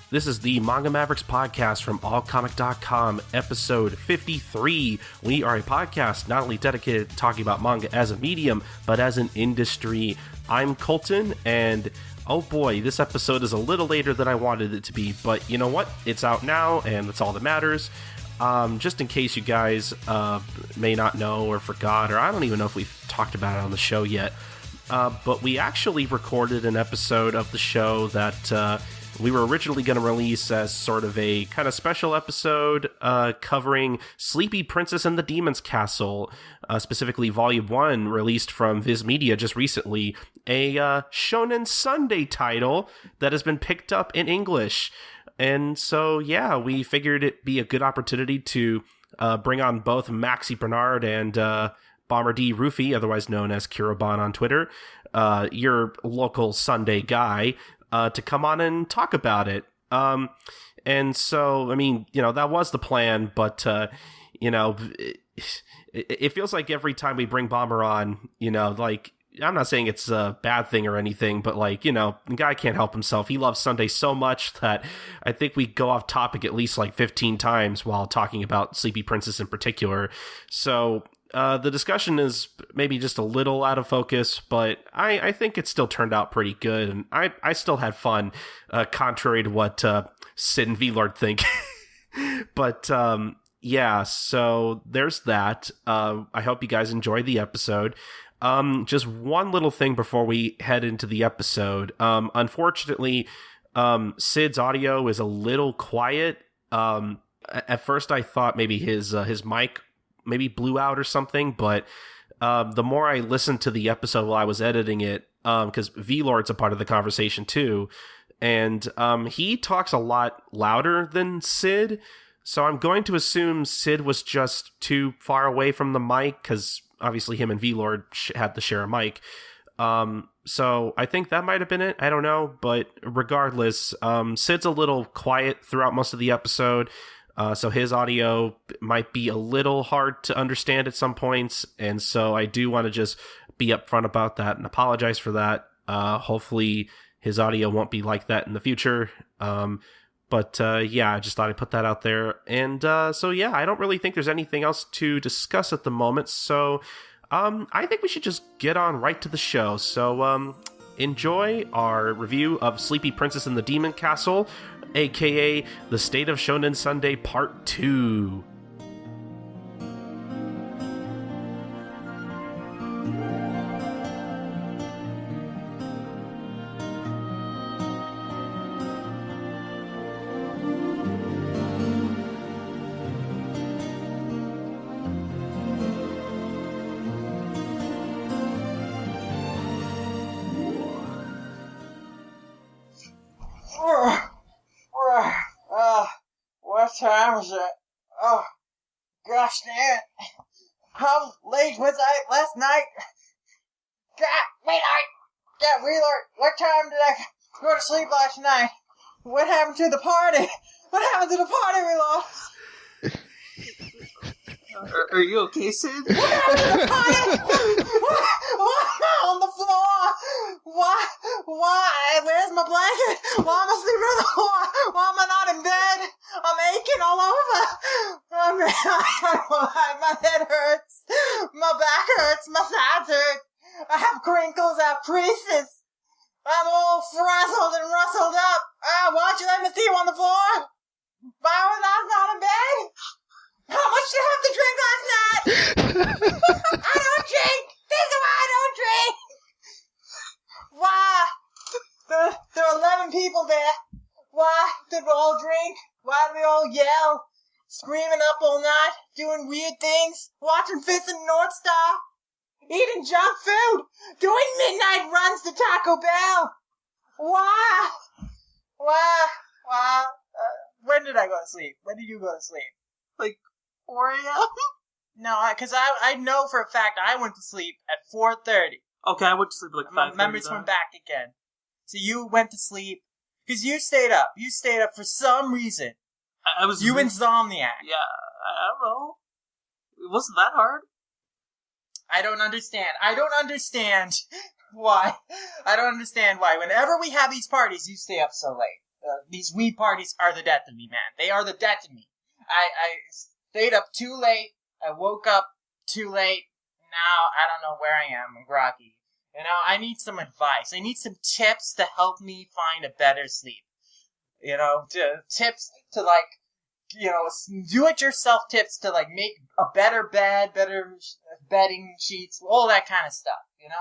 This is the Manga Mavericks podcast from allcomic.com, episode 53. We are a podcast not only dedicated to talking about manga as a medium, but as an industry. I'm Colton, and oh boy, this episode is a little later than I wanted it to be, but you know what? It's out now, and that's all that matters. Just in case you guys may not know or forgot, or I don't even know if we've talked about it on the show yet, but we actually recorded an episode of the show that we were originally going to release as sort of a kind of special episode covering Sleepy Princess and the Demon's Castle, specifically Volume 1, released from Viz Media just recently, a Shonen Sunday title that has been picked up in English. And so, yeah, we figured it'd be a good opportunity to bring on both Maxy Bernard and Bomber D. Rufy, otherwise known as Kiraban on Twitter, your local Sunday guy, to come on and talk about it. And so, I mean, you know, that was the plan, but, you know, it feels like every time we bring Bomber on, you know, like, I'm not saying it's a bad thing or anything, but like, you know, the guy can't help himself. He loves Sunday so much that I think we go off topic at least like 15 times while talking about Sleepy Princess in particular. So, the discussion is maybe just a little out of focus, but I think it still turned out pretty good, and I still had fun, contrary to what Sid and V-Lord think. But yeah, so there's that. I hope you guys enjoy the episode. Just one little thing before we head into the episode. Unfortunately, Sid's audio is a little quiet. At first I thought maybe his mic maybe blew out or something, but the more I listened to the episode while I was editing it, because V-Lord's a part of the conversation too, and he talks a lot louder than Sid, so I'm going to assume Sid was just too far away from the mic, because obviously him and V-Lord had to share a mic. So I think that might have been it. I don't know, but regardless, Sid's a little quiet throughout most of the episode. So his audio might be a little hard to understand at some points, and so I do want to just be upfront about that and apologize for that. Hopefully his audio won't be like that in the future. But yeah, I just thought I'd put that out there. And so yeah, I don't really think there's anything else to discuss at the moment, so I think we should just get on right to the show. So enjoy our review of Sleepy Princess and the Demon Castle, aka The State of Shonen Sunday Part 2. What time is it? Oh, gosh damn it. How late was I last night? Wheeler, what time did I go to sleep last night? What happened to the party? What happened to the party, Wheeler? Are you okay, Sid? What happened to the party? Why am I on the floor? Why? Where's my blanket? Why am I sleeping on the floor? Why am I not in bed? I'm aching all over. My head hurts. My back hurts. My sides hurt. I have crinkles. I have creases. I'm all frazzled and rustled up. Why'd you let me see you on the floor? Why was I not in bed? How much did you have to drink last night? I don't drink. This is why I don't drink. Why? There are 11 people there. Why did we all drink? Why did we all yell? Screaming up all night, doing weird things, watching Fist and North Star, eating junk food, doing midnight runs to Taco Bell. Why? When did I go to sleep? When did you go to sleep? Like 4 a.m.? No, because I know for a fact I went to sleep at 4:30. Okay, I went to sleep at like 5:30. My memories went back again. So you went to sleep because you stayed up. You stayed up for some reason. I was. You insomniac. Yeah, I don't know. It wasn't that hard. I don't understand. Why. I don't understand why. Whenever we have these parties, you stay up so late. These weed parties are the death of me, man. They are the death of me. I stayed up too late. I woke up too late. Now I don't know where I am. I'm groggy. You know, I need some advice. I need some tips to help me find a better sleep. You know, tips to, like, you know, do-it-yourself tips to, like, make a better bed, better bedding sheets, all that kind of stuff, you know?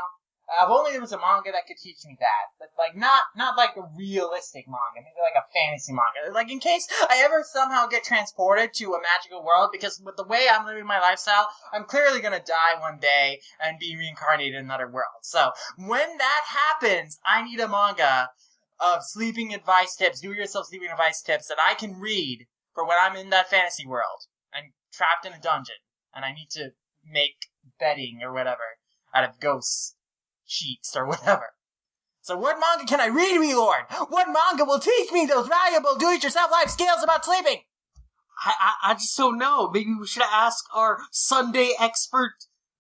If only there was a manga that could teach me that. But, like, not like a realistic manga. Maybe like a fantasy manga. Like, in case I ever somehow get transported to a magical world, because with the way I'm living my lifestyle, I'm clearly gonna die one day and be reincarnated in another world. So, when that happens, I need a manga of sleeping advice tips, do-it-yourself sleeping advice tips that I can read for when I'm in that fantasy world. I'm trapped in a dungeon, and I need to make bedding or whatever out of ghosts. Sheets or whatever. So what manga can I read, me lord? What manga will teach me those valuable do-it-yourself life skills about sleeping? I just don't know. Maybe we should ask our Sunday expert,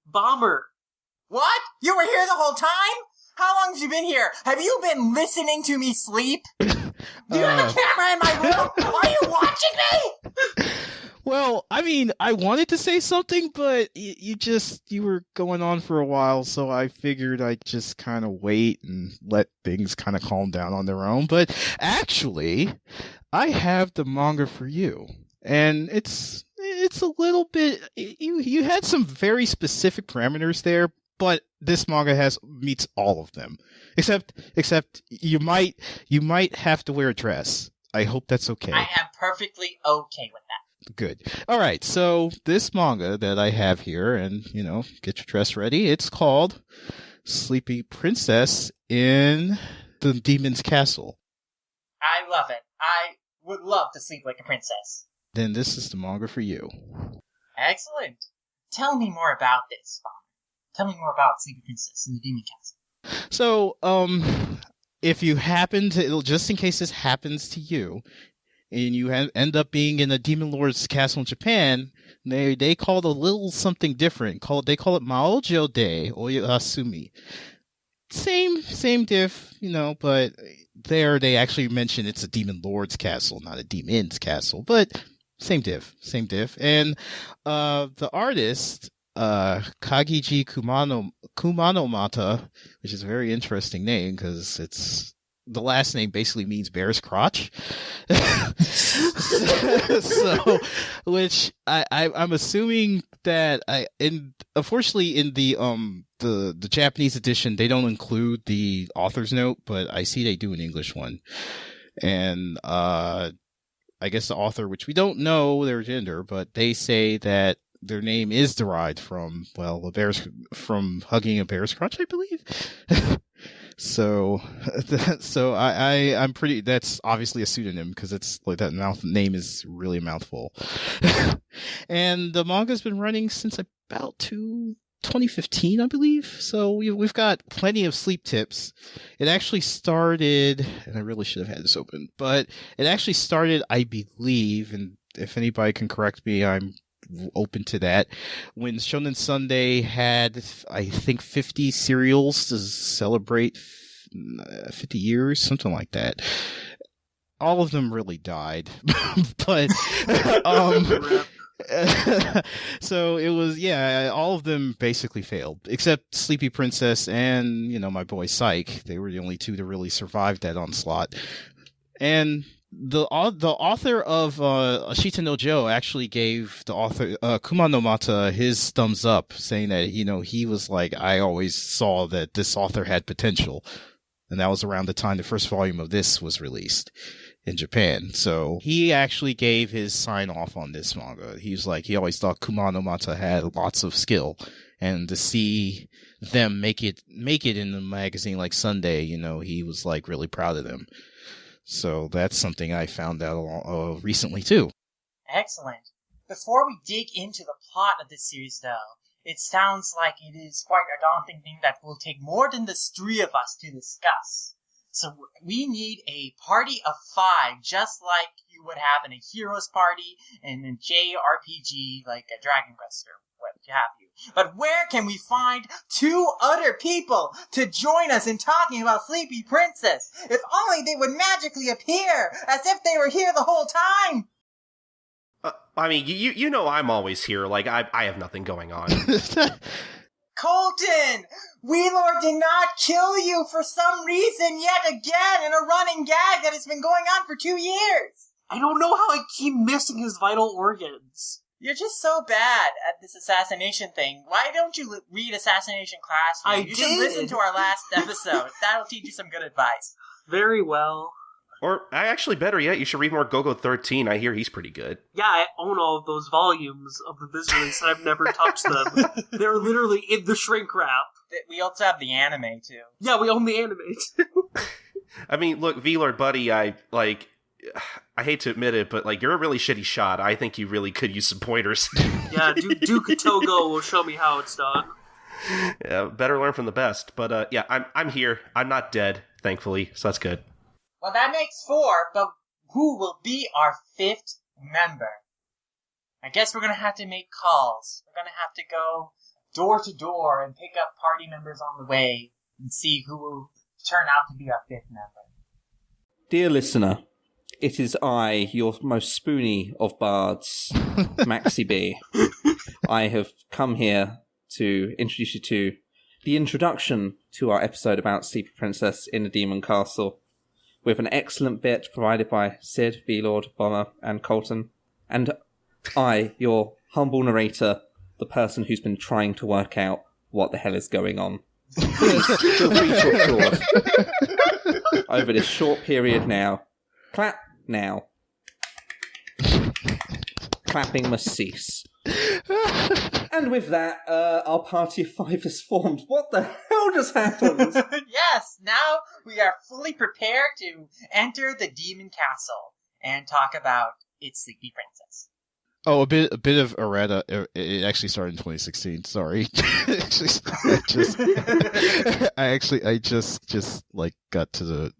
Bomber. What? You were here the whole time? How long have you been here? Have you been listening to me sleep? Do you have a camera in my room? Are you watching me? Well, I mean, I wanted to say something, but you were going on for a while, so I figured I'd just kind of wait and let things kind of calm down on their own. But actually, I have the manga for you, and it's a little bit. You had some very specific parameters there, but this manga meets all of them, except you might have to wear a dress. I hope that's okay. I am perfectly okay with that. Good. All right. So this manga that I have here, and get your dress ready. It's called Sleepy Princess in the Demon's Castle. I love it. I would love to sleep like a princess. Then this is the manga for you. Excellent. Tell me more about this, Bob. Tell me more about Sleepy Princess in the Demon Castle. So, if you happen to, just in case this happens to you, and you end up being in a Demon Lord's castle in Japan, they call it a little something different. They call it Maojo de Oyasumi. Same diff, but there they actually mention it's a Demon Lord's castle, not a demon's castle. But same diff. And the artist, Kagiji Kumanomata, which is a very interesting name because it's the last name basically means bear's crotch. So, which I'm assuming that unfortunately in the Japanese edition they don't include the author's note, but I see they do an English one, and I guess the author, which we don't know their gender, but they say that their name is derived from from hugging a bear's crotch, I believe. So I'm pretty. That's obviously a pseudonym because it's like that name is really a mouthful. And the manga's been running since about 2015, I believe. So we've got plenty of sleep tips. It actually started, and I really should have had this open, but it actually started, I believe, and if anybody can correct me, I'm open to that, when Shonen Sunday had, I think, 50 serials to celebrate 50 years, something like that. All of them really died, but so it was, all of them basically failed, except Sleepy Princess and, my boy Psyche. They were the only two to really survive that onslaught. And the author of Ashita no Jo actually gave the author Kumanomata his thumbs up, saying that he was like, I always saw that this author had potential, and that was around the time the first volume of this was released in Japan. So he actually gave his sign off on this manga. He was like, he always thought Kumanomata had lots of skill, and to see them make it in a magazine like Sunday, he was like really proud of them. So that's something I found out recently, too. Excellent. Before we dig into the plot of this series, though, it sounds like it is quite a daunting thing that will take more than the three of us to discuss. So we need a party of 5, just like you would have in a Heroes party and a JRPG, like a Dragon Quest or what have you. But where can we find two other people to join us in talking about Sleepy Princess? If only they would magically appear, as if they were here the whole time! I mean, you know I'm always here. Like, I have nothing going on. Colton! Wheelor did not kill you for some reason yet again in a running gag that has been going on for 2 years! I don't know how I keep missing his vital organs. You're just so bad at this assassination thing. Why don't you read Assassination Classroom? You should listen to our last episode. That'll teach you some good advice. Very well. Or, actually, better yet, you should read more Go-Go 13. I hear he's pretty good. Yeah, I own all of those volumes of the Visitors, and I've never touched them. They're literally in the shrink wrap. We also have the anime, too. Yeah, we own the anime, too. I mean, look, V-Lord Buddy, I hate to admit it, but, like, you're a really shitty shot. I think you really could use some pointers. Yeah, Duke Togo will show me how it's done. Yeah, better learn from the best. But, yeah, I'm here. I'm not dead, thankfully, so that's good. Well, that makes 4, but who will be our 5th member? I guess we're gonna have to make calls. We're gonna have to go door to door and pick up party members on the way and see who will turn out to be our 5th member. Dear listener, it is I, your most spoony of bards, Maxy B. I have come here to introduce you to the introduction to our episode about Sleepy Princess in the Demon Castle, with an excellent bit provided by Sid, V-Lord, Bomber, and Colton. And I, your humble narrator, the person who's been trying to work out what the hell is going on. Feel free to applaud. Over this short period now. Clap now. Clapping must cease. And with that, our party of 5 is formed. What the hell just happened? Yes, now we are fully prepared to enter the Demon Castle and talk about its Sleepy Princess. Oh, a bit of errata. It actually started in 2016. Sorry. I just like got to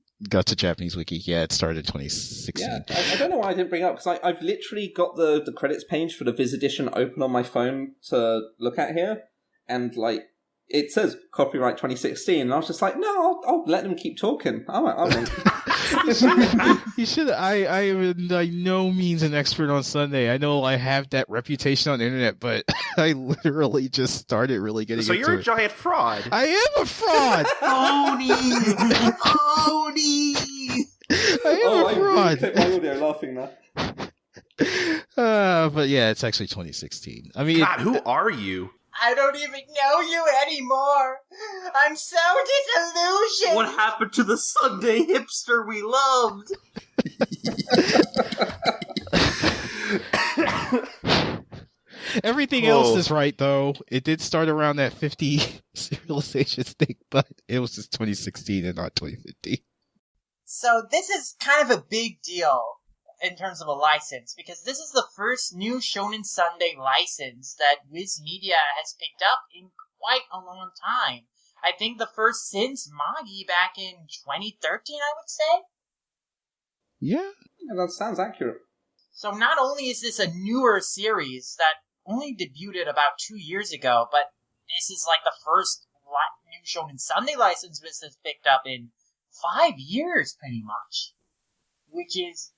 Japanese wiki. Yeah, it started in 2016. Yeah, I don't know why I didn't bring it up, because I've literally got the credits page for the Viz edition open on my phone to look at here, and like it says copyright 2016, and I was just like, no, I'll let them keep talking. I won't. You should. I am by no means an expert on Sunday. I know I have that reputation on the internet, but I literally just started really getting into it. So you're a giant fraud. I am a fraud. Phony! I am a fraud. I clicked my audio laughing now. But yeah, it's actually 2016. I mean, God, who are you? I don't even know you anymore. I'm so disillusioned. What happened to the Sunday hipster we loved? Everything else is right, though. It did start around that 50 serialization thing, but it was just 2016 and not 2015. So this is kind of a big deal in terms of a license, because this is the first new Shonen Sunday license that Viz Media has picked up in quite a long time. I think the first since Magi back in 2013, I would say? Yeah, that sounds accurate. So not only is this a newer series that only debuted about 2 years ago, but this is like the first new Shonen Sunday license Viz has picked up in 5 years, pretty much. Which is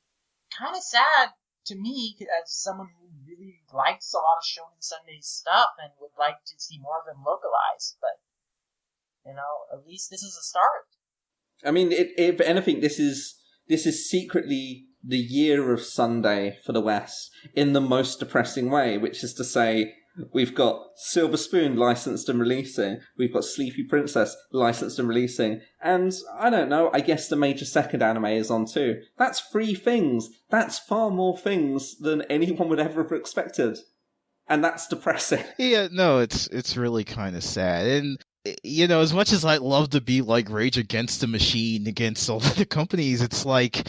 kind of sad to me as someone who really likes a lot of Shonen Sunday stuff and would like to see more of them localized. But, you know, at least this is a start. I mean, if anything, this is secretly the year of Sunday for the West in the most depressing way, which is to say, we've got Silver Spoon licensed and releasing, we've got Sleepy Princess licensed and releasing, and, I don't know, I guess the major second anime is on too. That's 3 things. That's far more things than anyone would ever have expected. And that's depressing. Yeah, no, it's really kind of sad. And, you know, as much as I'd love to be like Rage Against the Machine against all the companies, it's like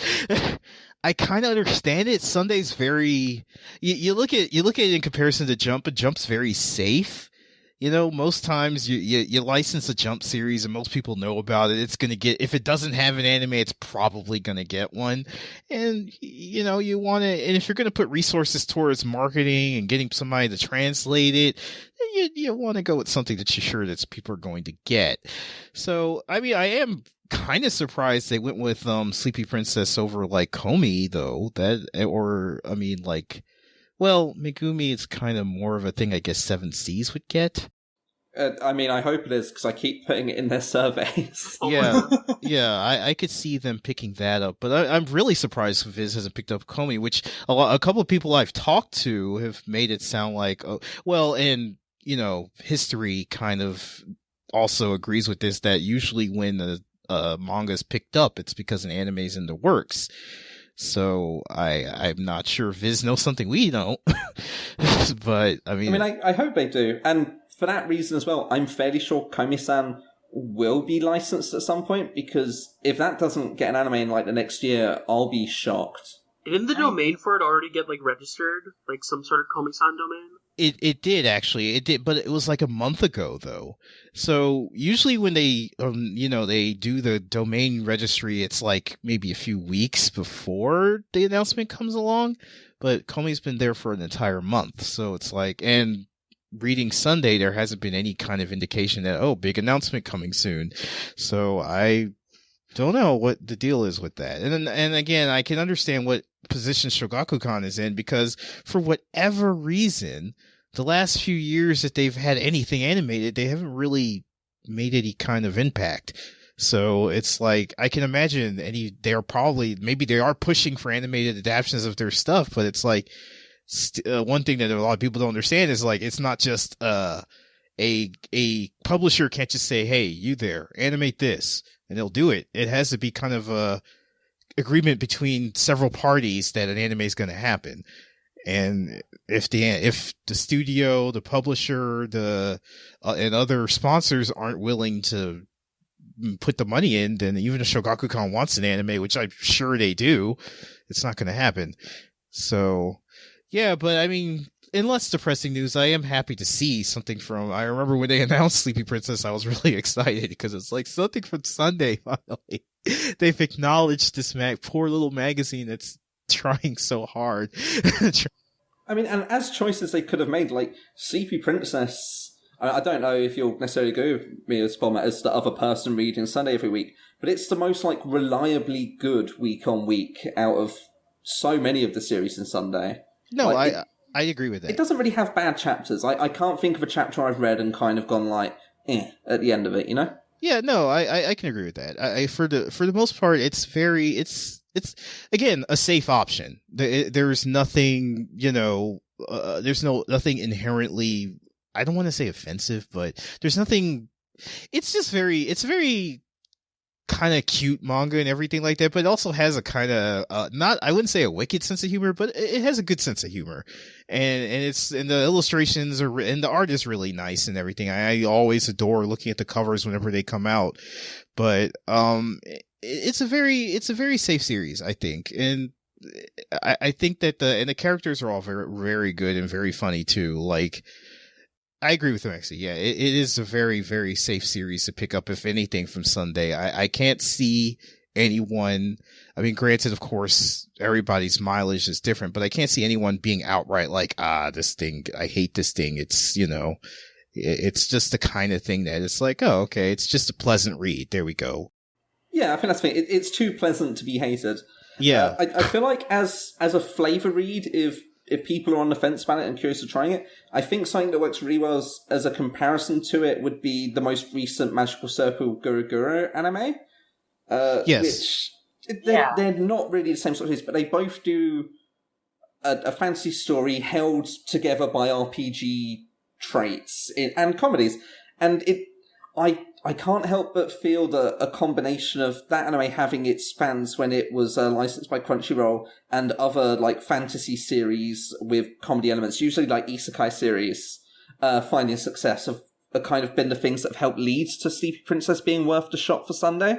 I kind of understand it. Sunday's very you look at it in comparison to Jump, but Jump's very safe. most times you license a Jump series and most people know about it. It's going to get, if it doesn't have an anime, it's probably going to get one. And, you want to, and if you're going to put resources towards marketing and getting somebody to translate it, you want to go with something that you're sure that people are going to get. So, I mean, I am kind of surprised they went with Sleepy Princess over like Komi, though. Well, Megumi is kind of more of a thing I guess Seven Seas would get. I hope it is, because I keep putting it in their surveys. Yeah, I could see them picking that up. But I'm really surprised Viz hasn't picked up Komi, which a couple of people I've talked to have made it sound like, history kind of also agrees with this, that usually when a manga is picked up, it's because an anime is in the works. So I'm not sure if Viz knows something we don't. But I hope they do. And for that reason as well, I'm fairly sure Komi-san will be licensed at some point, because if that doesn't get an anime in like the next year, I'll be shocked. Didn't the domain for it already get like registered? Like some sort of Komi-san domain? It did, actually. It did, but it was like a month ago, though. So usually when they, they do the domain registry, it's like maybe a few weeks before the announcement comes along. But Komi's been there for an entire month. So it's like, and reading Sunday, there hasn't been any kind of indication that, big announcement coming soon. So I don't know what the deal is with that. And again, I can understand what position Shogakukan is in, because for whatever reason, the last few years that they've had anything animated, they haven't really made any kind of impact. So it's like, I can imagine maybe they are pushing for animated adaptations of their stuff, but it's like, one thing that a lot of people don't understand is like, it's not just a publisher can't just say, hey, you there, animate this, and they'll do it. It has to be kind of a agreement between several parties that an anime is going to happen. And if the studio, the publisher, and other sponsors aren't willing to put the money in, then even if Shogakukan wants an anime, which I'm sure they do, it's not going to happen. So, yeah, but I mean, in less depressing news, I am happy to see something from, I remember when they announced Sleepy Princess, I was really excited because it's like something from Sunday, finally. They've acknowledged this poor little magazine that's trying so hard. I mean, and as choices they could have made, like Sleepy Princess, I don't know if you'll necessarily go with me as Bomber as the other person reading Sunday every week, but it's the most like reliably good week on week out of so many of the series in Sunday. No, like, I agree with that. It doesn't really have bad chapters. I can't think of a chapter I've read and kind of gone like, at the end of it, you know? Yeah, no, I can agree with that. For the most part, it's again a safe option. There's nothing, there's nothing inherently, I don't want to say offensive, but there's nothing. It's very kind of cute manga and everything like that, but it also has a kind of I wouldn't say a wicked sense of humor, but it has a good sense of humor, and the illustrations and the art is really nice and everything. I always adore looking at the covers whenever they come out, but it's a very safe series, I think, and I think that the characters are all very, very good and very funny too. Like, I agree with Maxy. Yeah, it is a very, very safe series to pick up, if anything, from Sunday. I can't see anyone. I mean, granted, of course, everybody's mileage is different, but I can't see anyone being outright like, this thing, I hate this thing. It's, it's just the kind of thing that it's like, oh, okay, it's just a pleasant read. There we go. Yeah, I think that's the thing. It's too pleasant to be hated. Yeah. I feel like as a flavor read, if people are on the fence about it and curious of trying it, I think something that works really well as a comparison to it would be the most recent Magical Circle Guru Guru anime. Yes. Which, they're not really the same sort of things, but they both do a fantasy story held together by RPG traits and comedies. And I can't help but feel a combination of that anime having its fans when it was licensed by Crunchyroll and other like fantasy series with comedy elements, usually like isekai series, finding success have kind of been the things that have helped lead to Sleepy Princess being worth the shot for Sunday.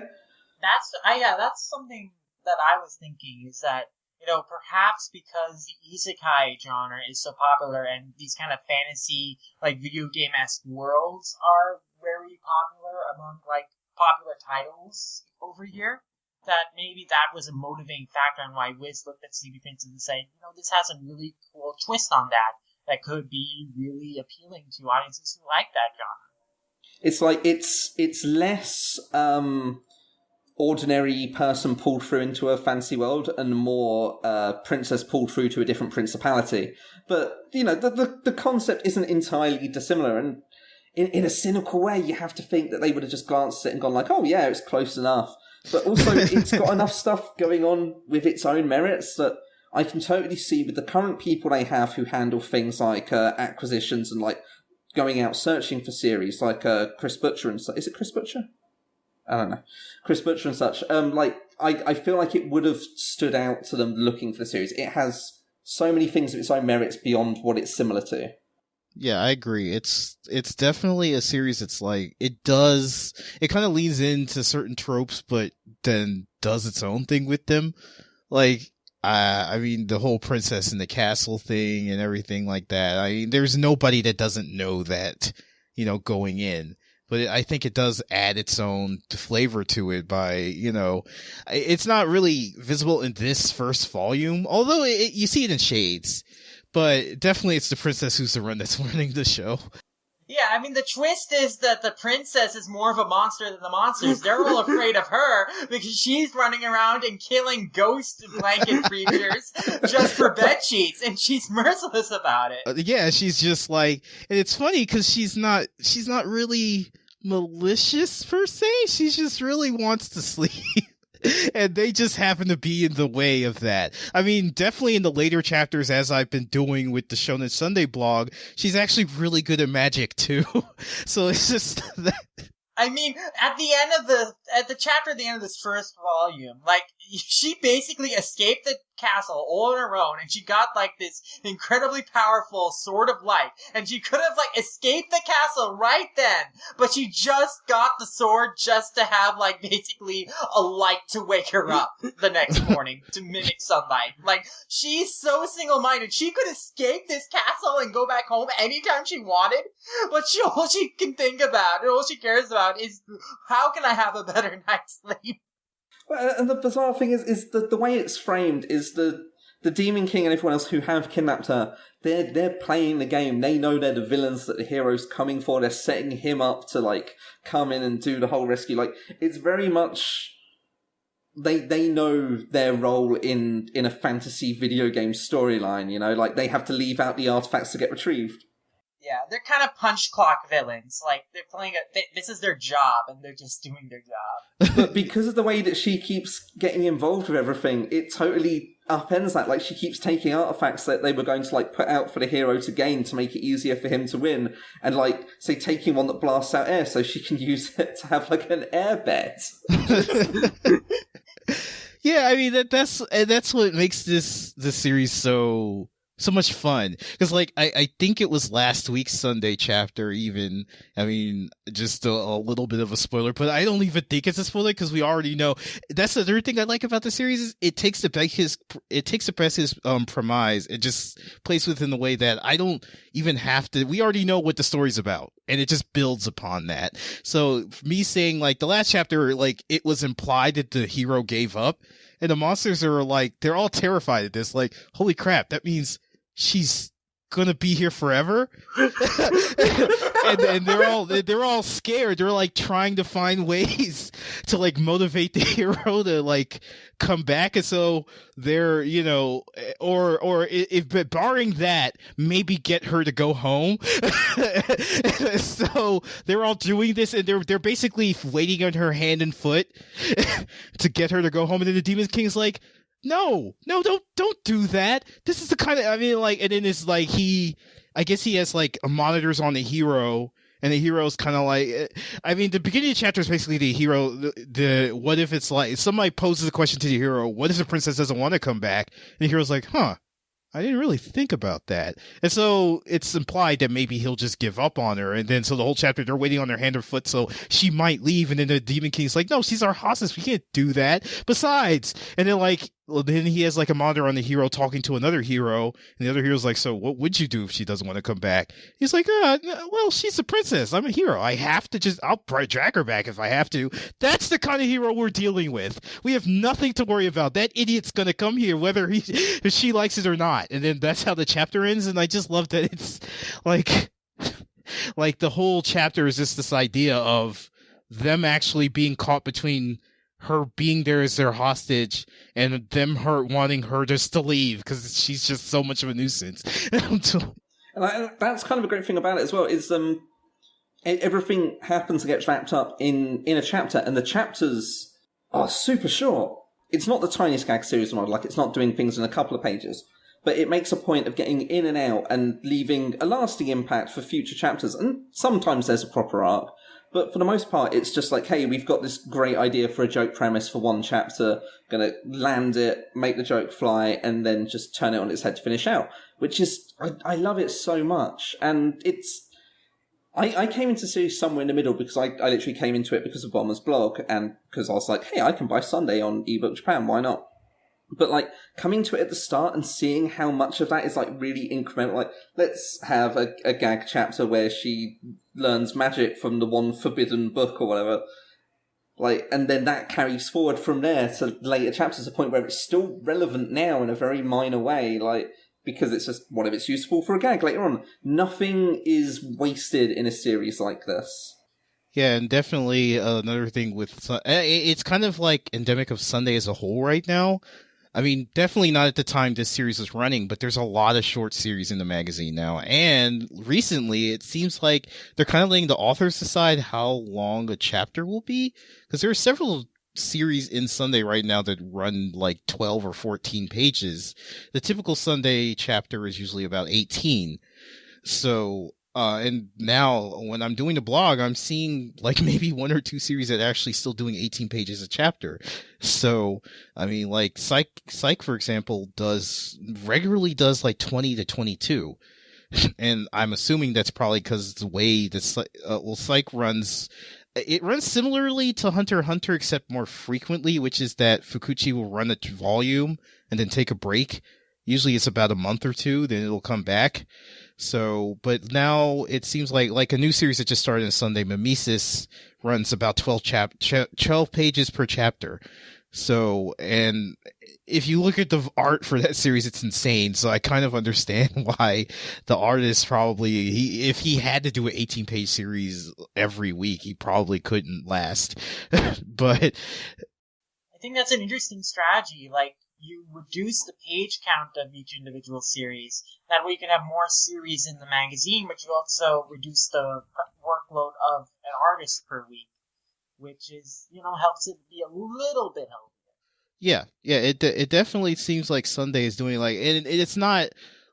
That's something that I was thinking, is that perhaps because the isekai genre is so popular and these kind of fantasy, like, video game-esque worlds are very popular among, like, popular titles over here, that maybe that was a motivating factor on why Wiz looked at CB Princess and said, this has a really cool twist on that could be really appealing to audiences who like that genre. It's like, it's less, ordinary person pulled through into a fantasy world and more princess pulled through to a different principality. But, the concept isn't entirely dissimilar, and in a cynical way, you have to think that they would have just glanced at it and gone like, oh yeah, it's close enough. But also, it's got enough stuff going on with its own merits that I can totally see with the current people they have who handle things like acquisitions and like going out searching for series, like Chris Butcher and is it Chris Butcher? I don't know. Chris Butcher and such. I feel like it would have stood out to them looking for the series. It has so many things of its own merits beyond what it's similar to. Yeah, I agree. It's definitely a series that's like, it kind of leans into certain tropes, but then does its own thing with them. Like, the whole princess in the castle thing and everything like that. There's nobody that doesn't know that, going in. But I think it does add its own flavor to it by, it's not really visible in this first volume, although you see it in shades. But definitely it's the princess who's the one that's running the show. Yeah, the twist is that the princess is more of a monster than the monsters. They're all afraid of her because she's running around and killing ghost blanket creatures just for bed sheets, and she's merciless about it. Yeah, she's just like, and it's funny because she's not really malicious per se. She just really wants to sleep. And they just happen to be in the way of that. Definitely in the later chapters, as I've been doing with the Shonen Sunday blog, she's actually really good at magic too. So it's just that. At the chapter at the end of this first volume, like, she basically escaped the castle all on her own, and she got, like, this incredibly powerful sword of light, and she could have, like, escaped the castle right then, but she just got the sword just to have, like, basically a light to wake her up the next morning to mimic sunlight. Like, she's so single-minded. She could escape this castle and go back home anytime she wanted, but all she can think about, and all she cares about is, how can I have a better night's sleep? Well, and the bizarre thing is the way it's framed is the Demon King and everyone else who have kidnapped her, they're playing the game. They know they're the villains that the hero's coming for. They're setting him up to, like, come in and do the whole rescue. Like, it's very much, they know their role in a fantasy video game storyline, like, they have to leave out the artifacts to get retrieved. Yeah, they're kind of punch clock villains. Like, they're playing this is their job, and they're just doing their job. But because of the way that she keeps getting involved with everything, it totally upends that. Like, she keeps taking artifacts that they were going to, like, put out for the hero to gain to make it easier for him to win, and, like, say, taking one that blasts out air so she can use it to have, like, an air bed. Yeah, that's what makes this series so much fun, because like I think it was last week's Sunday chapter even, just a little bit of a spoiler, but I don't even think it's a spoiler because we already know. That's the third thing I like about the series is it takes the best his premise. It just plays within the way that I don't even have to, we already know what the story's about, and it just builds upon that. So me saying, like, the last chapter, like, it was implied that the hero gave up, and the monsters are like, they're all terrified at this, like, holy crap, that means she's gonna be here forever. and they're all scared. They're like trying to find ways to like motivate the hero to like come back, and so they're, or if barring that, maybe get her to go home. So they're all doing this, and they're basically waiting on her hand and foot to get her to go home, and then the Demon King's like, No, don't do that. This is the kind of, and then it's like I guess he has like monitors on the hero, and the hero's kind of like, the beginning of the chapter is basically the hero, the what if it's like, somebody poses a question to the hero, what if the princess doesn't want to come back? And the hero's like, I didn't really think about that. And so it's implied that maybe he'll just give up on her. And then so the whole chapter, they're waiting on her hand or foot, so she might leave. And then the Demon King's like, no, she's our hostage. We can't do that. Besides, and then like then he has like a monitor on the hero talking to another hero, and the other hero's like, so what would you do if she doesn't want to come back? He's like, well, she's a princess. I'm a hero. I'll probably drag her back if I have to. That's the kind of hero we're dealing with. We have nothing to worry about. That idiot's going to come here if she likes it or not. And then that's how the chapter ends, and I just love that it's like the whole chapter is just this idea of them actually being caught between her being there as their hostage and them wanting her just to leave because she's just so much of a nuisance. And that's kind of a great thing about it as well, is everything happens and gets wrapped up in a chapter, and the chapters are super short. It's not the tiniest gag series model, like it's not doing things in a couple of pages, but it makes a point of getting in and out and leaving a lasting impact for future chapters, and sometimes there's a proper arc. But for the most part, it's just like, hey, we've got this great idea for a joke premise for one chapter, gonna land it, make the joke fly, and then just turn it on its head to finish out. Which is, I love it so much. And I came into the series somewhere in the middle because I literally came into it because of Bomber's blog, and because I was like, hey, I can buy Sunday on ebook Japan, why not? But, like, coming to it at the start and seeing how much of that is, like, really incremental. Like, let's have a gag chapter where she learns magic from the one forbidden book or whatever. Like, and then that carries forward from there to later chapters, to the point where it's still relevant now in a very minor way, like, because it's just what if it's useful for a gag later on. Nothing is wasted in a series like this. Yeah, and definitely another thing with... it's kind of, like, endemic of Sunday as a whole right now. I mean, definitely not at the time this series was running, but there's a lot of short series in the magazine now. And recently, it seems like they're kind of letting the authors decide how long a chapter will be. Because there are several series in Sunday right now that run like 12 or 14 pages. The typical Sunday chapter is usually about 18. So... and now when I'm doing the blog, I'm seeing like maybe one or two series that are actually still doing 18 pages a chapter. So, I mean, like Psych, for example, regularly does like 20 to 22. And I'm assuming that's probably because the way Psych runs, it runs similarly to Hunter x Hunter, except more frequently, which is that Fukuchi will run a volume and then take a break. Usually it's about a month or two, then it'll come back. So, but now it seems like a new series that just started on Sunday, Mimesis, runs about 12 pages per chapter. So, and if you look at the art for that series, it's insane. So I kind of understand why the artist probably, if he had to do an 18-page series every week, he probably couldn't last. But I think that's an interesting strategy. Like, you reduce the page count of each individual series. That way you can have more series in the magazine, but you also reduce the workload of an artist per week, which is, helps it be a little bit healthier. Yeah, it definitely seems like Sunday is doing and it's not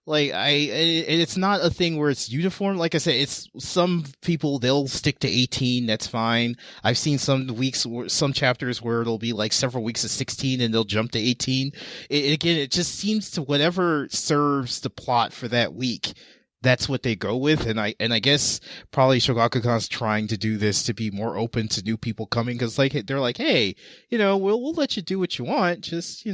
like it's not a thing where it's uniform. Like I said, it's some people, they'll stick to 18. That's fine. I've seen some chapters where it'll be like several weeks of 16 and they'll jump to 18. It just seems to whatever serves the plot for that week. That's what they go with, and I guess probably Shogakukan's trying to do this to be more open to new people coming, because they're like, hey, we'll let you do what you want, just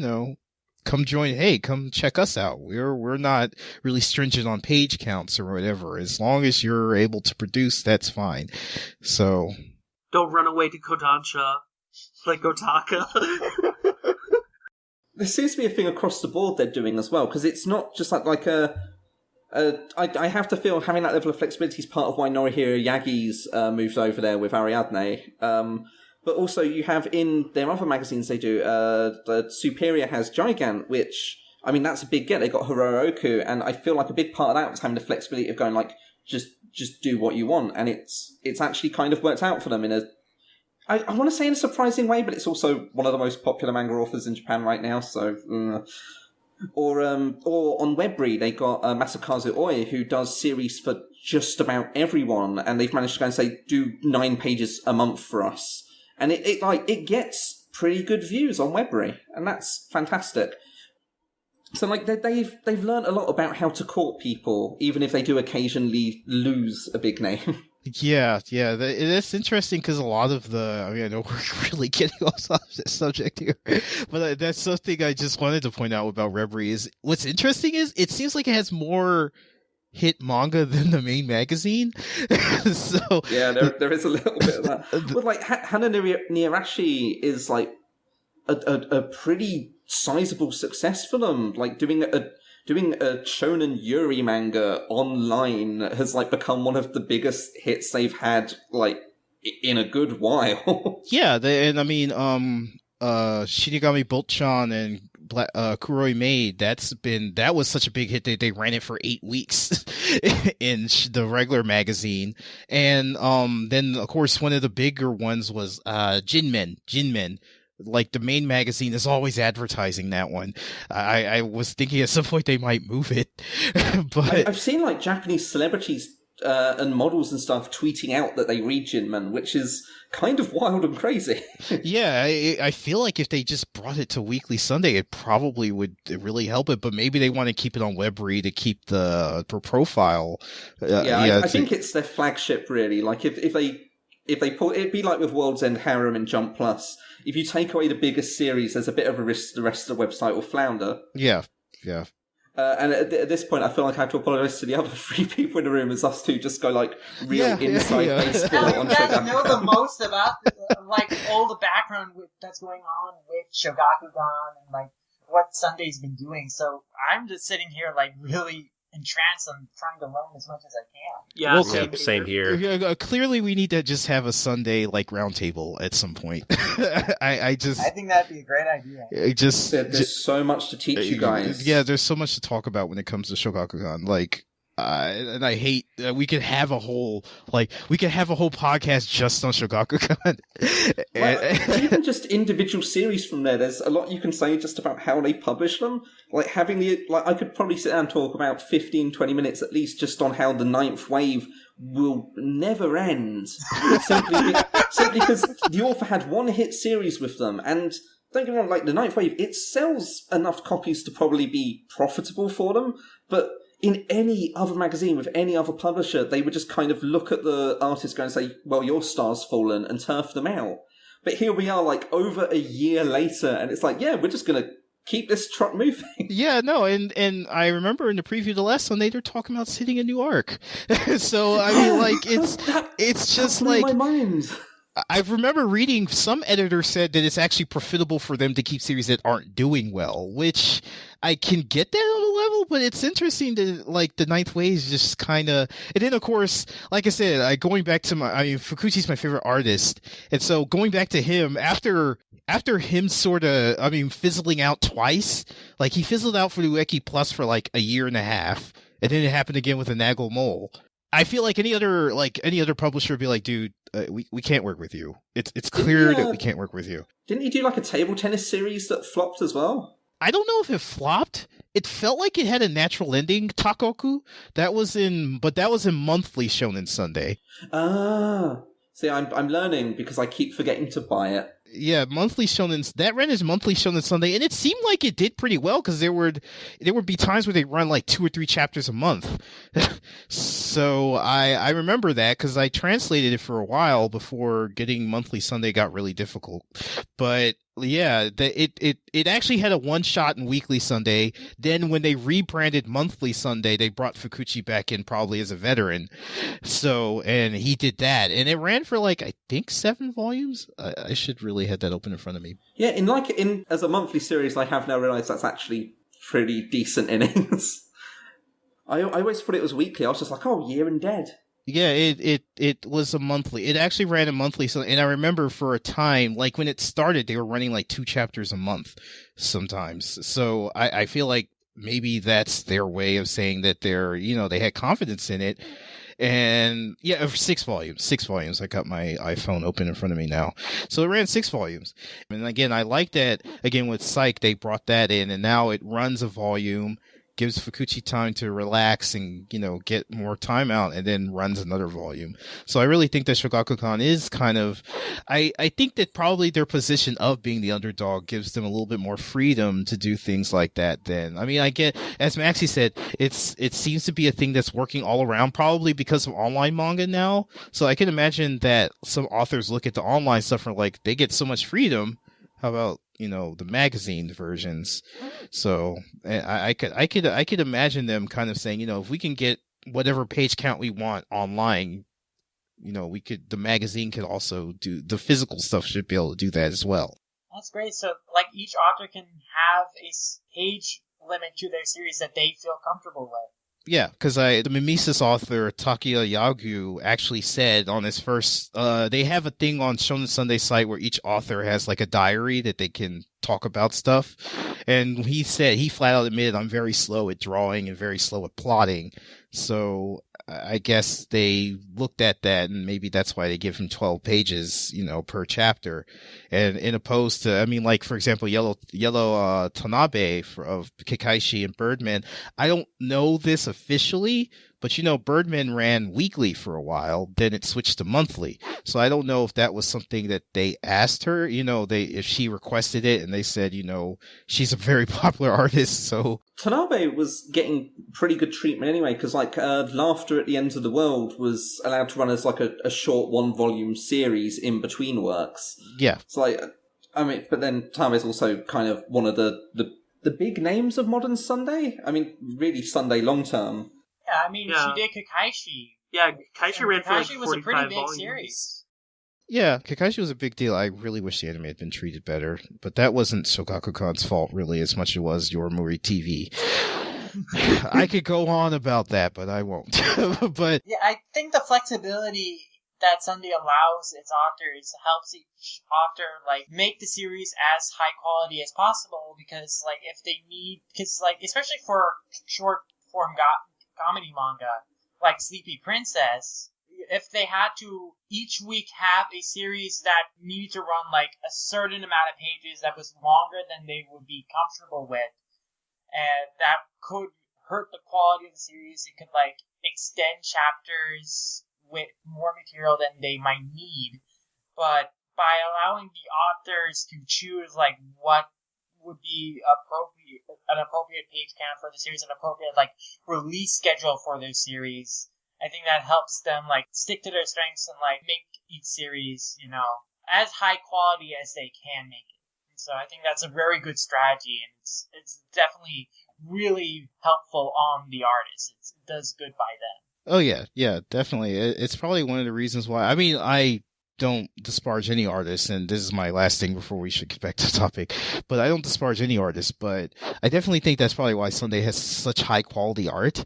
come join. Hey, come check us out. We're not really stringent on page counts or whatever. As long as you're able to produce, that's fine. So don't run away to Kodansha like Otaka. There seems to be a thing across the board they're doing as well, because it's not just like I have to feel having that level of flexibility is part of why Norihiro Yagi's moved over there with Ariadne. But also you have in their other magazines they do, the Superior has Gigant, which, I mean, that's a big get. They got Hororoku, and I feel like a big part of that was having the flexibility of going just do what you want. And it's actually kind of worked out for them in I want to say in a surprising way, but it's also one of the most popular manga authors in Japan right now, so... Or on Webry, they got Masakazu Oi, who does series for just about everyone, and they've managed to go and say, do 9 pages a month for us. And it gets pretty good views on Webry, and that's fantastic. So they've learned a lot about how to court people, even if they do occasionally lose a big name. That's interesting because a lot of I know we're really getting off the subject here, but that's something I just wanted to point out about Reverie is what's interesting is it seems like it has more hit manga than the main magazine. So yeah, there is a little bit of that. But like Hana Niarashi is like a pretty sizable success for them. Like doing a Shonen Yuri manga online has like become one of the biggest hits they've had like in a good while. Yeah, Shinigami Bolt-chan and Kuroi Maid, that was such a big hit that they ran it for 8 weeks in the regular magazine. And then of course one of the bigger ones was Jinmen. Like the main magazine is always advertising that one. I was thinking at some point they might move it, but I've seen like Japanese celebrities and models and stuff tweeting out that they read Jinman, which is kind of wild and crazy. Yeah, I feel like if they just brought it to Weekly Sunday, it probably would really help it. But maybe they want to keep it on Webry to keep the profile. I think it's their flagship, really. Like if they put, it'd be like with World's End Harem and Jump Plus. If you take away the biggest series, there's a bit of a risk the rest of the website will flounder. Yeah. And at this point, I feel like I have to apologise to the other 3 people in the room as us two just go like real inside baseball on You guys Shogakukan. know the most about like all the background that's going on with Shogakukan and like what Sunday's been doing. So I'm just sitting here like really entranced and trying to learn as much as I can. Yeah, Well, same here. Clearly, we need to just have a Sunday like roundtable at some point. I think that'd be a great idea. There's so much to teach you guys. Yeah, there's so much to talk about when it comes to Shogakukan. Like, and I hate we could have a whole podcast just on Shogakukan. But even just individual series from there, there's a lot you can say just about how they publish them. Like I could probably sit down and talk about 15-20 minutes at least just on how the ninth wave will never end. simply because the author had one hit series with them, and don't get me wrong, like the ninth wave, it sells enough copies to probably be profitable for them, but in any other magazine with any other publisher, they would just kind of look at the artist go and say, well, your star's fallen, and turf them out. But here we are, like, over a year later, and it's like, yeah, we're just going to keep this truck moving. Yeah, no, and I remember in the preview of the last Sunday, they're talking about hitting a new arc. So, I mean, like, it's just blew like... my mind. I remember reading some editor said that it's actually profitable for them to keep series that aren't doing well, which I can get that on a level, but it's interesting that like the ninth wave is just kind of, and then of course, like I said, going back to Fukuchi's my favorite artist, and so going back to him after him sort of, fizzling out twice, like he fizzled out for Ueki Plus for like a year and a half, and then it happened again with a Nagel Mole. I feel like any other publisher would be like, dude, we can't work with you. It's clear that we can't work with you. Didn't he do like a table tennis series that flopped as well? I don't know if it flopped. It felt like it had a natural ending. Takoku, that was in monthly Shonen Sunday. See, I'm learning because I keep forgetting to buy it. Yeah, monthly Shonen, that ran as monthly Shonen Sunday, and it seemed like it did pretty well because there would be times where they run like 2 or 3 chapters a month. So I remember that because I translated it for a while before getting monthly Sunday got really difficult. But yeah, it actually had a one shot in weekly Sunday. Then when they rebranded monthly Sunday, they brought Fukuchi back in probably as a veteran. So, and he did that, and it ran for like I think 7 volumes. I should really had that open in front of me. Yeah, in as a monthly series, I have now realised that's actually pretty decent innings. I always thought it was weekly. I was just like, oh, Year and Dead. Yeah, it was a monthly. It actually ran a monthly, and I remember for a time, like when it started, they were running like 2 chapters a month sometimes. So I feel like maybe that's their way of saying that they had confidence in it. And yeah, 6 volumes. 6 volumes. I got my iPhone open in front of me now. So it ran 6 volumes. And again, I like that, again, with Psych, they brought that in, and now it runs a volume. gives Fukuchi time to relax and, get more time out, and then runs another volume. So I really think that Shogakukan is kind of, I think that probably their position of being the underdog gives them a little bit more freedom to do things like that then. I mean, I get, as Maxie said, it seems to be a thing that's working all around, probably because of online manga now. So I can imagine that some authors look at the online stuff and like, they get so much freedom. How about, the magazine versions? So I could imagine them kind of saying, if we can get whatever page count we want online, the magazine could also do the physical stuff, should be able to do that as well. That's great. So, like, each author can have a page limit to their series that they feel comfortable with. Yeah, because the Mimesis author Takia Yagu actually said on his first, they have a thing on Shonen Sunday site where each author has like a diary that they can talk about stuff. And he said, he flat out admitted, I'm very slow at drawing and very slow at plotting. So I guess they looked at that, and maybe that's why they give him 12 pages, per chapter. And in opposed to, I mean, like, for example, Yellow Tanabe of Kekaishi and Birdman, I don't know this officially, but Birdman ran weekly for a while, then it switched to monthly. So I don't know if that was something that they asked her, if she requested it, and they said, she's a very popular artist, so. Tanabe was getting pretty good treatment anyway, because Laughter at the End of the World was allowed to run as like a short 1-volume series in between works. Yeah. It's like, I mean, but then Tanabe's also kind of one of the big names of modern Sunday. I mean, really Sunday long term. Yeah, I mean, she did Kakaishi. Yeah, Kakaishi ran for like 45 was a pretty big volumes. Series. Yeah, Kakaishi was a big deal. I really wish the anime had been treated better, but that wasn't Shogakukan's fault, really, as much as it was Yorimuri TV. I could go on about that, but I won't. But yeah, I think the flexibility that Sunday allows its authors helps each author like make the series as high quality as possible, because like if they need, because like especially for short form comedy manga like Sleepy Princess, if they had to each week have a series that needed to run like a certain amount of pages that was longer than they would be comfortable with, and that could hurt the quality of the series. It could like extend chapters with more material than they might need. But by allowing the authors to choose like what would be an appropriate page count for the series, an appropriate like release schedule for their series, I think that helps them like stick to their strengths and like make each series, as high quality as they can make it. And so I think that's a very good strategy, and it's definitely really helpful on the artists. It does good by them. oh yeah, definitely. It's probably one of the reasons why. I mean, I don't disparage any artist, and this is my last thing before we should get back to the topic, but I don't disparage any artist, but I definitely think that's probably why Sunday has such high quality art,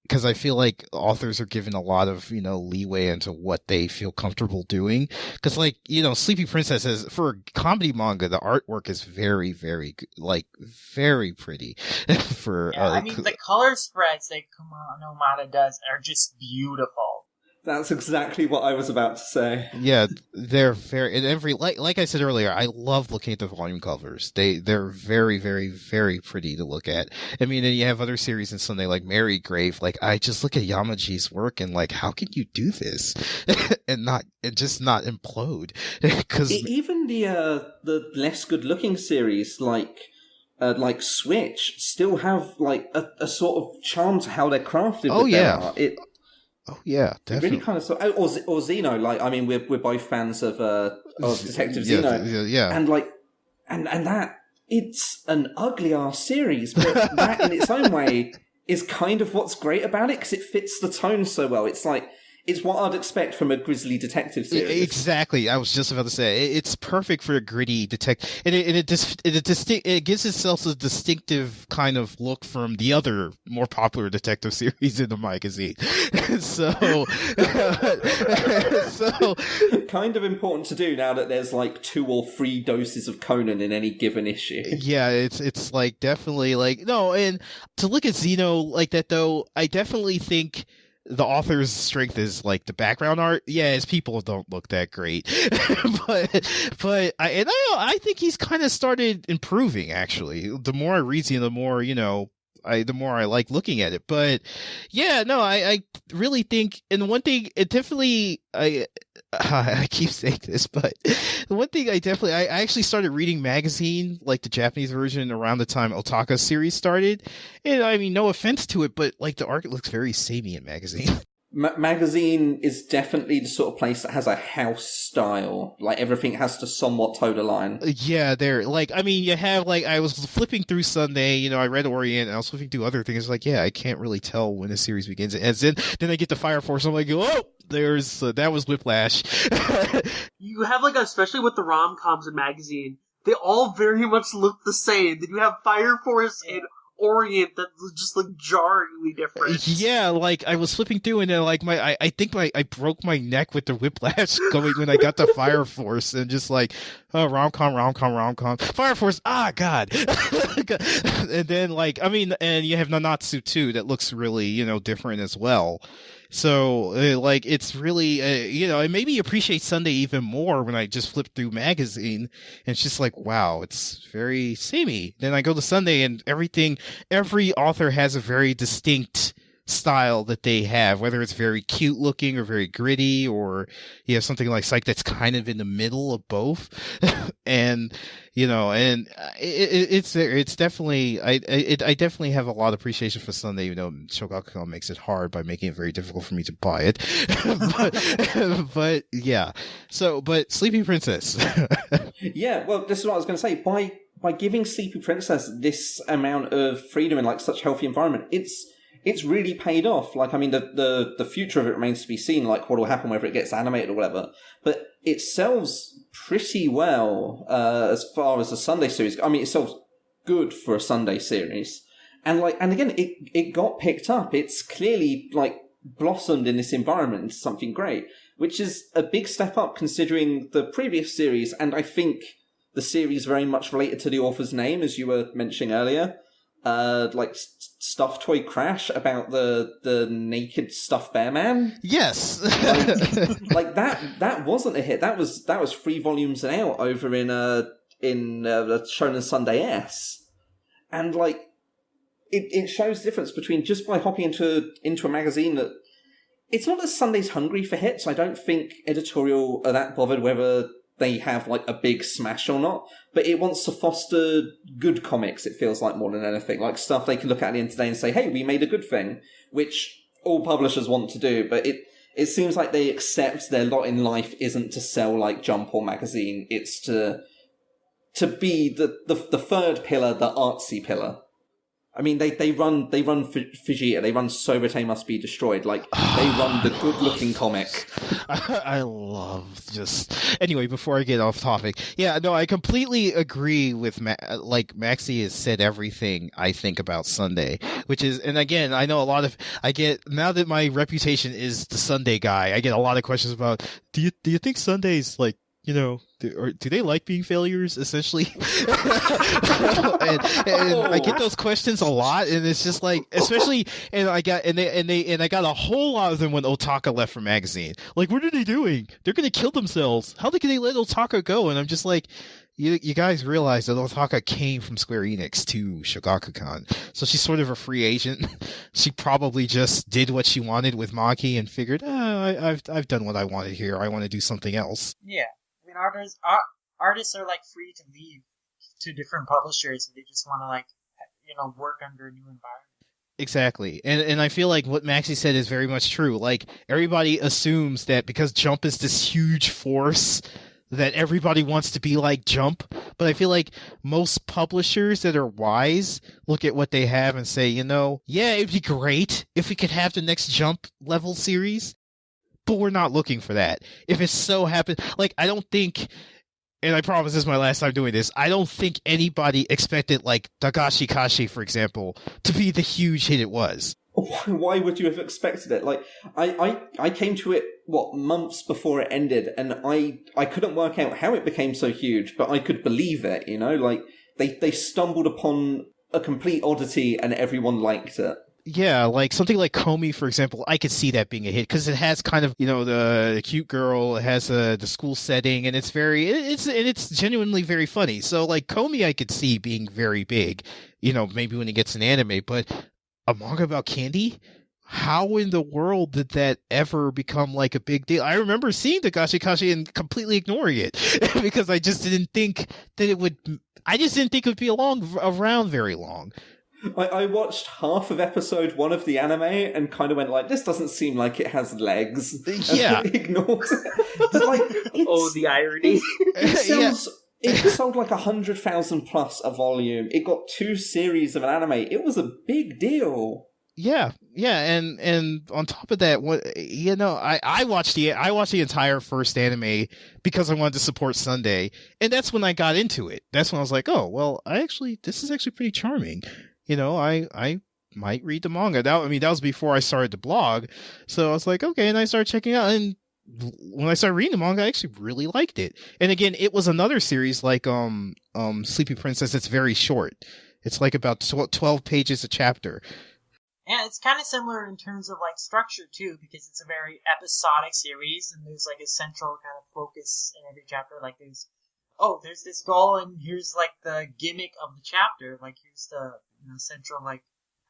because I feel like authors are given a lot of, leeway into what they feel comfortable doing. Because, like, Sleepy Princess has, for a comedy manga, the artwork is very, very, very pretty. I mean, the color spreads that Kumano Mata does are just beautiful. That's exactly what I was about to say. Yeah, they're very, and like I said earlier, I love looking at the volume covers. They're very, very, very pretty to look at. I mean, and you have other series in Sunday like Mary Grave. Like, I just look at Yamaji's work and like, how can you do this and just not implode? Because even the less good looking series like Switch still have like a sort of charm to how they're crafted. Oh, with yeah. their art. Oh yeah, definitely. Really kind of or Xeno. Like, I mean, we're both fans of Detective Xeno. Yeah. And that it's an ugly ass series, but that in its own way is kind of what's great about it, because it fits the tone so well. It's like, it's what I'd expect from a grisly detective series. Exactly. I was just about to say it's perfect for a gritty detective, and it gives itself a distinctive kind of look from the other more popular detective series in the magazine. so kind of important to do now that there's like 2 or 3 doses of Conan in any given issue. Yeah, it's like definitely like no, and to look at Xeno like that though, I definitely think the author's strength is like the background art. Yeah, his people don't look that great, but I think he's kind of started improving. Actually, the more I read him, the more the more I like looking at it. But yeah, no, I really think, and one thing, it definitely, I keep saying this, but the one thing I actually started reading Magazine, like the Japanese version, around the time Otaka series started. And I mean, no offense to it, but like the art looks very samey in Magazine. Magazine is definitely the sort of place that has a house style. Like, everything has to somewhat toe the line. Yeah, there. Like, I mean, you have, like, I was flipping through Sunday, you know, I read Orient, and I was flipping through other things. Like, yeah, I can't really tell when the series begins. And then I get to Fire Force, I'm like, oh, there's, that was Whiplash. You have, like, especially with the rom-coms in Magazine, they all very much look the same. Then you have Fire Force and Orient that just look jarringly different. Yeah, like I was flipping through and then like I think I broke my neck with the Whiplash going when I got to Fire Force and just like rom-com Fire Force, god. And then like I mean, and you have Nanatsu too that looks really, you know, different as well. So, like, it's really, you know, it made me appreciate Sunday even more when I just flipped through Magazine, and it's just like, wow, it's very samey. Then I go to Sunday, and every author has a very distinct style that they have, whether it's very cute looking or very gritty, or you have something like Psych that's kind of in the middle of both. And, you know, and it's definitely, I definitely have a lot of appreciation for Sunday, you know, Shogakukan makes it hard by making it very difficult for me to buy it. but yeah. So, but Sleepy Princess. Yeah, well, this is what I was going to say. By giving Sleepy Princess this amount of freedom in like such a healthy environment, it's really paid off. Like, I mean, the future of it remains to be seen, like what will happen, whether it gets animated or whatever. But it sells pretty well as far as the Sunday series. I mean, it sells good for a Sunday series. And again, it got picked up. It's clearly, like, blossomed in this environment into something great, which is a big step up considering the previous series. And I think the series very much related to the author's name, as you were mentioning earlier. Like Stuffed Toy Crash about the naked stuffed bear man. Yes. like that wasn't a hit. That was 3 volumes and out over in the Shonen Sunday S. And like it shows the difference between just by hopping into a magazine that it's not that Sunday's hungry for hits. I don't think editorial are that bothered whether they have like a big smash or not, but it wants to foster good comics, it feels like, more than anything. Like stuff they can look at the end today and say, hey, we made a good thing, which all publishers want to do, but it seems like they accept their lot in life isn't to sell like Jump or Magazine, it's to be the third pillar, the artsy pillar. I mean, they run Vegeta, they run Sobate Must Be Destroyed, like, they run the good-looking comic. I love just... Anyway, before I get off topic, yeah, no, I completely agree with, Maxie has said everything I think about Sunday, which is, and again, I know now that my reputation is the Sunday guy, I get a lot of questions about, do you think Sunday's, like, you know, do they like being failures, essentially? and I get those questions a lot, and it's just like, especially, and I got a whole lot of them when Otaka left for Magazine. Like, what are they doing? They're gonna kill themselves. How can they let Otaka go? And I'm just like, you guys realize that Otaka came from Square Enix to Shogakukan, so she's sort of a free agent. She probably just did what she wanted with Maki and figured, I've done what I wanted here. I want to do something else. Yeah. Artists are like free to leave to different publishers if they just want to, like, you know, work under a new environment. Exactly. And I feel like what Maxie said is very much true. Like, everybody assumes that because Jump is this huge force that everybody wants to be like Jump. But I feel like most publishers that are wise look at what they have and say, you know, yeah, it'd be great if we could have the next Jump level series. But we're not looking for that. If it so happens, like, I don't think, and I promise this is my last time doing this, I don't think anybody expected, like, Dagashi Kashi, for example, to be the huge hit it was. Why would you have expected it? Like, I came to it, months before it ended, and I couldn't work out how it became so huge, but I could believe it, you know? Like, they stumbled upon a complete oddity and everyone liked it. Yeah, like something like Comey, for example, I could see that being a hit because it has kind of, the cute girl, it has the school setting, and it's genuinely very funny. So like Comey, I could see being very big, maybe when it gets an anime, but a manga about candy? How in the world did that ever become like a big deal? I remember seeing the Gashikashi and completely ignoring it because I just didn't think that it would be around very long. I watched half of episode 1 of the anime and kind of went like, this doesn't seem like it has legs. Yeah. And ignored it. But like, the irony. It sold like 100,000 plus a volume. It got 2 series of an anime. It was a big deal. Yeah, and on top of that, I watched the entire first anime because I wanted to support Sunday, and that's when I got into it. That's when I was like, oh, well, this is actually pretty charming. I might read the manga. That was before I started the blog, so I was like, okay, and I started checking it out, and when I started reading the manga, I actually really liked it. And again, it was another series like Sleepy Princess. It's very short. It's like about 12 pages a chapter. Yeah, it's kind of similar in terms of like structure too, because it's a very episodic series, and there's like a central kind of focus in every chapter. Like there's this goal, and here's like the gimmick of the chapter. Like here's the central like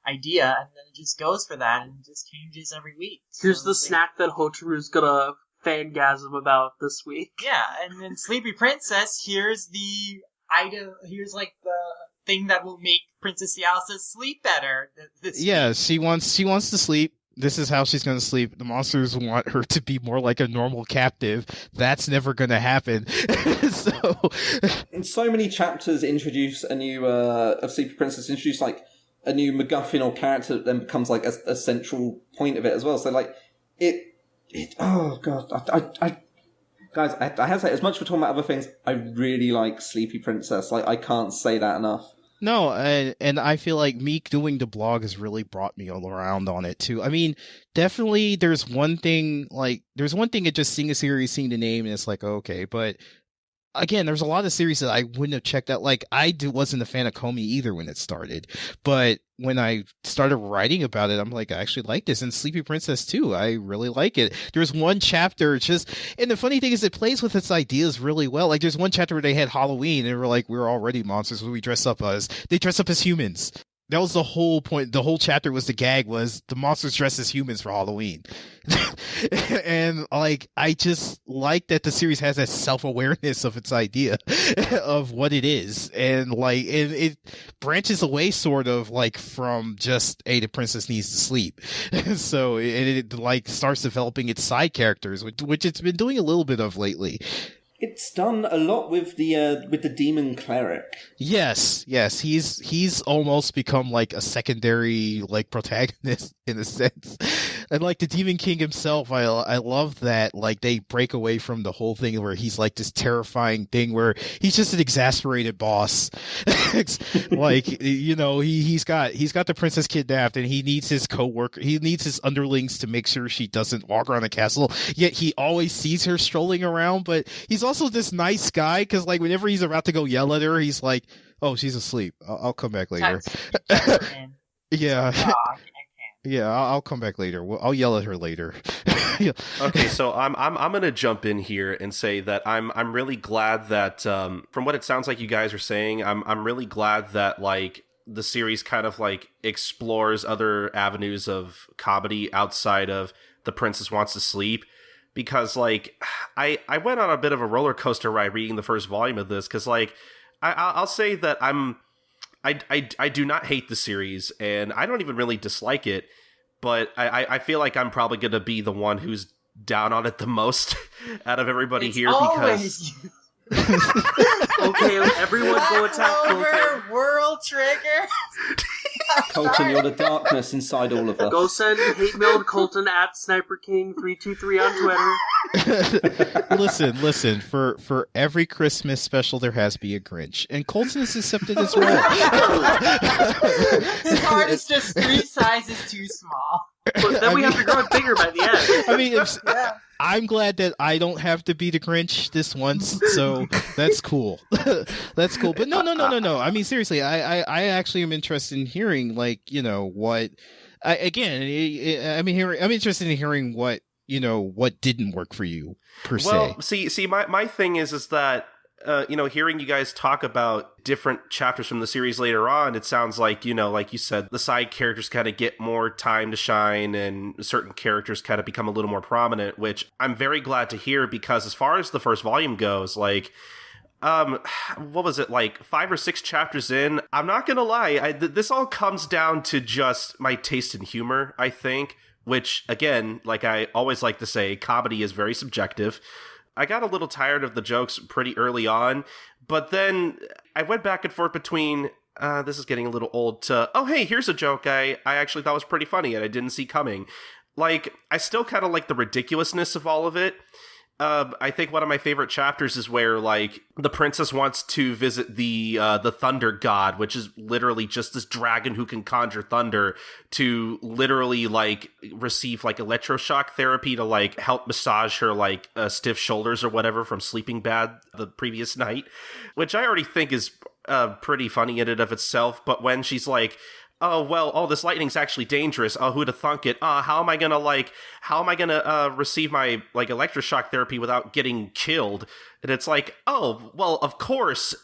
idea, and then it just goes for that, and it just changes every week. Here's the snack that Hotaru's gonna fangasm about this week. Yeah, and then Sleepy Princess, here's the item. Here's like the thing that will make Princess Yalisa sleep better. Yeah, she wants to sleep. This is how she's going to sleep. The monsters want her to be more like a normal captive. That's never going to happen. In so many chapters, introduce a new of Sleepy Princess, introduce like a new MacGuffin or character that then becomes like a central point of it as well. So like it. Oh god, I guys, I have to say, as much as we're talking about other things, I really like Sleepy Princess. Like, I can't say that enough. No, and I feel like me doing the blog has really brought me all around on it, too. I mean, definitely there's one thing at just seeing a series, seeing the name, and it's like, okay, but again, there's a lot of series that I wouldn't have checked out. Like, wasn't a fan of Comey either when it started, but when I started writing about it, I'm like, I actually like this. And Sleepy Princess too, I really like it. There's one chapter and the funny thing is it plays with its ideas really well. Like there's one chapter where they had Halloween and we're already monsters. What we dress up as? They dress up as humans. That was the whole point. The whole chapter was the gag was the monsters dressed as humans for Halloween. And like, I just like that the series has that self-awareness of its idea of what it is. And like, it branches away sort of like from just, hey, the princess needs to sleep. So it like starts developing its side characters, which it's been doing a little bit of lately. It's done a lot with the demon cleric. Yes, he's almost become like a secondary like protagonist in a sense. And like the Demon King himself, I love that like they break away from the whole thing where he's like this terrifying thing where he's just an exasperated boss. Like he's got the princess kidnapped and he needs his underlings to make sure she doesn't walk around the castle. Yet he always sees her strolling around, but he's also this nice guy because like whenever he's about to go yell at her, he's like, "Oh, she's asleep. I'll come back later." Yeah. Yeah, I'll come back later. I'll yell at her later. Okay, so I'm gonna jump in here and say that I'm really glad that from what it sounds like you guys are saying, I'm really glad that like the series kind of like explores other avenues of comedy outside of the princess wants to sleep, because like I went on a bit of a roller coaster ride reading the first volume of this, because like I'll say that I do not hate the series, and I don't even really dislike it, but I feel like I'm probably going to be the one who's down on it the most out of everybody here, because... Okay, everyone go attack Colton. World Trigger. Colton, you're the darkness inside all of us. Go send hate mail to Colton at SniperKing323 on Twitter. Listen. For every Christmas special, there has to be a Grinch, and Colton is accepted as well. His heart is just 3 sizes too small. But then we have to grow it bigger by the end. I mean, I'm glad that I don't have to be the Grinch this once, so that's cool. That's cool. But no. I mean, seriously, I actually am interested in hearing, like, what... I'm interested in hearing what didn't work for you per se. Well, see, my thing is that hearing you guys talk about different chapters from the series later on, it sounds like, like you said, the side characters kind of get more time to shine and certain characters kind of become a little more prominent, which I'm very glad to hear, because as far as the first volume goes, like, what was it, like 5 or 6 chapters in? I'm not gonna lie, this all comes down to just my taste in humor, I think, which, again, like I always like to say, comedy is very subjective. I got a little tired of the jokes pretty early on, but then I went back and forth between, this is getting a little old, to, oh, hey, here's a joke I actually thought was pretty funny and I didn't see coming. Like, I still kind of like the ridiculousness of all of it. I think one of my favorite chapters is where, like, the princess wants to visit the thunder god, which is literally just this dragon who can conjure thunder, to literally, like, receive, like, electroshock therapy to, like, help massage her, like, stiff shoulders or whatever from sleeping bad the previous night, which I already think is pretty funny in and of itself. But when she's like, oh, well, this lightning's actually dangerous. Oh, who'd have thunk it? How am I gonna receive my, like, electroshock therapy without getting killed? And it's like, oh, well, of course,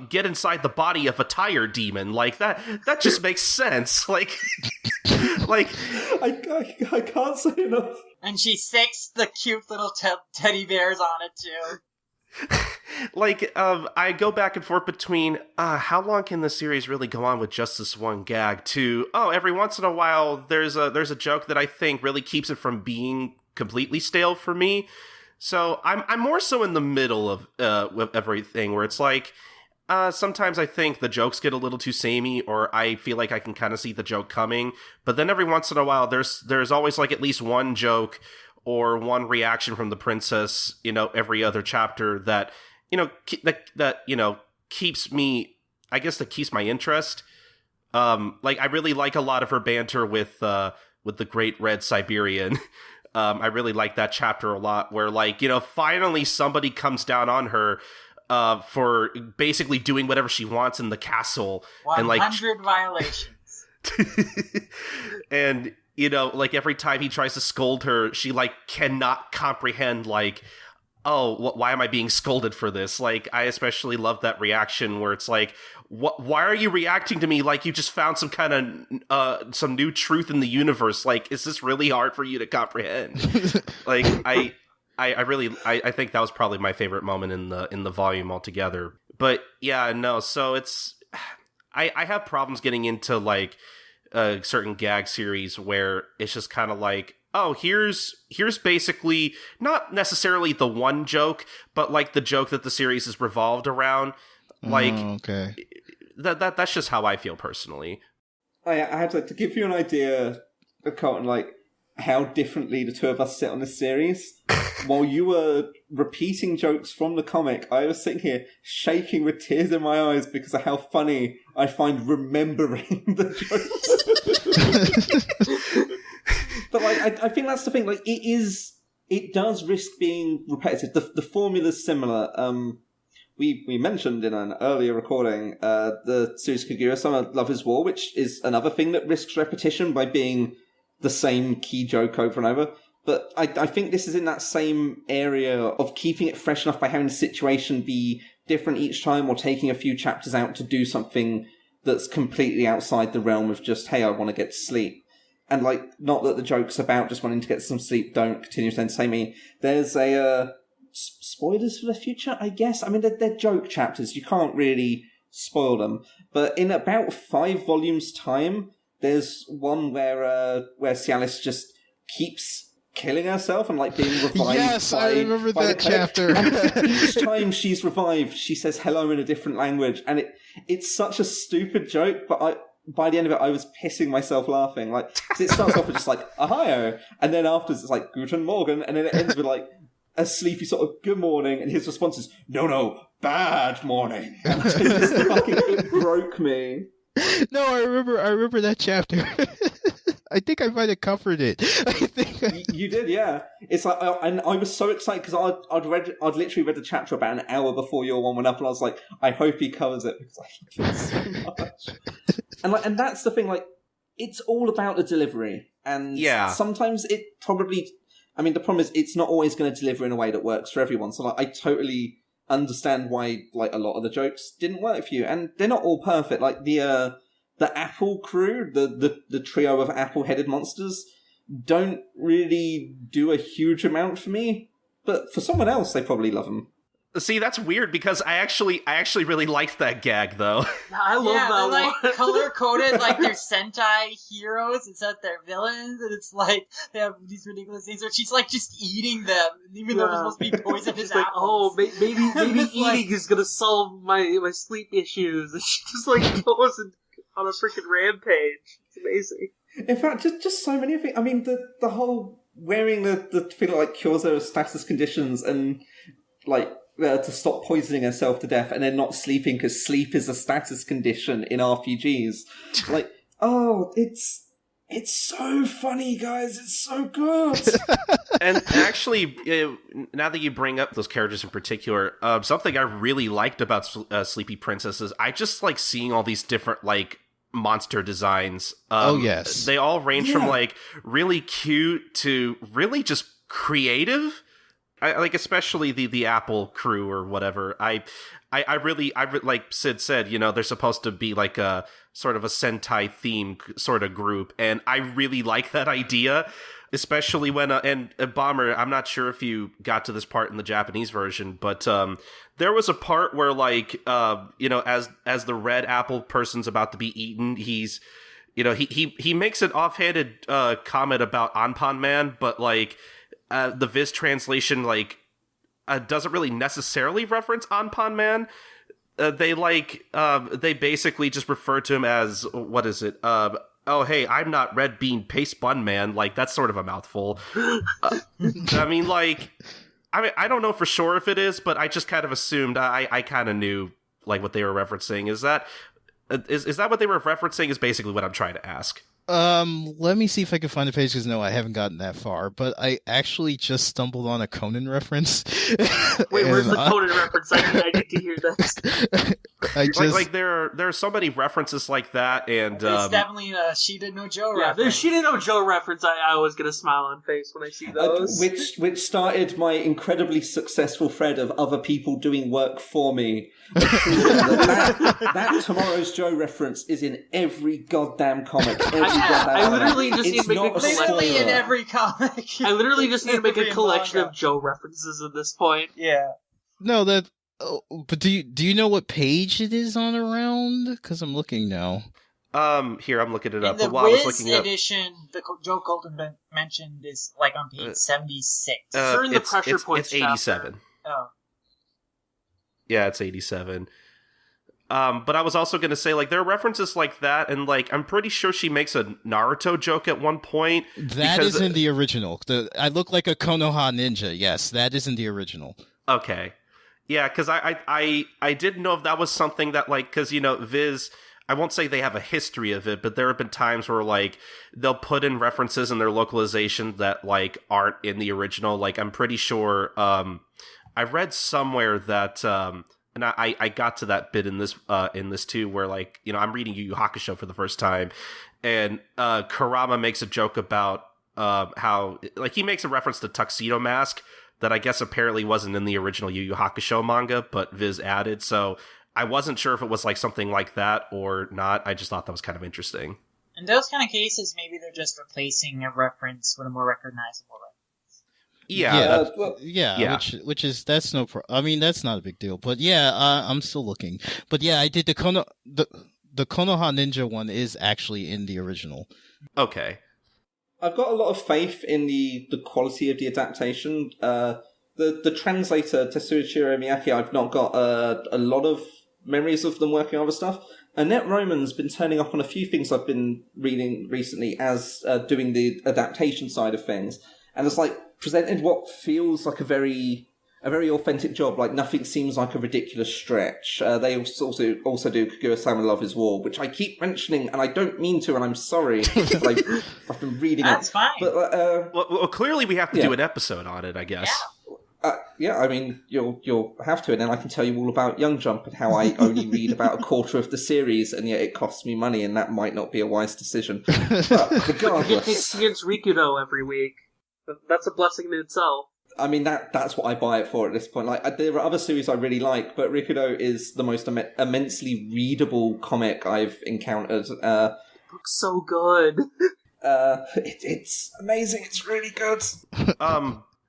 get inside the body of a tire demon. Like, that just makes sense. Like, like, I can't say enough. And she sticks the cute little teddy bears on it, too. Like, I go back and forth between, how long can the series really go on with just this one gag, to, every once in a while, there's a joke that I think really keeps it from being completely stale for me. So I'm more so in the middle of everything, where it's like, sometimes I think the jokes get a little too samey, or I feel like I can kind of see the joke coming, but then every once in a while, there's always, like, at least one joke or one reaction from the princess, every other chapter that, keeps me, I guess, that keeps my interest. Like, I really like a lot of her banter with the Great Red Siberian. I really like that chapter a lot, where, like, finally somebody comes down on her for basically doing whatever she wants in the castle. 100 violations. And, like, every time he tries to scold her, she, like, cannot comprehend, like, oh, why am I being scolded for this? Like, I especially love that reaction where it's like, why are you reacting to me like you just found some kind of, some new truth in the universe? Like, is this really hard for you to comprehend? Like, I think that was probably my favorite moment in the volume altogether. But yeah, no, so it's, I have problems getting into, like, certain gag series where it's just kind of like, oh, here's basically not necessarily the one joke, but, like, the joke that the series is revolved around. Like, okay. That's just how I feel personally. I had to give you an idea, Colton, like, how differently the two of us sit on this series. While you were repeating jokes from the comic, I was sitting here shaking with tears in my eyes because of how funny I find remembering the jokes. But, like, I think that's the thing. Like, it does risk being repetitive. The formula's similar. We mentioned in an earlier recording the series Kaguya-sama Love is War, which is another thing that risks repetition by being the same key joke over and over. But I think this is in that same area of keeping it fresh enough by having the situation be different each time, or taking a few chapters out to do something that's completely outside the realm of just, hey, I want to get to sleep. And, like, not that the jokes about just wanting to get some sleep don't continue to entertain me. There's spoilers for the future, I guess. I mean, they're joke chapters. You can't really spoil them. But in about 5 volumes' time, there's one where Cialis just keeps killing herself and, like, being revived. Yes, I remember that chapter. And each time she's revived, she says hello in a different language. And it's such a stupid joke, but by the end of it, I was pissing myself laughing. Like, 'cause it starts off with just, like, Ohio, and then afterwards it's like, Guten Morgen, and then it ends with, like, a sleepy sort of good morning, and his response is, no, bad morning. And it broke me. No, I remember that chapter. I think I might have covered it. You did, yeah. It's like, and I was so excited because I'd literally read the chapter about an hour before your one went up, and I was like, I hope he covers it because I love it so much. And that's the thing. Like, it's all about the delivery. And sometimes it probably... I mean, the problem is it's not always going to deliver in a way that works for everyone. So like, I totally understand why like a lot of the jokes didn't work for you. And they're not all perfect. Like the Apple crew, the trio of apple-headed monsters, don't really do a huge amount for me. But for someone else, they probably love them. See, that's weird because I actually really liked that gag though. I love that they're one. like color coded like they're Sentai heroes instead of their villains, and it's like they have these ridiculous things where she's like just eating them, even though they're supposed to be poisonous like, apples. maybe eating is gonna solve my sleep issues. And she just like goes on a freaking rampage. It's amazing. In fact, just so many things. I mean, the whole wearing the thing like cures her status conditions and like to stop poisoning herself to death and then not sleeping because sleep is a status condition in RPGs. Like, oh, it's so funny, guys. It's so good. And actually, now that you bring up those characters in particular, something I really liked about Sleepy Princess is I just like seeing all these different like monster designs. Oh yes, they all range from like really cute to really just creative. I like especially the Apple crew or whatever. I really like Sid said, you know, they're supposed to be like a sort of a Sentai theme sort of group, and I really like that idea, especially when and Bomber, I'm not sure if you got to this part in the Japanese version, but there was a part where like you know, as the red apple person's about to be eaten, he's, you know, he makes an offhanded comment about Anpan Man, but like the Viz translation like doesn't really necessarily reference Anpan Man. They basically just refer to him as, what is it? Oh, hey, I'm not Red Bean Paste Bun Man. Like, that's sort of a mouthful. I mean, like, I don't know for sure if it is, but I just kind of assumed, I kind of knew, like, what they were referencing. Is that what they were referencing is basically what I'm trying to ask. Let me see if I can find the page, because no, I haven't gotten that far, but I actually just stumbled on a Conan reference. Wait, where's the Conan reference? I need to hear that. Like there are so many references like that, and it's definitely a Shida no Joe reference. Yeah, there's Shida no Joe reference. I always get a smile on face when I see those. Which started my incredibly successful thread of other people doing work for me. that Tomorrow's Joe reference is in every goddamn comic. I literally just need to make a collection. In every comic. I literally just need to make a collection of Joe references at this point. Yeah. No, that. Oh, but do you know what page it is on around? Because I'm looking now. Here I'm looking it up. In the while I was looking edition, the Joe Colton mentioned is like on page 76. During the pressure points. It's 87. Oh. Yeah, it's 87. But I was also going to say, like, there are references like that, and, like, I'm pretty sure she makes a Naruto joke at one point. That is in the original. I look like a Konoha ninja. Yes, that is in the original. Okay. Yeah, because I didn't know if that was something that, like, because, you know, Viz, I won't say they have a history of it, but there have been times where, like, they'll put in references in their localization that, like, aren't in the original. Like, I'm pretty sure, I read somewhere that, and I got to that bit in this too, where, like, you know, I'm reading Yu Yu Hakusho for the first time, and Kurama makes a joke about how, like, he makes a reference to Tuxedo Mask that I guess apparently wasn't in the original Yu Yu Hakusho manga, but Viz added, so I wasn't sure if it was, like, something like that or not. I just thought that was kind of interesting. In those kind of cases, maybe they're just replacing a reference with a more recognizable reference. Yeah. Which is, that's no I mean, that's not a big deal. But yeah, I'm still looking. But yeah, I did the Konoha Ninja one is actually in the original. Okay. I've got a lot of faith in the quality of the adaptation. The translator, Tetsuichiro Miyake, I've not got a lot of memories of them working on other stuff. Annette Roman's been turning up on a few things I've been reading recently as doing the adaptation side of things. And it's like presented what feels like a very authentic job. Like, nothing seems like a ridiculous stretch. They also do Kaguya-sama Love is War, which I keep mentioning, and I don't mean to, and I'm sorry. I've been reading That's fine. But, well, clearly we have to do an episode on it, I guess. Yeah. Yeah, I mean, you'll have to, and then I can tell you all about Young Jump and how I only read about a quarter of the series, and yet it costs me money, and that might not be a wise decision. But regardless, You get against Rikudo every week. That's a blessing in itself. I mean, that's what I buy it for at this point. Like, there are other series I really like, but Rikudo is the most immensely readable comic I've encountered. It looks so good. It's amazing. It's really good.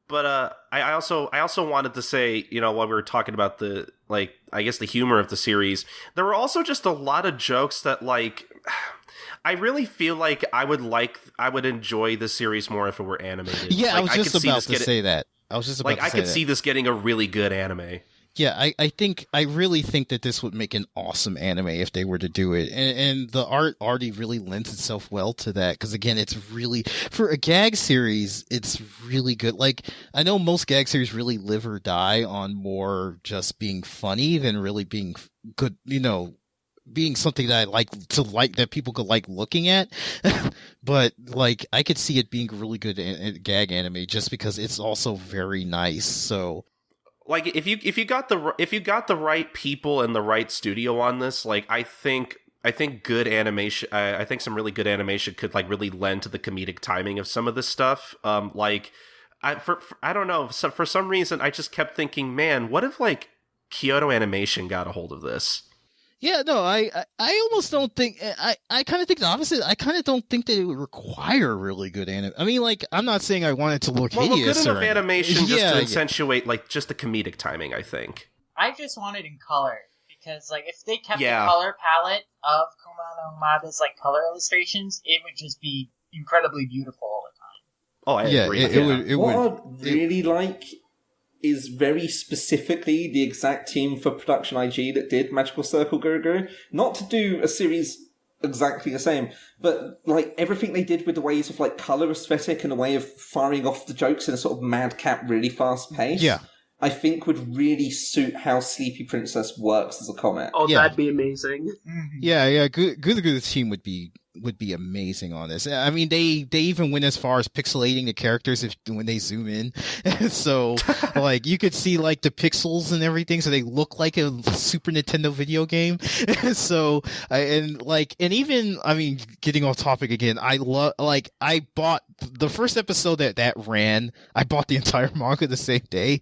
But I also wanted to say, you know, while we were talking about the, like, I guess the humor of the series, there were also just a lot of jokes that, like, I really feel like I would enjoy the series more if it were animated. Yeah, like, I was just about to say that. I was just about to say that. I could see this getting a really good anime. Yeah, I really think that this would make an awesome anime if they were to do it. And the art already really lends itself well to that. Because again, it's really, for a gag series, it's really good. Like, I know most gag series really live or die on more just being funny than really being good, you know, being something that I like that people could like looking at. But like, I could see it being a really good gag anime just because it's also very nice. So, like, if you got the right people and the right studio on this, like, I think good animation, I think some really good animation could, like, really lend to the comedic timing of some of this stuff. Like, I don't know, for some reason I just kept thinking, man, what if, like, Kyoto Animation got a hold of this? Yeah, no, I almost don't think, I kind of think the opposite. I kind of don't think that it would require really good anime. I mean, like, I'm not saying I want it to look hideous. Good enough animation just to accentuate, like, just the comedic timing, I think. I just want it in color, because, like, if they kept the color palette of Kumano Umada's, like, color illustrations, it would just be incredibly beautiful all the time. Oh, I agree. What I'd really like is very specifically the exact team for Production IG that did Magical Circle Guru. Not to do a series exactly the same, but like everything they did with the ways of like color aesthetic and a way of firing off the jokes in a sort of madcap, really fast pace. Yeah. I think would really suit how Sleepy Princess works as a comic. Oh, yeah. That'd be amazing. Yeah. Good team would be amazing on this. I mean, they even went as far as pixelating the characters when they zoom in. So, like, you could see, like, the pixels and everything, so they look like a Super Nintendo video game. So, even, I mean, getting off topic again, I bought the first episode that ran, I bought the entire manga the same day.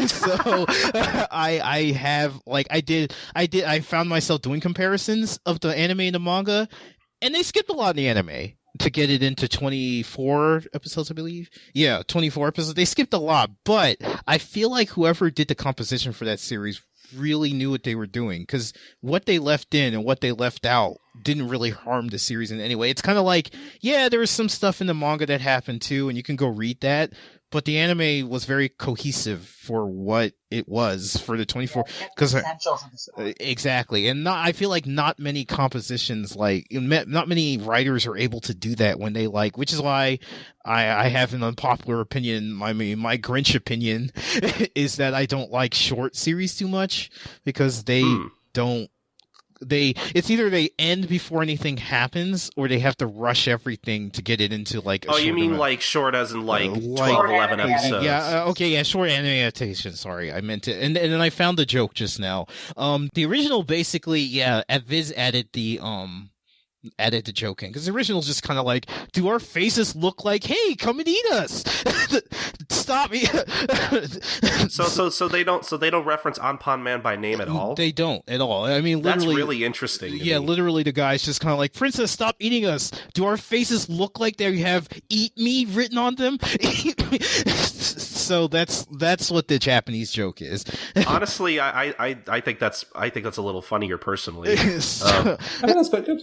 So, I found myself doing comparisons of the anime and the manga, and they skipped a lot in the anime to get it into 24 episodes, I believe. Yeah, 24 episodes. They skipped a lot, but I feel like whoever did the composition for that series really knew what they were doing, because what they left in and what they left out didn't really harm the series in any way. It's kind of like, yeah, there was some stuff in the manga that happened too, and you can go read that, but the anime was very cohesive for what it was for the 24. Because exactly, and I feel like not many compositions, like not many writers are able to do that when they like. Which is why I have an unpopular opinion. I mean, my Grinch opinion is that I don't like short series too much, because they don't. It's either they end before anything happens, or they have to rush everything to get it into like a you mean amount. Like short as in like 12, 11 episodes? Yeah, okay, yeah, short anime adaptation, sorry, I meant it. And then I found the joke just now. The original basically, Viz added the joke in, because the original is just kind of like, do our faces look like, hey, come and eat us? Stop me. so they don't reference Anpan Man by name at all? They don't at all. I mean, literally, that's really interesting. Yeah, literally the guy's just kind of like, Princess, stop eating us. Do our faces look like they have eat me written on them? So that's what the Japanese joke is. Honestly, I think that's a little funnier personally. I think that's quite good.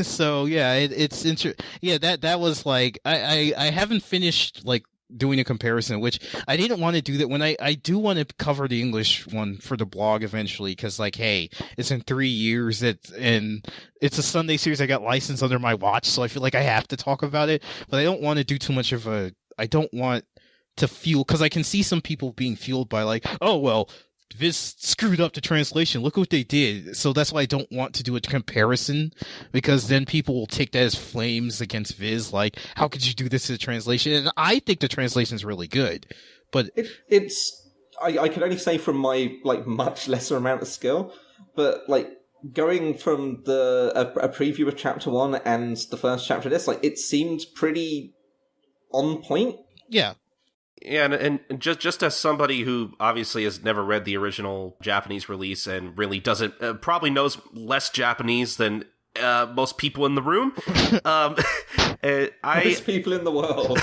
So yeah, it's interesting. Yeah, that was like, I haven't finished like doing a comparison, which I didn't want to do that when I do want to cover the English one for the blog eventually, because like, hey, it's in 3 years, and it's a Sunday series I got licensed under my watch, so I feel like I have to talk about it, but I don't want to do too much of I don't want to fuel, because I can see some people being fueled by like, oh well, Viz screwed up the translation, look what they did. So that's why I don't want to do a comparison, because then people will take that as flames against Viz, like, how could you do this to the translation? And I think the translation is really good, but it's I can only say from my like much lesser amount of skill, but like going from a preview of chapter 1 and the first chapter of this, like it seemed pretty on point. Yeah. Yeah, and just as somebody who obviously has never read the original Japanese release and really doesn't probably knows less Japanese than most people in the room, Most people in the world.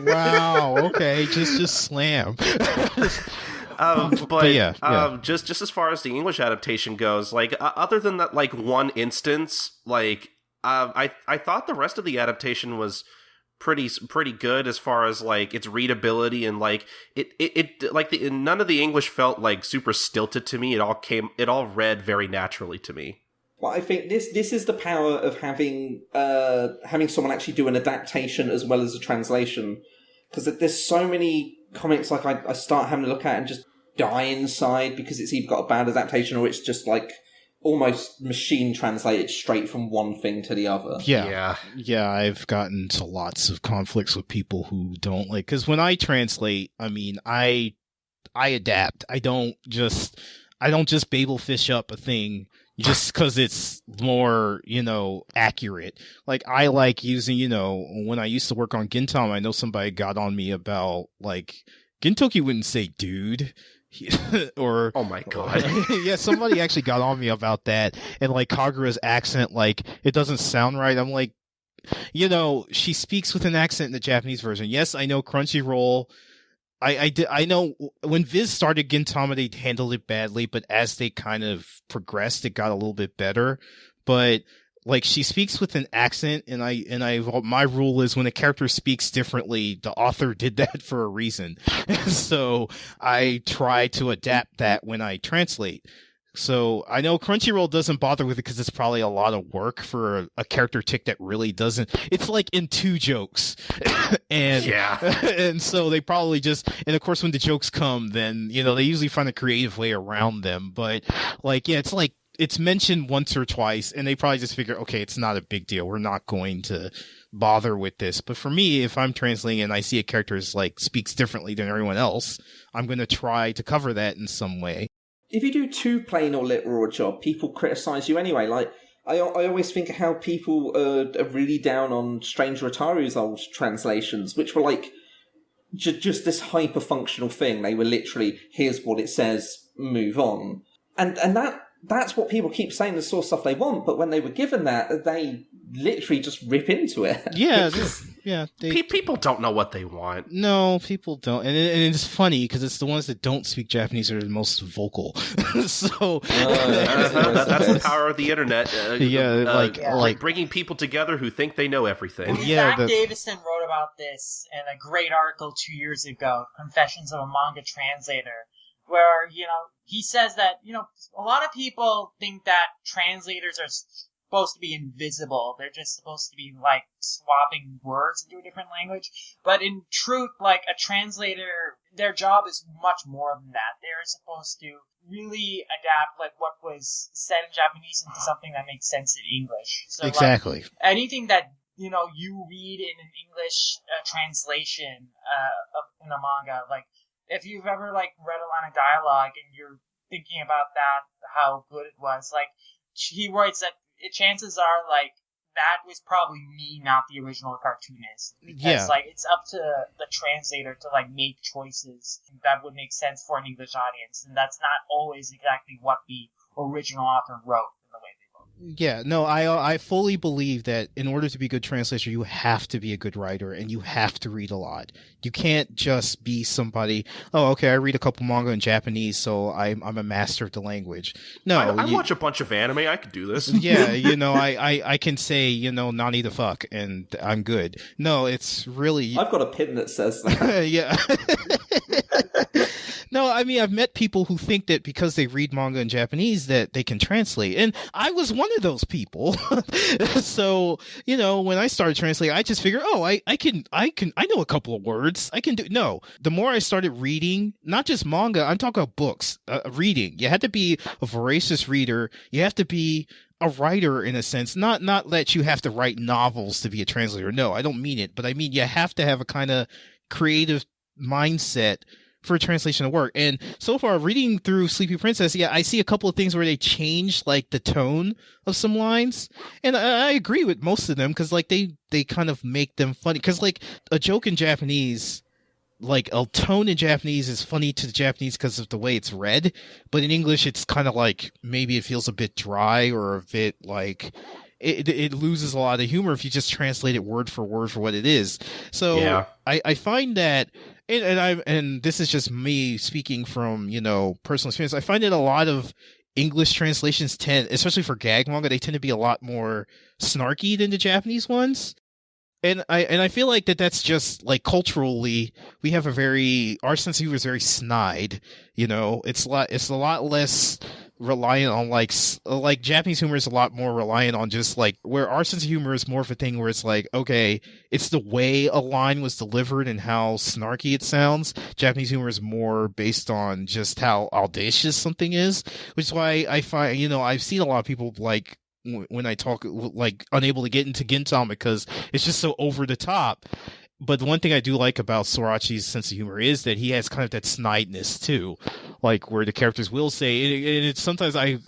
Wow. Okay. Just slam. but yeah. Just as far as the English adaptation goes, like other than that, like one instance, like I thought the rest of the adaptation was pretty good as far as like its readability, and like it like none of the English felt like super stilted to me. It all read very naturally to me. Well, I think this is the power of having someone actually do an adaptation as well as a translation, because there's so many comics like I start having to look at and just die inside because it's either got a bad adaptation or it's just like almost machine translated straight from one thing to the other. Yeah. I've gotten to lots of conflicts with people who don't like, because when I translate, I mean, I adapt. I don't just Babelfish up a thing just because it's more, accurate. Like, I like using, when I used to work on Gintama, I know somebody got on me about, like, Gintoki wouldn't say dude. Or oh my god. Yeah, somebody actually got on me about that, and like Kagura's accent, like it doesn't sound right. I'm like, she speaks with an accent in the Japanese version. Yes, I know Crunchyroll. I know when Viz started Gintama, they handled it badly, but as they kind of progressed, it got a little bit better. But like, she speaks with an accent, and my rule is when a character speaks differently, the author did that for a reason. So I try to adapt that when I translate. So I know Crunchyroll doesn't bother with it because it's probably a lot of work for a character tick that really doesn't. It's like in 2 jokes. And and so they probably just, and of course when the jokes come, then, they usually find a creative way around them. But like, yeah, it's like, it's mentioned once or twice, and they probably just figure, okay, it's not a big deal. We're not going to bother with this. But for me, if I'm translating and I see a character is like speaks differently than everyone else, I'm going to try to cover that in some way. If you do too plain or literal a job, people criticize you anyway. Like, I always think of how people are really down on Stranger Ataru's old translations, which were like just this hyper-functional thing. They were literally, here's what it says, move on. And that's what people keep saying, the sort of stuff they want, but when they were given that, they literally just rip into it. Yeah, people don't know what they want. No, people don't, and it's funny because it's the ones that don't speak Japanese that are the most vocal. So that's the power of the internet. Like bringing people together who think they know everything. Zach Davison wrote about this in a great article 2 years ago, Confessions of a Manga Translator, where, he says that, a lot of people think that translators are supposed to be invisible. They're just supposed to be, like, swapping words into a different language. But in truth, like, a translator, their job is much more than that. They're supposed to really adapt, like, what was said in Japanese into something that makes sense in English. So, exactly. like, anything that, you read in an English translation in a manga, like, if you've ever, like, read a line of dialogue and you're thinking about that, how good it was, like, he writes that chances are, like, that was probably me, not the original cartoonist. Because, like, it's up to the translator to, like, make choices that would make sense for an English audience, and that's not always exactly what the original author wrote in the way they wrote. Yeah, no, I fully believe that in order to be a good translator, you have to be a good writer, and you have to read a lot. You can't just be somebody, oh, okay, I read a couple manga in Japanese, so I'm a master of the language. No, I watch a bunch of anime, I could do this. Yeah, I can say, Nani the fuck, and I'm good. No, it's really... I've got a pin that says that. Yeah. No, I mean, I've met people who think that because they read manga in Japanese that they can translate. And I was one of those people. So, when I started translating, I just figured, I know a couple of words. No. The more I started reading, not just manga, I'm talking about books, reading. You had to be a voracious reader. You have to be a writer in a sense, not that you have to write novels to be a translator. No, I don't mean it. But I mean, you have to have a kind of creative mindset for a translation to work. And so far, reading through Sleepy Princess, yeah, I see a couple of things where they change like the tone of some lines, and I agree with most of them because like they kind of make them funny. Because like a joke in Japanese, like a tone in Japanese is funny to the Japanese because of the way it's read, but in English it's kind of like maybe it feels a bit dry or a bit like it loses a lot of the humor if you just translate it word for word for what it is. So yeah. I find that, and this is just me speaking from, you know, personal experience, I find that a lot of English translations tend, especially for gag manga, they tend to be a lot more snarky than the Japanese ones. And I feel like that's just like culturally we have our sense of humor is very snide, you know. It's a lot less reliant on like Japanese humor is a lot more reliant on just like where our sense of humor is more of a thing where it's like, okay, it's the way a line was delivered and how snarky it sounds. Japanese humor is more based on just how audacious something is, which is why I find, you know, I've seen a lot of people like when I talk like unable to get into Gintama because it's just so over the top. But the one thing I do like about Sorachi's sense of humor is that he has kind of that snideness too, like where the characters will say, and it's sometimes I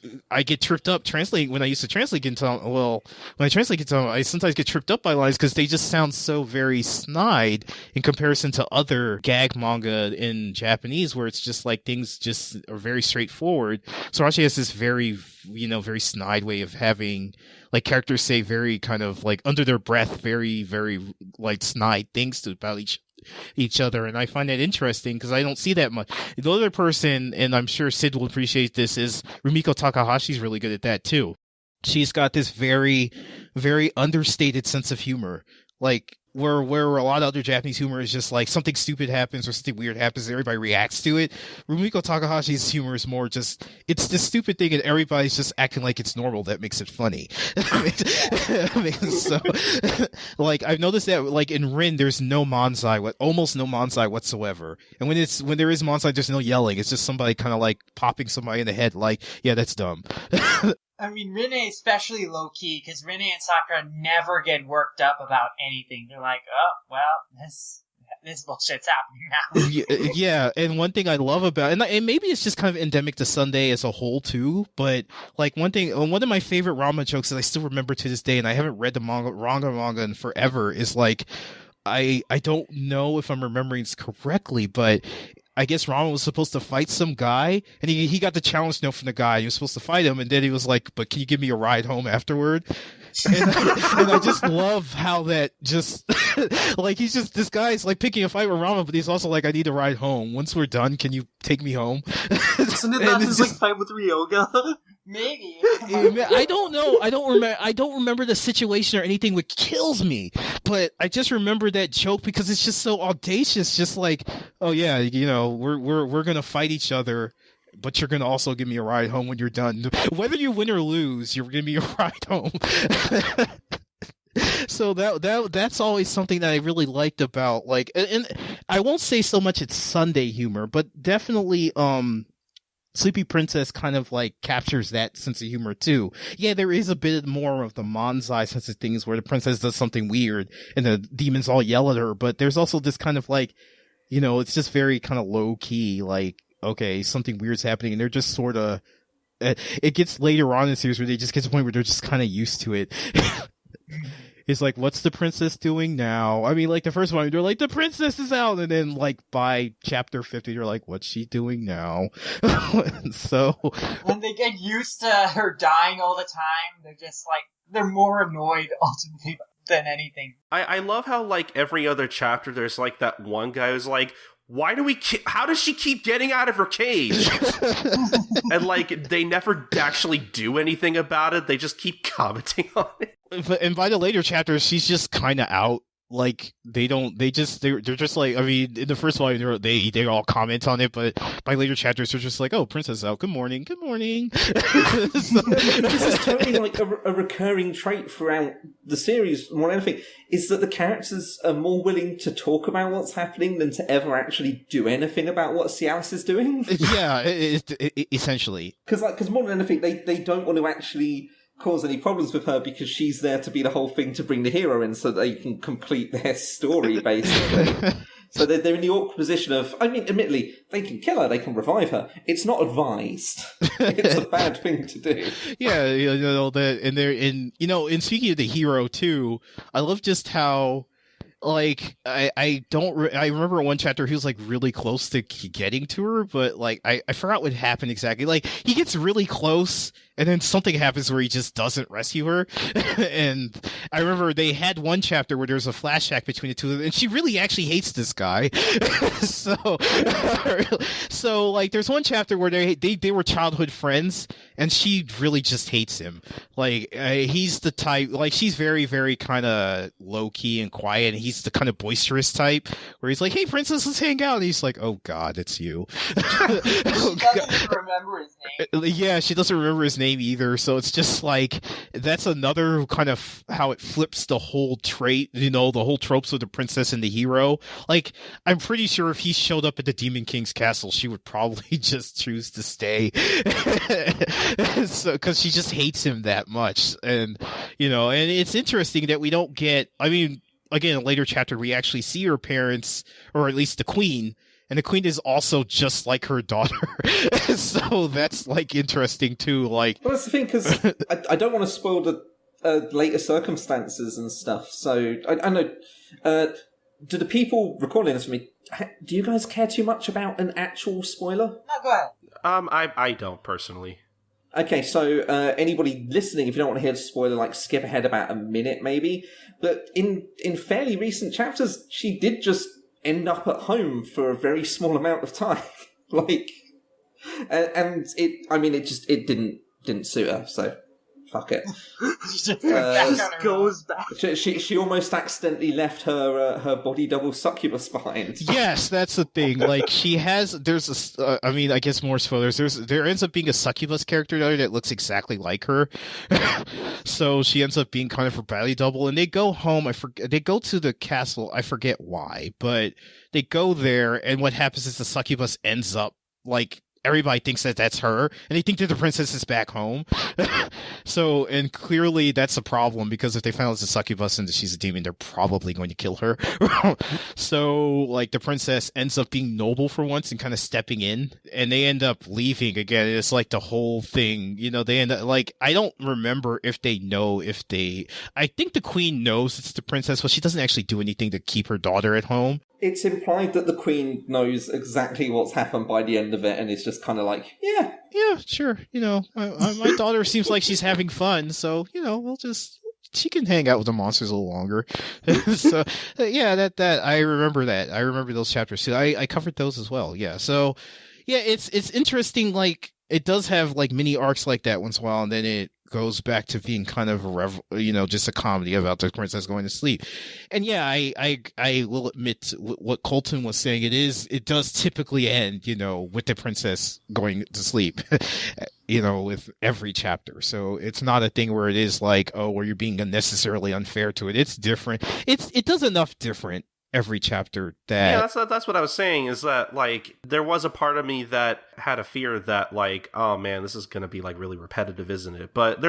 get tripped up translating when I used to translate Gintama. Well, when I translate Gintama, I sometimes get tripped up by lines because they just sound so very snide in comparison to other gag manga in Japanese, where it's just like things just are very straightforward. Sorachi has this very, you know, very snide way of having like characters say very kind of like under their breath, very, very like snide things about each other. And I find that interesting because I don't see that much. The other person, and I'm sure Sid will appreciate this, is Rumiko Takahashi's really good at that too. She's got this very, very understated sense of humor. Like, where a lot of other Japanese humor is just like something stupid happens or something weird happens and everybody reacts to it. Rumiko Takahashi's humor is more just, it's this stupid thing and everybody's just acting like it's normal that makes it funny. So, like, I've noticed that like in Rin, there's no Manzai, almost no Manzai whatsoever. And when there is Manzai, there's no yelling. It's just somebody kind of like popping somebody in the head like, yeah, that's dumb. I mean, Rinne is especially low-key, because Rinne and Sakura never get worked up about anything. They're like, oh, well, this bullshit's happening now. Yeah, and one thing I love about, and maybe it's just kind of endemic to Sunday as a whole, too, but, like, one of my favorite ramen jokes that I still remember to this day, and I haven't read the manga in forever, is, like, I don't know if I'm remembering this correctly, but I guess Ramen was supposed to fight some guy, and he got the challenge note from the guy. He was supposed to fight him, and then he was like, but can you give me a ride home afterward? And I just love how that just, like, this guy's, like, picking a fight with Ramen, but he's also like, I need a ride home. Once we're done, can you take me home? Isn't it not his, like, fight with Ryoga? Maybe. I don't know. I don't remember the situation or anything which kills me, but I just remember that joke because it's just so audacious. Just like, oh yeah, you know, we're gonna fight each other, but you're gonna also give me a ride home when you're done. Whether you win or lose, you're gonna be a ride home. So that's always something that I really liked about, like, and I won't say so much it's Sunday humor, but definitely Sleepy Princess kind of like captures that sense of humor too. Yeah, there is a bit more of the Manzai sense of things where the princess does something weird and the demons all yell at her, but there's also this kind of like, you know, it's just very kind of low key, like, okay, something weird's happening and they're just sort of, it gets later on in the series where they just get to the point where they're just kind of used to it. It's like, what's the princess doing now? I mean, like, the first one, they're like, the princess is out. And then, like, by chapter 50, you're like, what's she doing now? So. When they get used to her dying all the time, they're just like, they're more annoyed ultimately than anything. I love how, like, every other chapter, there's, like, that one guy who's like, how does she keep getting out of her cage? And, like, they never actually do anything about it. They just keep commenting on it. And by the later chapters, she's just kind of out. Like, they're just like, I mean, in the first one, they all comment on it, but by later chapters, they're just like, oh, princess out, good morning. This is totally like a recurring trait throughout the series, more than anything, is that the characters are more willing to talk about what's happening than to ever actually do anything about what Cialis is doing. Yeah, essentially. Because more than anything, they don't want to actually cause any problems with her because she's there to be the whole thing to bring the hero in so they can complete their story, basically. So they're in the awkward position of, I mean, admittedly, they can kill her, they can revive her. It's not advised. It's a bad thing to do. Yeah, and they're in speaking of the hero too, I love just how, like, I remember one chapter he was like really close to getting to her, but like I forgot what happened exactly. Like he gets really close and then something happens where he just doesn't rescue her. And I remember they had one chapter where there's a flashback between the two of them, and she really actually hates this guy. so like there's one chapter where they were childhood friends, and she really just hates him. Like he's the type, like she's very, very kind of low key and quiet, and he's the kind of boisterous type where he's like, "Hey, princess, let's hang out." And he's like, "Oh God, it's you." She doesn't remember his name. Yeah, she doesn't remember his name either. So it's just like, that's another kind of how it flips the whole trait, the whole tropes of the princess and the hero. Like, I'm pretty sure if he showed up at the Demon King's castle, she would probably just choose to stay. So, because she just hates him that much. And, and it's interesting that we don't get, I mean, again, in a later chapter, we actually see her parents, or at least the queen, and the queen is also just like her daughter. So that's, like, interesting, too. Like, well, that's the thing, because I don't want to spoil the later circumstances and stuff. So, I know, do the people recording this for me, do you guys care too much about an actual spoiler? No, go ahead. I don't, personally. Okay, so anybody listening, if you don't want to hear the spoiler, like, skip ahead about a minute, maybe. But in fairly recent chapters, she did just end up at home for a very small amount of time. Like, and it didn't suit her, so fuck it. Just goes back. She almost accidentally left her body double succubus behind. Yes, that's the thing. Like, I guess more spoilers. There ends up being a succubus character there that looks exactly like her. So she ends up being kind of her body double, and they go home. They go to the castle. I forget why, but they go there, and what happens is the succubus ends up, like, everybody thinks that that's her, and they think that the princess is back home. So, and clearly that's a problem, because if they find out it's a succubus and she's a demon, they're probably going to kill her. So, like, the princess ends up being noble for once and kind of stepping in, and they end up leaving again. It's like the whole thing, they end up, like, I don't remember if they know I think the queen knows it's the princess, but she doesn't actually do anything to keep her daughter at home. It's implied that the queen knows exactly what's happened by the end of it, and it's just kind of like, yeah, sure. My daughter seems like she's having fun, so she can hang out with the monsters a little longer. So yeah, that I remember that. I remember those chapters too. I covered those as well. Yeah. So yeah, it's interesting. Like, it does have like mini arcs like that once in a while, and then it goes back to being kind of just a comedy about the princess going to sleep. And yeah, I will admit what Colton was saying. It does typically end, with the princess going to sleep, with every chapter. So it's not a thing where it is like, oh, where you're being unnecessarily unfair to it. It's different. It does enough different every chapter that... Yeah, that's what I was saying, is that, like, there was a part of me that had a fear that, like, oh man, this is gonna be, like, really repetitive, isn't it? But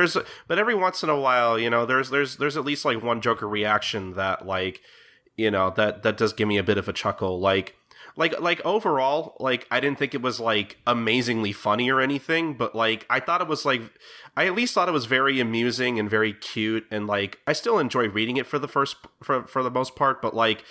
every once in a while, there's at least, like, one Joker reaction that, like, that does give me a bit of a chuckle. Like overall, like, I didn't think it was, like, amazingly funny or anything, but, like, I thought it was, like, I at least thought it was very amusing and very cute, and, like, I still enjoy reading it for the most part, but, like,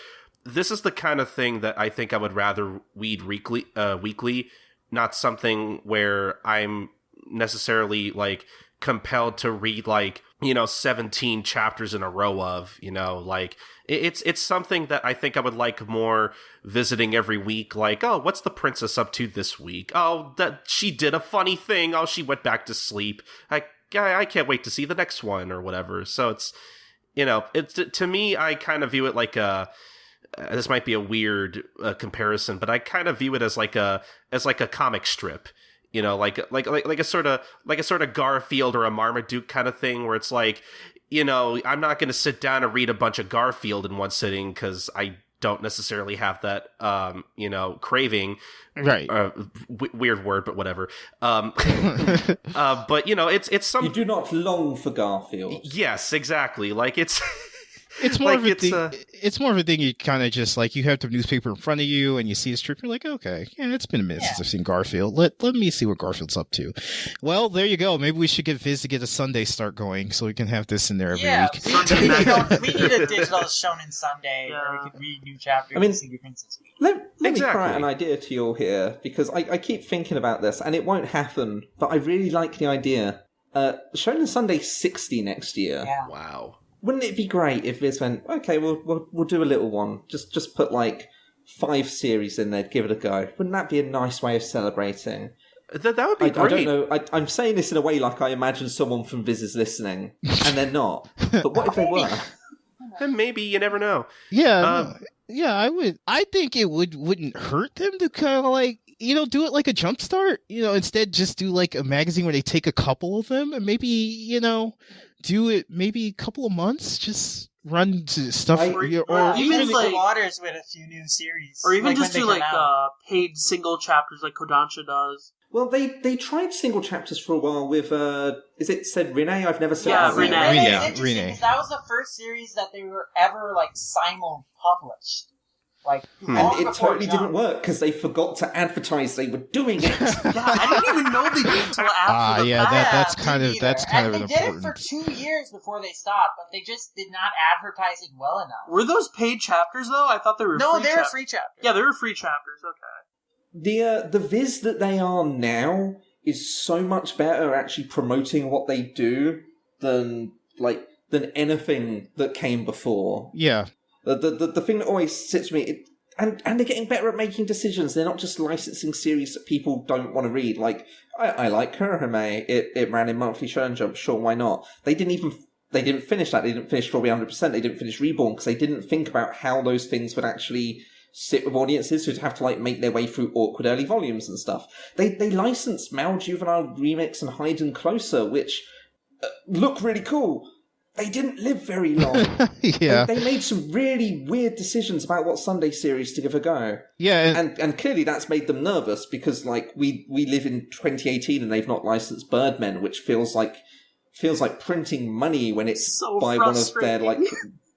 this is the kind of thing that I think I would rather read weekly, not something where I'm necessarily, like, compelled to read, like, 17 chapters in a row of, like, it's something that I think I would like more visiting every week. Like, oh, what's the princess up to this week? Oh, that she did a funny thing. Oh, she went back to sleep. I can't wait to see the next one, or whatever. So it's, to me, I kind of view it like this might be a weird comparison, but I kind of view it as like a comic strip, like a sort of Garfield or a Marmaduke kind of thing, where it's like, I'm not going to sit down and read a bunch of Garfield in one sitting, because I don't necessarily have that, craving. Right. Weird word, but whatever. But it's some... You do not long for Garfield. Yes, exactly. Like, it's... It's more Like, of a it's, thing. It's more of a thing. You kind of just like you have the newspaper in front of you, and you see a strip. You're like, okay, yeah, it's been a minute since I've seen Garfield. Let me see what Garfield's up to. Well, there you go. Maybe we should get Viz to get a Sunday start going, so we can have this in there every week. We need a digital Shonen Sunday where we could read new chapters and see differences. Let me throw out an idea to you all here, because I keep thinking about this, and it won't happen, but I really like the idea. Shonen Sunday 60 next year. Yeah. Wow. Wouldn't it be great if Viz went, okay, we'll do a little one. Just put like 5 series in there, give it a go. Wouldn't that be a nice way of celebrating? That would be great. I don't know. I'm saying this in a way like I imagine someone from Viz is listening, and they're not. But what if they were? And maybe, you never know. Yeah, yeah, I would. I think it wouldn't hurt them to kind of like, do it like a jumpstart. Instead just do like a magazine where they take a couple of them and maybe, do it maybe a couple of months, just run to stuff, or even like waters with a few new series, or even just do like paid single chapters like Kodansha does. Well, they tried single chapters for a while with is it said Renee? I've never said that. Renee. That was the first series that they were ever like simul published. Like, and it totally didn't work because they forgot to advertise they were doing it. I didn't even know they did until after. That's kind of an important. They did it for 2 years before they stopped, but they just did not advertise it well enough. Were those paid chapters though? I thought they were. No, they were free chapters. Yeah, they were free chapters. Okay. The Viz that they are now is so much better actually promoting what they do than anything that came before. Yeah. The thing that always sits with me, and they're getting better at making decisions. They're not just licensing series that people don't want to read. Like, I like Kurohime. It ran in Monthly Shonen Jump. Sure, why not? They didn't finish that. They didn't finish Strawberry 100%. They didn't finish Reborn because they didn't think about how those things would actually sit with audiences who'd have to like make their way through awkward early volumes and stuff. They licensed Mal Juvenile Remix and Hide and Closer, which look really cool. They didn't live very long. Yeah. They made some really weird decisions about what Sunday series to give a go. Yeah. And clearly that's made them nervous because, like, we live in 2018 and they've not licensed Birdmen, which feels like printing money when it's so by one of their, like,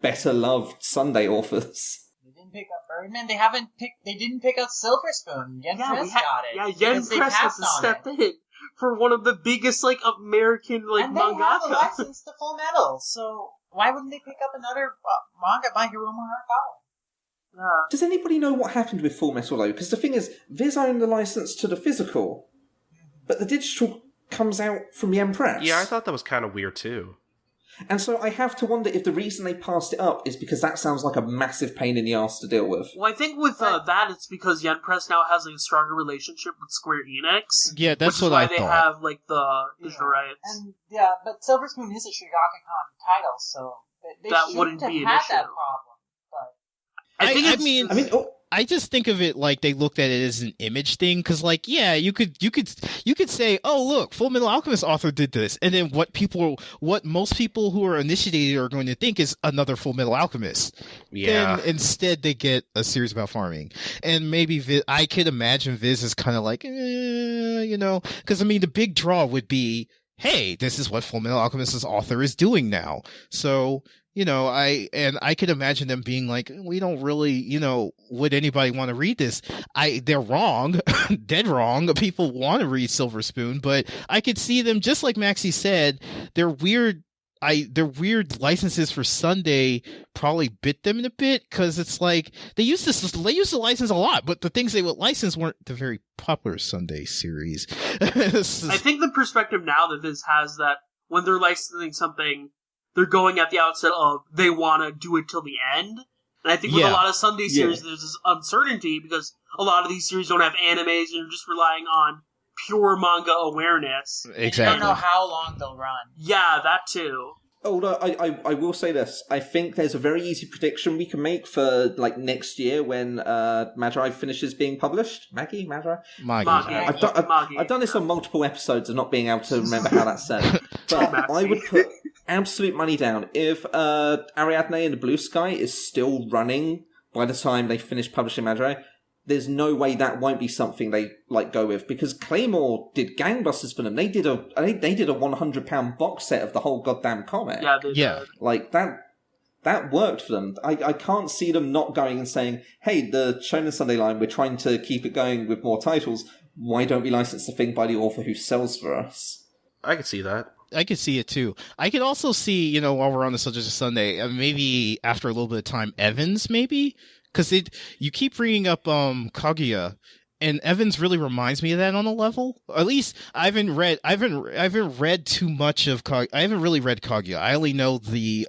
better loved Sunday authors. They didn't pick up Birdman. They didn't pick up Silver Spoon. Yen Press got it. Yeah, Yen Press has to step in. For one of the biggest, like, American, like, mangaka. And they have a license to Full Metal, so why wouldn't they pick up another manga by Hiromu Arakawa? Does anybody know what happened with Full Metal, though? Because the thing is, Viz owned the license to the physical, but the digital comes out from Yen Press. Yeah, I thought that was kind of weird, too. And so I have to wonder if the reason they passed it up is because that sounds like a massive pain in the ass to deal with. Well, I think with that, it's because Yen Press now has a stronger relationship with Square Enix. Yeah, that's what I thought. Which is why they have, like, the digital rights. And, but Silver Spoon is a Shigakakon title, so they shouldn't have had that problem. But I just think of it like they looked at it as an image thing, because, like, yeah, you could say, oh, look, Full Metal Alchemist author did this, and then what most people who are initiated are going to think is another Full Metal Alchemist. Yeah. Then instead they get a series about farming, and maybe I could imagine Viz is kind of like, because the big draw would be, hey, this is what Full Metal Alchemist's author is doing now, so. I could imagine them being like, we don't really, would anybody want to read this? They're wrong, dead wrong. People want to read Silver Spoon, but I could see them, just like Maxie said, their weird licenses for Sunday probably bit them in a bit, because it's like they used to license a lot, but the things they would license weren't the very popular Sunday series. I think the perspective now that this has that when they're licensing something, they're going at the outset of they want to do it till the end. And I think with a lot of Sunday series, there's this uncertainty because a lot of these series don't have animes and you're just relying on pure manga awareness. Exactly. You don't know how long they'll run. Yeah, that too. Although I will say this, I think there's a very easy prediction we can make for like next year when Magi finishes being published. Magi? I've done this on multiple episodes of not being able to remember how that's said. But I would put absolute money down if Ariadne and the Blue Sky is still running by the time they finish publishing Magi. There's no way that won't be something they like go with, because Claymore did gangbusters for them. They did a £100 box set of the whole goddamn comic. Yeah, they did. Like that that worked for them. I can't see them not going and saying, hey, the Shonen Sunday line, we're trying to keep it going with more titles. Why don't we license the thing by the author who sells for us? I could see that. I could see it too. I could also see, while we're on the subject of Sunday, maybe after a little bit of time, Evans, maybe? Because you keep bringing up Kaguya, and Evans really reminds me of that on a level. At least I haven't read too much of Kaguya. I haven't really read Kaguya. I only know the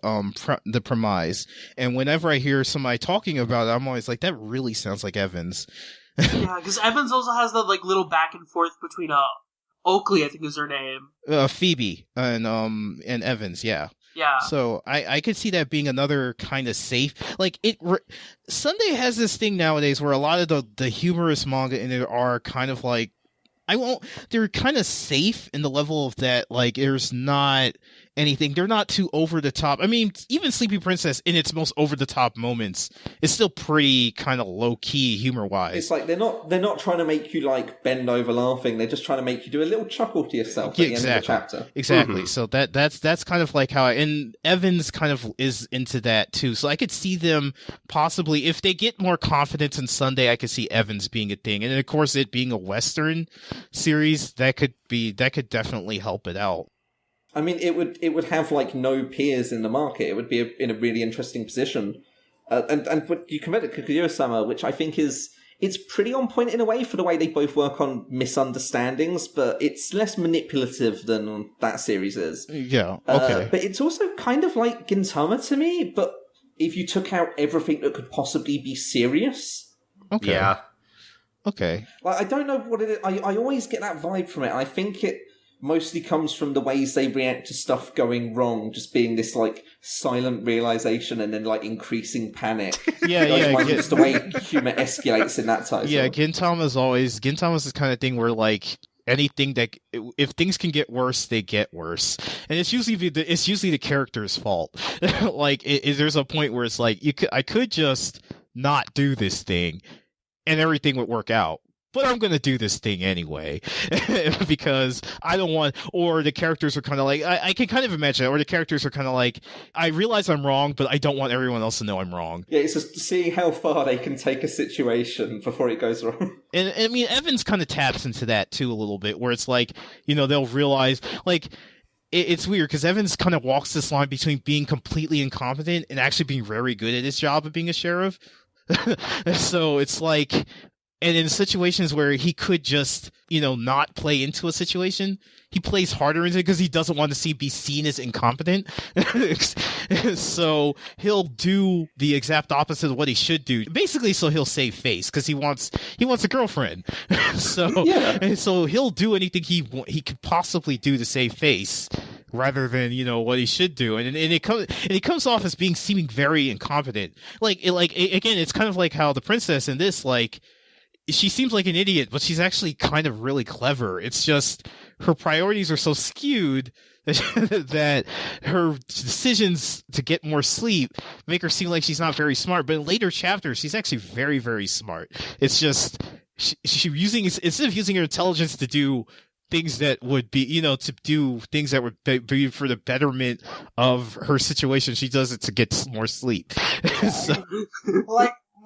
premise, and whenever I hear somebody talking about it, I'm always like, that really sounds like Evans. Yeah, because Evans also has that little back and forth between Oakley, I think is her name. Phoebe and Evans, yeah. Yeah. So I could see that being another kind of safe. Sunday has this thing nowadays where a lot of the humorous manga in it are kind of like, they're kind of safe in the level of that, there's not anything. They're not too over the top. I mean, even Sleepy Princess in its most over the top moments is still pretty kind of low key humor wise. It's like they're not trying to make you bend over laughing. They're just trying to make you do a little chuckle to yourself at the end of the chapter. Exactly. Mm-hmm. So that's kind of like how and Evans kind of is into that too. So I could see them possibly, if they get more confidence in Sunday, I could see Evans being a thing. And of course, it being a Western series, that could definitely help it out. I mean, it would have no peers in the market. It would be in a really interesting position. And what you compared to Kaguya-sama, which I think it's pretty on point in a way for the way they both work on misunderstandings, but it's less manipulative than that series is. Yeah, okay. But it's also kind of like Gintama to me, but if you took out everything that could possibly be serious. Okay. Yeah. Okay. I don't know what it is. I always get that vibe from it. I think it mostly comes from the ways they react to stuff going wrong, just being this silent realization and then increasing panic. Yeah. Just the way humor escalates in that title. Yeah, Gintama's the kind of thing where anything that if things can get worse, they get worse, and it's usually the character's fault. There's a point where it's I could just not do this thing, and everything would work out. But I'm going to do this thing anyway because I don't want, or the characters are kind of I can kind of imagine that, or the characters are kind of I realize I'm wrong, but I don't want everyone else to know I'm wrong. Yeah, it's just seeing how far they can take a situation before it goes wrong. And I mean, Evans kind of taps into that too a little bit, where it's they'll realize, it's weird because Evans kind of walks this line between being completely incompetent and actually being very good at his job of being a sheriff. So it's and in situations where he could just, not play into a situation, he plays harder into it because he doesn't want to be seen as incompetent. So he'll do the exact opposite of what he should do. Basically, so he'll save face because he wants a girlfriend. So he'll do anything he could possibly do to save face, rather than what he should do, and it comes off as seeming very incompetent. Again, it's kind of like how the princess in this she seems like an idiot, but she's actually kind of really clever. It's just her priorities are so skewed that her decisions to get more sleep make her seem like she's not very smart. But in later chapters, she's actually very, very smart. It's just instead of using her intelligence to do things that would be, to do things that would be for the betterment of her situation, she does it to get more sleep. So,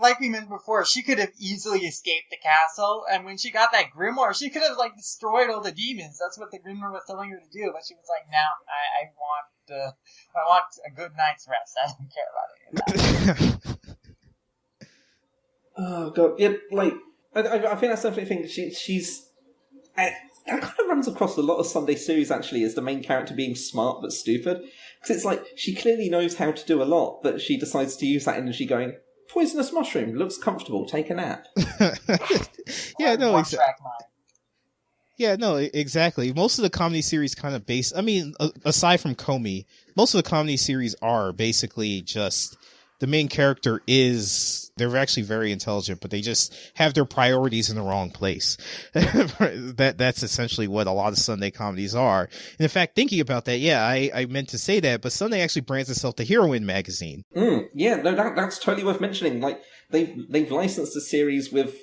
like we mentioned before, she could have easily escaped the castle, and when she got that grimoire, she could have destroyed all the demons. That's what the grimoire was telling her to do, but she was like, "No, I want a good night's rest. I don't care about it." Oh god, yeah, I think that's definitely a thing. She's that kind of runs across a lot of Sunday series. Actually, as the main character being smart but stupid, because it's she clearly knows how to do a lot, but she decides to use that energy going, poisonous mushroom, looks comfortable, take a nap. Yeah, no, exactly. Most of the comedy series kind of aside from Comey, most of the comedy series are basically just the main character they're actually very intelligent, but they just have their priorities in the wrong place. That's essentially what a lot of Sunday comedies are. And in fact, thinking about that, yeah, I meant to say that, but Sunday actually brands itself the Heroine magazine. Yeah, no, that's totally worth mentioning. They've licensed the series with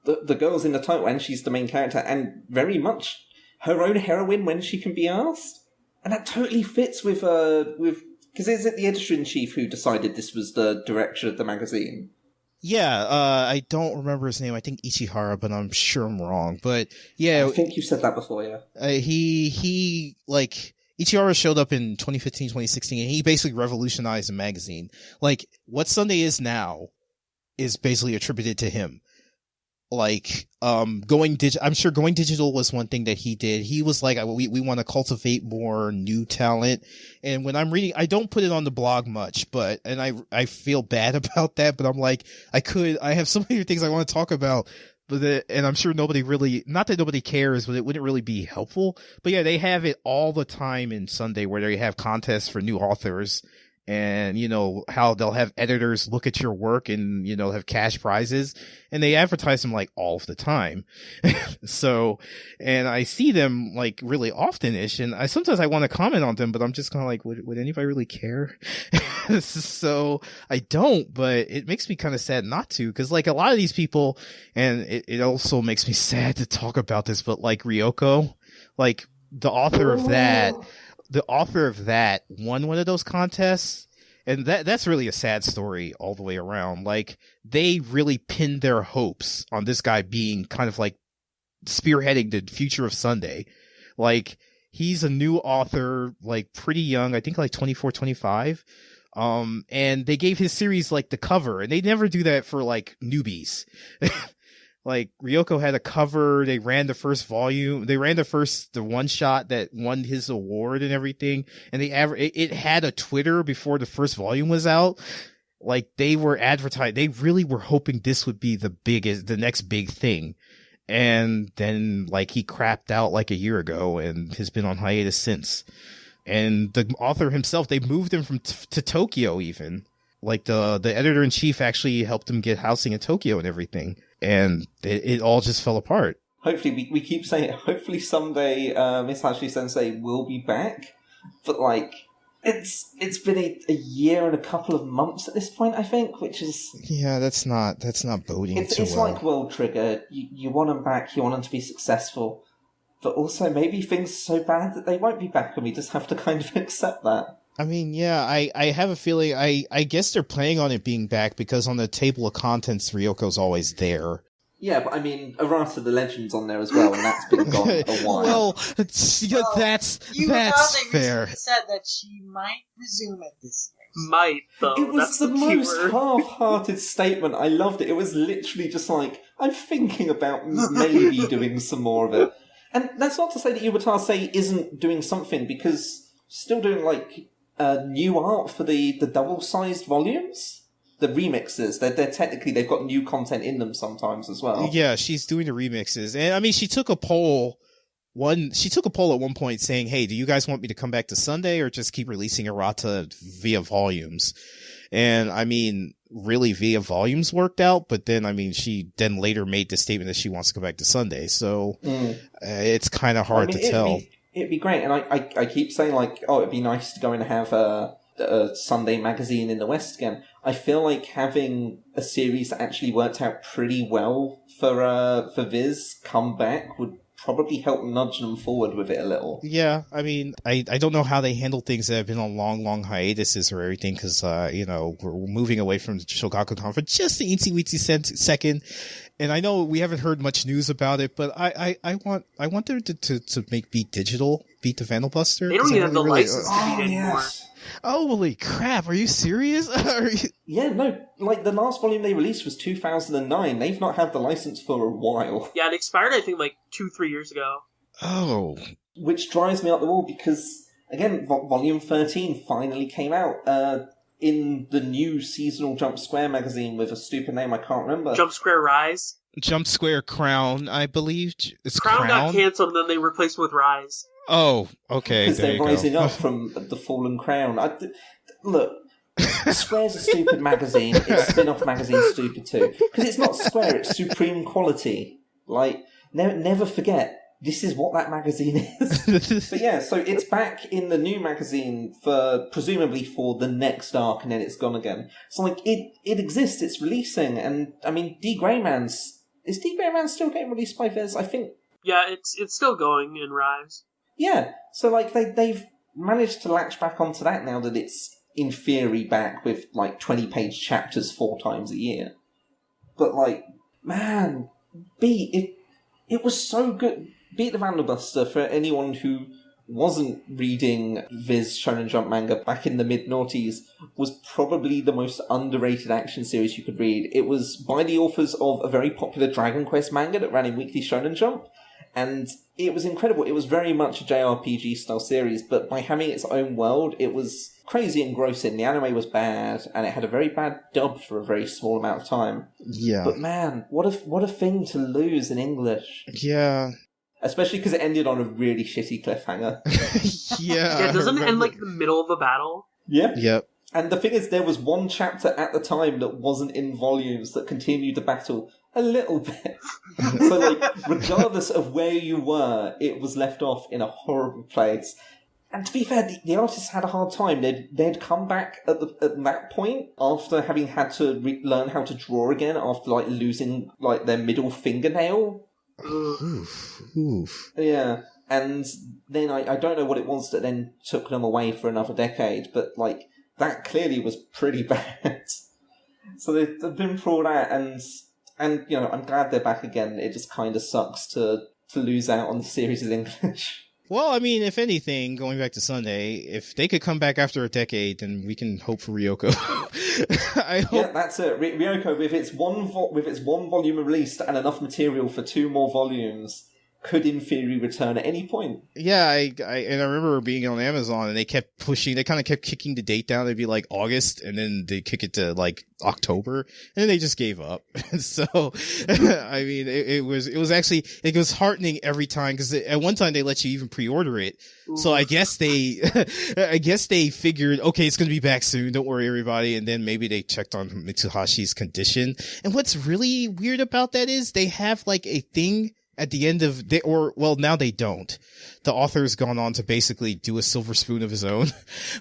the girls in the title, and she's the main character, and very much her own heroine when she can be asked, and that totally fits with Because is it the editor-in-chief who decided this was the direction of the magazine? Yeah, I don't remember his name. I think Ichihara, but I'm sure I'm wrong. But yeah, I think you said that before, yeah. He like, Ichihara showed up in 2015, 2016, and he basically revolutionized the magazine. Like, what Sunday is now is basically attributed to him. Like, going digital, I'm sure going digital was one thing that he did. He was like, we want to cultivate more new talent. And when I'm reading, I don't put it on the blog much, but, and I feel bad about that, but I'm like, I have so many things I want to talk about, but and I'm sure nobody really, not that nobody cares, but it wouldn't really be helpful. But yeah, they have it all the time in Sunday where they have contests for new authors. And, you know, how they'll have editors look at your work and, you know, have cash prizes, and they advertise them like all of the time. So, and I see them like really often-ish, and sometimes I want to comment on them, but I'm just kind of like, would anybody really care? So I don't, but it makes me kind of sad not to, because like a lot of these people, and it also makes me sad to talk about this, but like Ryoko, like the author of that, won one of those contests, and that's really a sad story all the way around. Like, they really pinned their hopes on this guy being kind of like spearheading the future of Sunday. Like, he's a new author, like pretty young, I think like 24, 25. And they gave his series like the cover, and they never do that for like newbies. Like, Ryoko had a cover, they ran the first volume, they ran the one shot that won his award and everything, and it had a Twitter before the first volume was out. Like, they were advertising, they really were hoping this would be the next big thing. And then, like, he crapped out like a year ago and has been on hiatus since. And the author himself, they moved him to Tokyo even. Like, the editor-in-chief actually helped him get housing in Tokyo and everything. And it all just fell apart. Hopefully, we keep saying, hopefully someday Miss Hashi Sensei will be back. But, like, it's been a year and a couple of months at this point, I think, which is... Yeah, that's not boding too well. It's like World Trigger. You want them back, you want them to be successful. But also, maybe things are so bad that they won't be back, and we just have to kind of accept that. I mean, yeah, I have a feeling, I guess they're planning on it being back because on the table of contents, Ryoko's always there. Yeah, but I mean, Arata the Legend's on there as well, and that's been gone a while. Well, that's fair. She said that she might resume it this year. Might, though. It was That's the most keyword. half-hearted statement. I loved it. It was literally just like, I'm thinking about maybe doing some more of it. And that's not to say that Iwatase isn't doing something, because still doing, like, new art for the double-sized volumes? The remixes, they're technically, they've got new content in them sometimes as well. Yeah, she's doing the remixes. And I mean, she took a poll at one point saying, hey, do you guys want me to come back to Sunday or just keep releasing errata via volumes? And I mean, really via volumes worked out, but then, I mean, she then later made the statement that she wants to go back to Sunday. So it's kind of hard to tell. It'd be great. And I keep saying, like, oh, it'd be nice to go and have a Sunday magazine in the West again. I feel like having a series that actually worked out pretty well for Viz come back would probably help nudge them forward with it a little. Yeah, I mean, I don't know how they handle things that have been on long hiatuses or everything, because, you know, we're moving away from the Shogakukan for just the eensy-weensy second. And I know we haven't heard much news about it, but I want them to make Beat Digital, Beat the Vandal Buster. They don't even have the license to beat anymore. Yes. Oh, holy crap, are you serious? Yeah, no, like the last volume they released was 2009. They've not had the license for a while. Yeah, it expired, I think, like 2-3 years ago. Oh. Which drives me up the wall because, again, volume 13 finally came out in the new seasonal Jump Square magazine with a stupid name I can't remember. Jump Square Rise? Jump Square Crown, I believe. It's Crown got cancelled and then they replaced it with Rise. Oh, okay. Because they're rising up from the fallen crown. Look, Square's a stupid magazine. Its spin-off magazine's stupid too. Because it's not Square, it's Supreme Quality. Like, never forget, this is what that magazine is. But yeah, so it's back in the new magazine presumably for the next arc, and then it's gone again. So like, it exists, it's releasing, and I mean, is D. Grey Man still getting released by Viz? I think. Yeah, it's still going in Rise. Yeah, so like they've managed to latch back onto that now that it's in theory, back with, like, 20-page chapters 4 times a year. But, like, man, it was so good. Beat the Vanderbuster, for anyone who wasn't reading Viz Shonen Jump manga back in the mid-noughties, was probably the most underrated action series you could read. It was by the authors of a very popular Dragon Quest manga that ran in Weekly Shonen Jump, and it was incredible. It was very much a JRPG-style series, but by having its own world, it was crazy engrossing. The anime was bad, and it had a very bad dub for a very small amount of time. Yeah. But man, what a thing to lose in English. Yeah. Especially because it ended on a really shitty cliffhanger. Yeah. Doesn't it end like in the middle of a battle? Yeah. Yep. And the thing is, there was one chapter at the time that wasn't in volumes that continued the battle a little bit. So, like, regardless of where you were, it was left off in a horrible place. And to be fair, the artists had a hard time. They'd come back at that point after having had to learn how to draw again after, like, losing, like, their middle fingernail. Oof. Yeah, and then I don't know what it was that then took them away for another decade, but, like, that clearly was pretty bad. So they've been through all that, and you know, I'm glad they're back again. It just kind of sucks to lose out on the series in English. Well, I mean, if anything, going back to Sunday, if they could come back after a decade, then we can hope for Ryoko. I hope. Yeah, that's it. Ryoko, with its one volume released and enough material for 2 more volumes, could in theory return at any point. Yeah, I remember being on Amazon and they kept pushing, they kind of kept kicking the date down. They'd be like August and then they kick it to like October and then they just gave up. So, I mean, it was heartening every time because at one time they let you even pre-order it. Ooh. So I guess they figured, okay, it's going to be back soon. Don't worry, everybody. And then maybe they checked on Mitsuhashi's condition. And what's really weird about that is they have like a thing at the end of now they don't. The author's gone on to basically do a silver spoon of his own.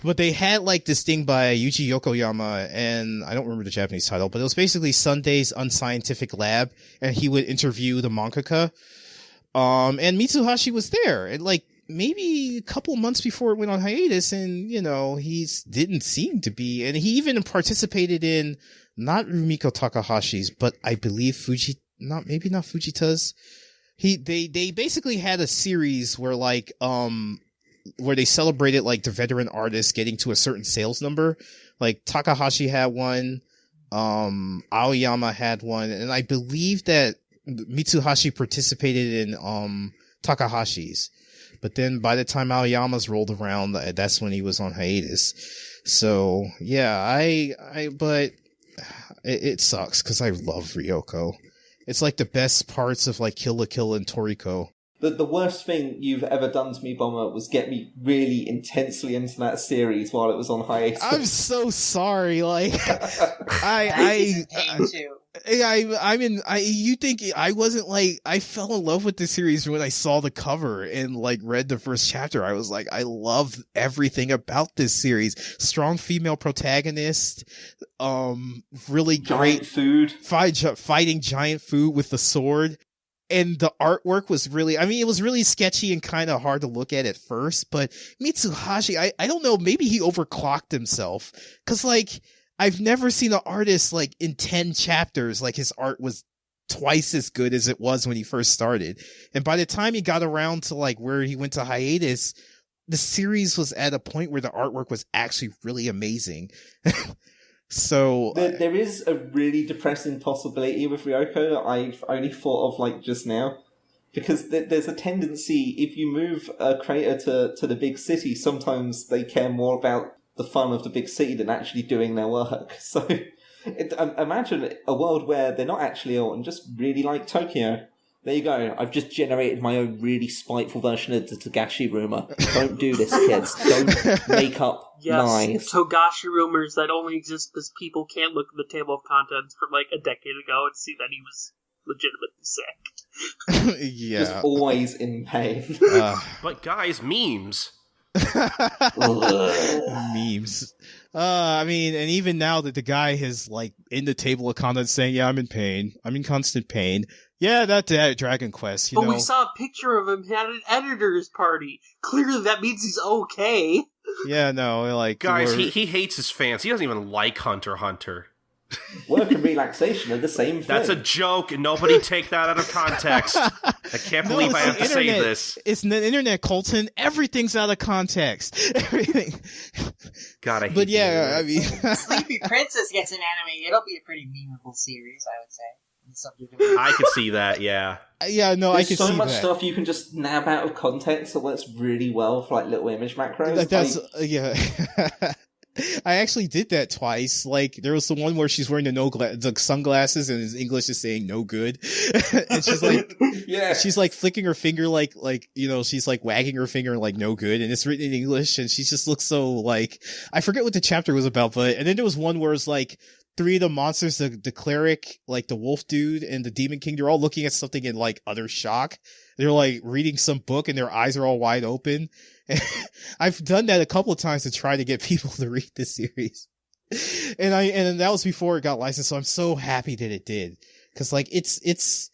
But they had like this thing by Yuji Yokoyama, and I don't remember the Japanese title, but it was basically Sunday's Unscientific Lab, and he would interview the mangaka. And Mitsuhashi was there, and like maybe a couple months before it went on hiatus, and you know, he didn't seem to be, and he even participated in not Rumiko Takahashi's, but I believe not Fujita's. They basically had a series where like where they celebrated like the veteran artists getting to a certain sales number. Like Takahashi had one, Aoyama had one, and I believe that Mitsuhashi participated in Takahashi's. But then by the time Aoyama's rolled around, that's when he was on hiatus. So yeah, but it sucks because I love Ryoko. It's like the best parts of like Kill la Kill and Toriko. The worst thing you've ever done to me, Bomber, was get me really intensely into that series while it was on hiatus. I'm so sorry. Like, you think I wasn't like, I fell in love with the series when I saw the cover and like read the first chapter. I was like, I love everything about this series. Strong female protagonist, really great food, fighting giant food with the sword. And the artwork was really, I mean, it was really sketchy and kind of hard to look at first, but Mitsuhashi, I don't know, maybe he overclocked himself. Cause like, I've never seen an artist like in 10 chapters, like his art was twice as good as it was when he first started. And by the time he got around to like where he went to hiatus, the series was at a point where the artwork was actually really amazing. So there is a really depressing possibility with Ryoko that I've only thought of like just now, because there's a tendency, if you move a creator to the big city, sometimes they care more about the fun of the big city than actually doing their work. So imagine a world where they're not actually ill and just really like Tokyo. There you go. I've just generated my own really spiteful version of the Togashi rumor. Don't do this, kids. Don't make up lies. Togashi rumors that only exist because people can't look at the table of contents from like a decade ago and see that he was legitimately sick. Yeah. Just always in pain. But guys, memes. Memes. I mean, and even now that the guy is like in the table of contents saying, yeah, I'm in pain. I'm in constant pain. Yeah, that Dragon Quest, you know. But we saw a picture of him at an editor's party. Clearly that means he's okay. Yeah, no, like guys, he hates his fans. He doesn't even like Hunter x Hunter. Work and relaxation are the same thing. That's a joke. Nobody take that out of context. I can't believe I have to say this. It's the internet, Colton. Everything's out of context. Everything. God, I hate But yeah, I mean... Sleepy Princess gets an anime. It'll be a pretty memeable series, I would say. I could see that, yeah. Yeah, no, There's I can so see much that. stuff you can just nab out of context that works really well for like little image macros. That's yeah. I actually did that twice. Like, there was the one where she's wearing the sunglasses and his English is saying no good. And she's like, yeah, she's like flicking her finger like, you know, she's like wagging her finger like no good. And it's written in English and she just looks so like, I forget what the chapter was about, and then there was one where it's like, three of the monsters, the cleric, like the wolf dude and the demon king, they're all looking at something in like utter shock. They're like reading some book and their eyes are all wide open. I've done that a couple of times to try to get people to read this series. And that was before it got licensed, so I'm so happy that it did. Cause like it's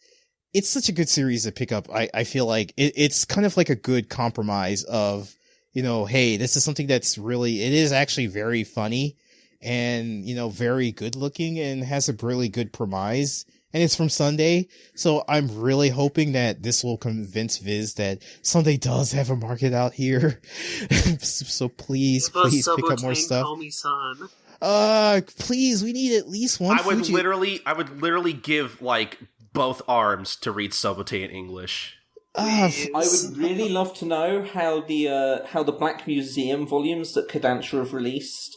such a good series to pick up. I feel like it's kind of like a good compromise of, you know, hey, this is something that's really, it is actually very funny and, you know, very good looking and has a really good premise. And it's from Sunday. So I'm really hoping that this will convince Viz that Sunday does have a market out here. So please pick up more stuff. Please, we need at least one. I would literally give like both arms to read Sobote in English. I would really love to know how the Black Museum volumes that Kodansha have released,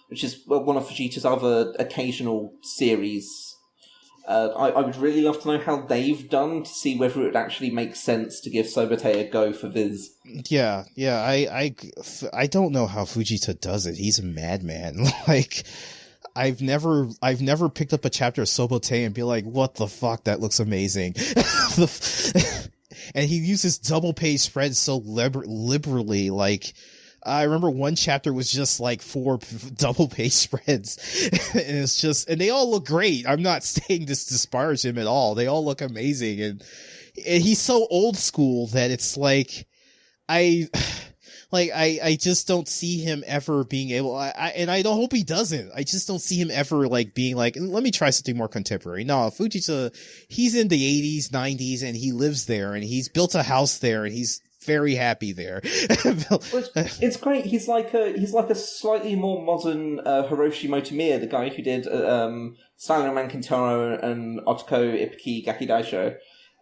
which is one of Fujita's other occasional series. I would really love to know how they've done to see whether it would actually make sense to give Sobote a go for Viz. Yeah, I don't know how Fujita does it. He's a madman. Like, I've never picked up a chapter of Sobote and be like, what the fuck, that looks amazing. And he uses double page spreads so liberally, like, I remember one chapter was just like 4 double page spreads and it's just, and they all look great. I'm not saying this to disparage him at all. They all look amazing. And he's so old school that it's like, I just don't see him ever being able, and I don't hope he doesn't. I just don't see him ever like being like, let me try something more contemporary. No, Fujita, he's in the 80s, 90s and he lives there and he's built a house there and he's very happy there. It's great. He's like a slightly more modern Hiroshi Motomiya, the guy who did Styling Man Kintaro and Otoko Ippiki Gakidaisho,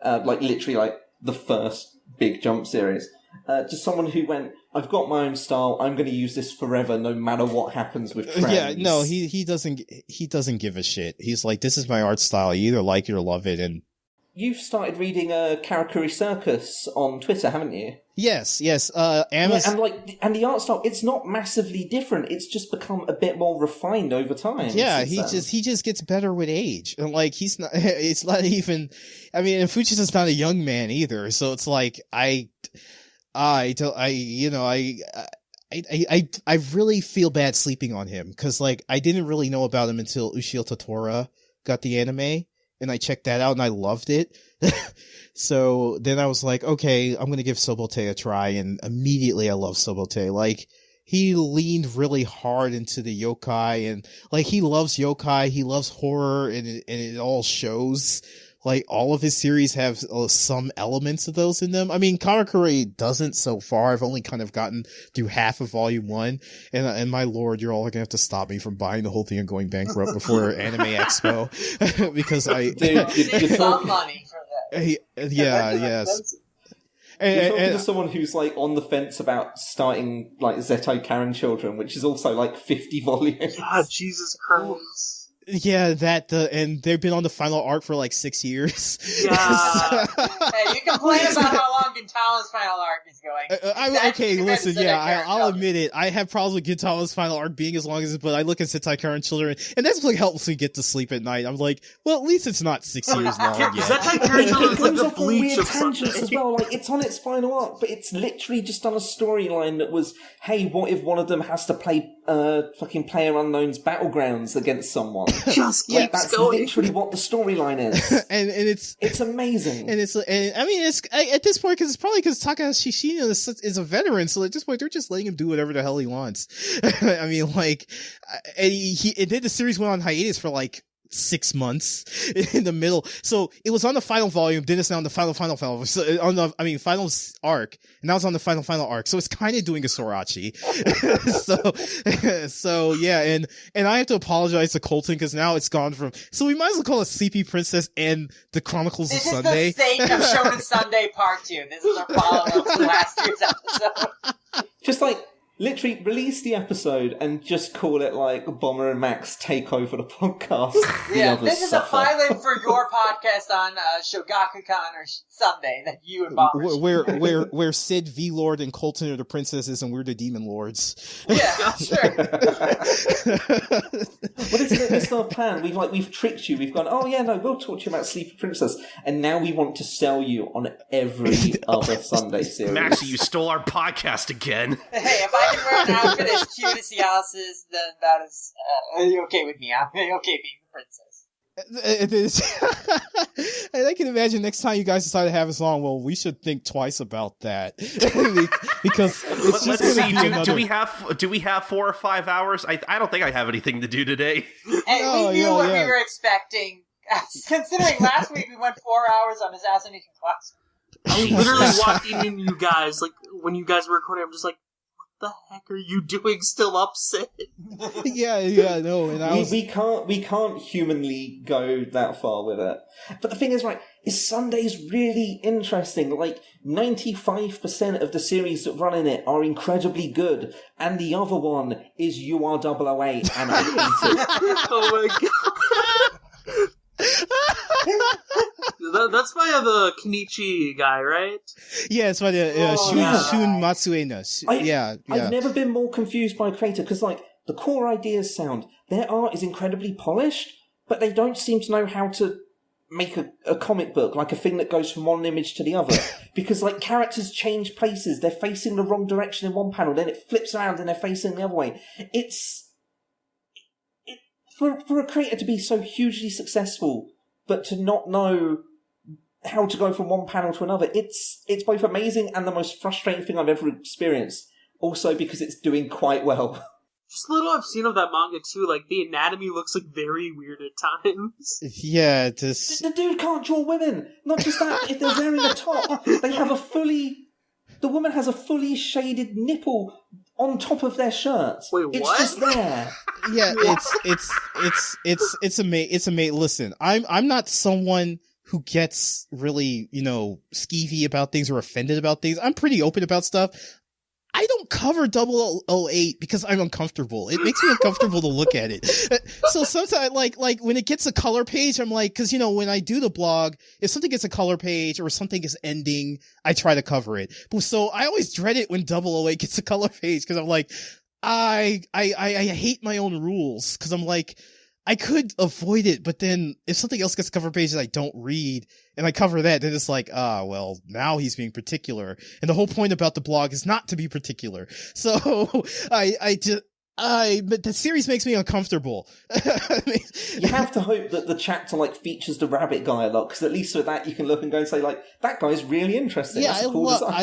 like literally like the first Big Jump series. Just someone who went, I've got my own style. I'm going to use this forever, no matter what happens with trends. Yeah, no, he doesn't give a shit. He's like, this is my art style. You either like it or love it, and. You've started reading Karakuri Circus on Twitter, haven't you? Yes. Amazon... Yeah, and the art style, it's not massively different. It's just become a bit more refined over time. Yeah, he just gets better with age. And like, he's not, it's not even, I mean, and Fujita's not a young man either. So it's like, I really feel bad sleeping on him. Cause like, I didn't really know about him until Ushio Totora got the anime. And I checked that out and I loved it. So then I was like, okay, I'm going to give Sobote a try. And immediately I love Sobote. Like, he leaned really hard into the yokai and like, he loves yokai. He loves horror and it all shows. Like, all of his series have some elements of those in them. I mean, Karakuri doesn't so far. I've only kind of gotten through half of volume 1. And my lord, you're all gonna have to stop me from buying the whole thing and going bankrupt before Anime Expo. Because Save some money for that. Yes. You're talking to someone who's like on the fence about starting like Zettai Karen Children, which is also like 50 volumes. God, Jesus Christ. Yeah, and they've been on the final arc for like 6 years. Yeah. Hey, you complain about how long Gintama's final arc is going. Okay, listen, I'll admit it. I have problems with Gintama's final arc being as long as it, but I look at Zettai Karen Children, and that's what helps me get to sleep at night. I'm like, well, at least it's not 6 years long yet. Zettai Karen Children is like the Bleach of tangents Sunday. as well. Like, it's on its final arc, but it's literally just on a storyline that was, hey, what if one of them has to play fucking PlayerUnknown's Battlegrounds against someone. Just keeps that's going. literally what the storyline is. and it's amazing. And I mean, it's at this point, because it's probably because Takahashi Shino is a veteran, so at this point they're just letting him do whatever the hell he wants. I mean, like, and he did the series went on hiatus for like 6 months in the middle. So it was on the final volume, then it's now on the final volume. So on the, final arc, and now it's on the final arc. So it's kind of doing a Sorachi. so yeah, and I have to apologize to Colton because now it's gone from, so we might as well call it Sleepy Princess and the Chronicles of Sunday. This is the state of Shonen Sunday Part 2. This is our follow-up to last year's episode. Just like, literally release the episode and just call it like Bomber and Max take over the podcast. Yeah, this is a pilot for your podcast on Shogakukan or Sunday that you and Bomber where Sid V Lord and Colton are the princesses and we're the demon lords. Yeah, sure. What is this our plan? We've tricked you. We've gone, oh yeah, no, we'll talk to you about Sleepy Princess, and now we want to sell you on every other Sunday series. Maxie, you stole our podcast again. Hey, if I can wear an outfit as cute as Cialis', then that is okay with me. I'm okay being the princess. It is. And I can imagine next time you guys decide to have us on, well, we should think twice about that. Because it's let's just see. another... Do we have 4 or 5 hours? I don't think I have anything to do today. And we knew what we were expecting. Considering last week we went 4 hours on Assassination Classroom. I'm literally walking in you guys, like, when you guys were recording, I'm just like, what the heck are you doing still up, Sid? Yeah, no. And we can't humanly go that far with it. But the thing is, right, is Sunday's really interesting. Like, 95% of the series that run in it are incredibly good, and the other one is UR008, and I hate it. Oh my god. That's by the Kenichi guy, right? Yeah, it's by the Shun Matsueno. I've never been more confused by a creator, because, like, the core ideas sound, their art is incredibly polished, but they don't seem to know how to make a comic book, like a thing that goes from one image to the other. Because, like, characters change places, they're facing the wrong direction in one panel, then it flips around and they're facing the other way. For a creator to be so hugely successful, but to not know how to go from one panel to another, it's both amazing and the most frustrating thing I've ever experienced. Also because it's doing quite well. Just a little I've seen of that manga too, like the anatomy looks like very weird at times. Yeah, just... The dude can't draw women! Not just that, if they're wearing a top, they have the woman has a fully shaded nipple on top of their shirt. Wait, what? It's just there. Yeah, it's amazing. Listen, I'm not someone who gets really, skeevy about things or offended about things. I'm pretty open about stuff. I don't cover 008 because I'm uncomfortable. It makes me uncomfortable to look at it. So sometimes, like when it gets a color page, I'm like, because when I do the blog, if something gets a color page or something is ending, I try to cover it. But so I always dread it when 008 gets a color page because I'm like, I hate my own rules because I'm like, I could avoid it, but then if something else gets a cover page that I don't read and I cover that, then it's like, well, now he's being particular. And the whole point about the blog is not to be particular. So but the series makes me uncomfortable. You have to hope that the chapter features the rabbit guy a lot, because at least with that you can look and go and say that guy's really interesting. Yeah, I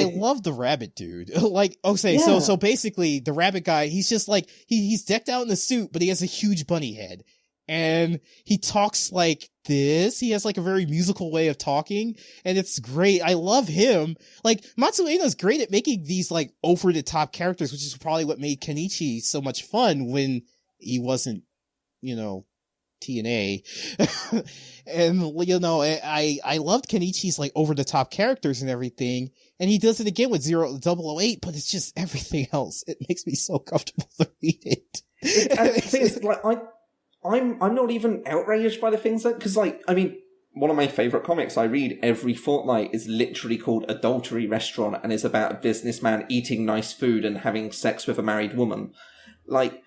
love the rabbit dude. So basically the rabbit guy, he's just like he's decked out in the suit, but he has a huge bunny head. And he talks like this. He has a very musical way of talking, and it's great. I love him. Matsueno's great at making these over the top characters, which is probably what made Kenichi so much fun when he wasn't, TNA. And I loved Kenichi's over the top characters and everything. And he does it again with 008, but it's just everything else. It makes me so comfortable to read it. And the thing is, I'm not even outraged by the things because, one of my favourite comics I read every fortnight is literally called Adultery Restaurant, and it's about a businessman eating nice food and having sex with a married woman. I'm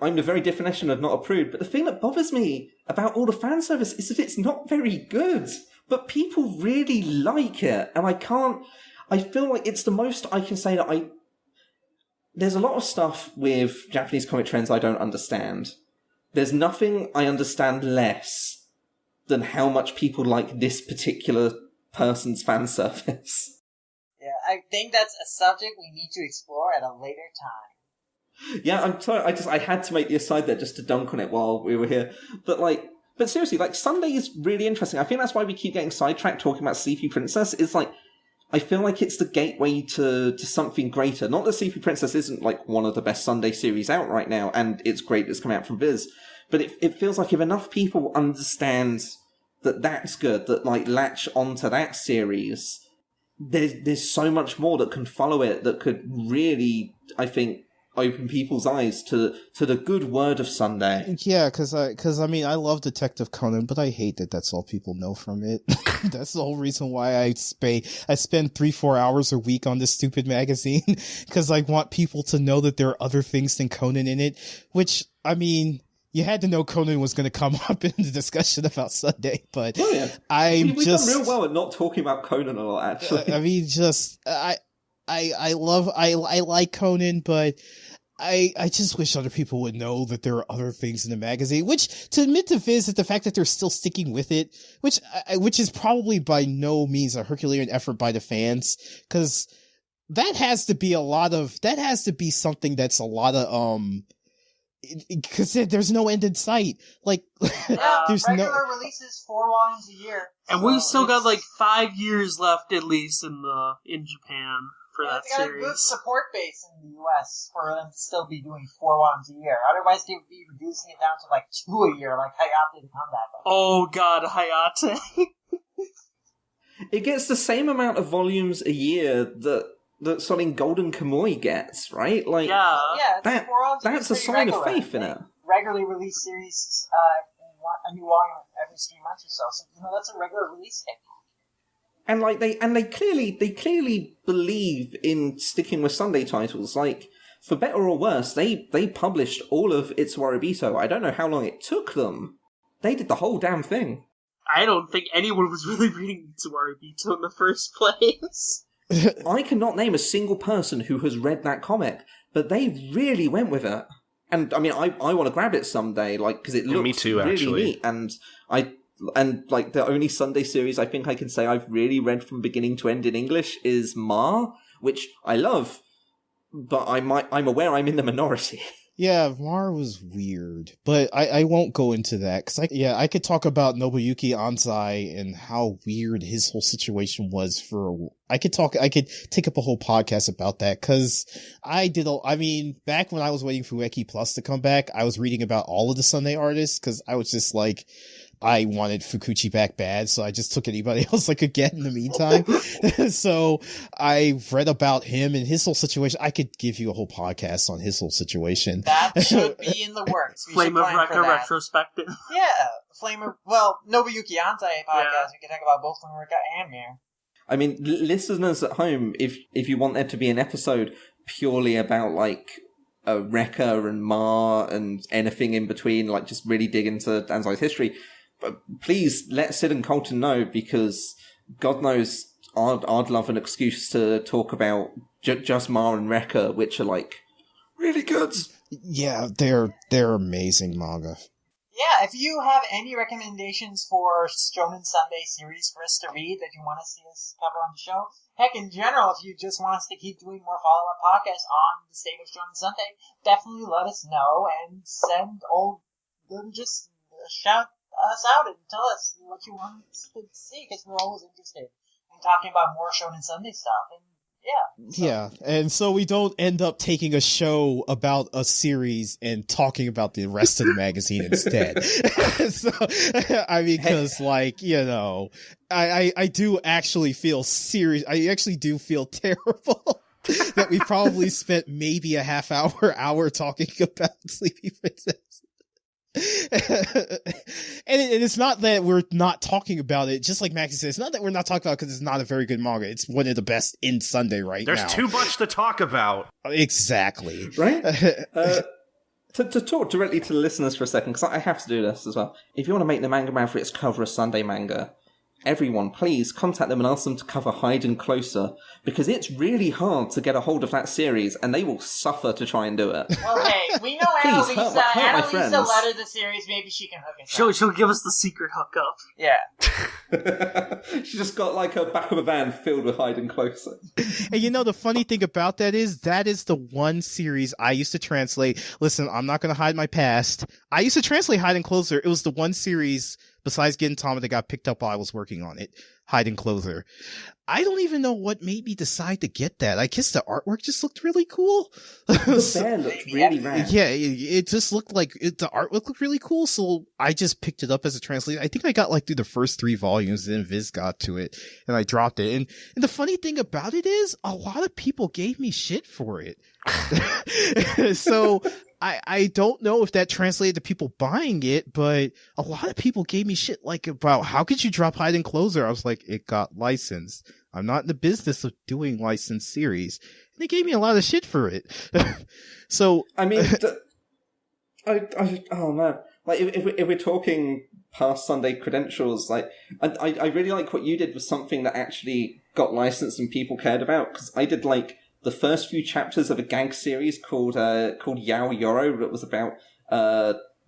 the very definition of not a prude, but the thing that bothers me about all the fan service is that it's not very good, but people really like it, and I feel like it's the most I can say that there's a lot of stuff with Japanese comic trends I don't understand. There's nothing I understand less than how much people like this particular person's fan service. Yeah, I think that's a subject we need to explore at a later time. Yeah, I'm sorry, I had to make the aside there just to dunk on it while we were here. But seriously, like, Sunday is really interesting. I think that's why we keep getting sidetracked talking about Sleepy Princess. It's like, I feel like it's the gateway to something greater. Not that Sleepy Princess isn't, like, one of the best Sunday series out right now, and it's great it's coming out from Viz. But it feels like if enough people understand that that's good, that, like, latch onto that series, there's so much more that can follow it that could really, I think, open people's eyes to the good word of Sunday. Yeah, because I mean, I love Detective Conan, but I hate that that's all people know from it. That's the whole reason why I spend 3-4 hours a week on this stupid magazine, because I want people to know that there are other things than Conan in it, which, I mean, you had to know Conan was going to come up in the discussion about Sunday, but we've done real well at not talking about Conan a lot, actually. I mean, I like Conan, but I just wish other people would know that there are other things in the magazine, which, to admit to Viz, that the fact that they're still sticking with it, which is probably by no means a Herculean effort by the fans, because that has to be something that's a lot of, because there's no end in sight. Like, there's regular releases 4 volumes a year. And we've still got like 5 years left at least in Japan for that series. They got a good support base in the US for them to still be doing 4 volumes a year. Otherwise, they would be reducing it down to like 2 a year, like Hayate the Comeback. Oh god, Hayate. It gets the same amount of volumes a year that something Golden Kamuy gets, right? Like, that's a sign of faith in it. Regularly released series, a new volume every 3 months or so. So, that's a regular release thing. And like they clearly believe in sticking with Sunday titles. Like, for better or worse, they published all of Itsuwarabito. I don't know how long it took them. They did the whole damn thing. I don't think anyone was really reading Itsuwarabito in the first place. I cannot name a single person who has read that comic, but they really went with it. And I mean, I want to grab it someday, like, because it looks me too, really actually. neat. And like, the only Sunday series I think I can say I've really read from beginning to end in English is Ma, which I love, but I'm aware I'm in the minority. Yeah, Mar was weird, but I won't go into that, because I could talk about Nobuyuki Anzai and how weird his whole situation was I could take up a whole podcast about that, because back when I was waiting for Weki Plus to come back, I was reading about all of the Sunday artists, because I was just like, I wanted Fukuchi back bad, so I just took anybody else I could get in the meantime. So I read about him and his whole situation. I could give you a whole podcast on his whole situation. That should be in the works. Flame of Rekka retrospective. Yeah, Nobuyuki Anzai podcast. We can talk about both Flame of Rekka and Mir. I mean, listeners at home, if you want there to be an episode purely about, like, Rekka and Ma and anything in between, like, just really dig into Anzai's history, please let Sid and Colton know, because God knows I'd love an excuse to talk about just Ma and Rekka, which are, like, really good. Yeah, they're amazing manga. Yeah, if you have any recommendations for Shonen Sunday series for us to read that you want to see us cover on the show, heck, in general, if you just want us to keep doing more follow-up podcasts on the state of Shonen Sunday, definitely let us know and just shout us out and tell us what you want to see, because we're always interested in talking about more Shonen Sunday stuff. And yeah, and so we don't end up taking a show about a series and talking about the rest of the magazine instead. So, I mean, because, like, I do actually feel serious. I actually do feel terrible that we probably spent maybe a half hour talking about Sleepy Princess. And it's not that we're not talking about it, just like Maxie said, it's not that we're not talking about it because it's not a very good manga. It's one of the best in Sunday now. There's too much to talk about. Exactly. Right? To talk directly to the listeners for a second, because I have to do this as well. If you want to make the Manga Mavericks cover a Sunday manga, everyone, please contact them and ask them to cover Hide Closer, because it's really hard to get a hold of that series, and they will suffer to try and do it. Well, hey, we know Please, Annalisa. hurt my Annalisa friends. lettered the series. Maybe she can hook us up. She'll give us the secret hookup. Yeah. She just got like a back of a van filled with Hide Closer. And you know, the funny thing about that is the one series I used to translate. Listen, I'm not going to hide my past. I used to translate Hide Closer. It was the one series, besides Gintama, that got picked up while I was working on it. Hide Closer. I don't even know what made me decide to get that. I guess the artwork just looked really cool. The bear looked really rad. Yeah, it just looked like the artwork looked really cool, so I just picked it up as a translation. I think I got like through the first 3 volumes, then Viz got to it, and I dropped it. And the funny thing about it is, a lot of people gave me shit for it. So I don't know if that translated to people buying it, but a lot of people gave me shit like about how could you drop Hide Closer? I was like, it got licensed. I'm not in the business of doing licensed series. And they gave me a lot of shit for it. So I mean, oh man, like if we're talking past Sunday credentials, like I really like what you did with something that actually got licensed and people cared about, because I did like the first few chapters of a gag series called Yao Yoro that was about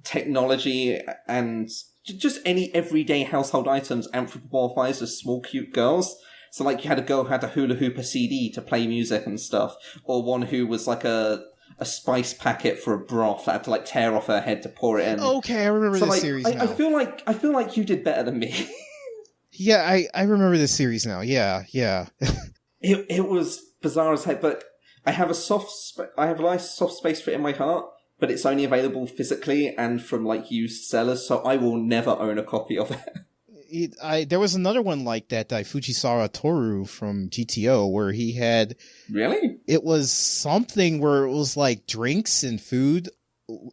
technology and just any everyday household items anthropomorphized as small cute girls. So like you had a girl who had a hula hoop a CD to play music and stuff, or one who was like a spice packet for a broth that had to like tear off her head to pour it in. Okay, I remember this series now. I feel like you did better than me. Yeah, I remember this series now. Yeah. It was bizarre as heck, but I have a nice soft space for it in my heart, but it's only available physically and from like used sellers, so I will never own a copy of it. There was another one like that, Fujisawa Toru from GTO, where he had... Really? It was something where it was like drinks and food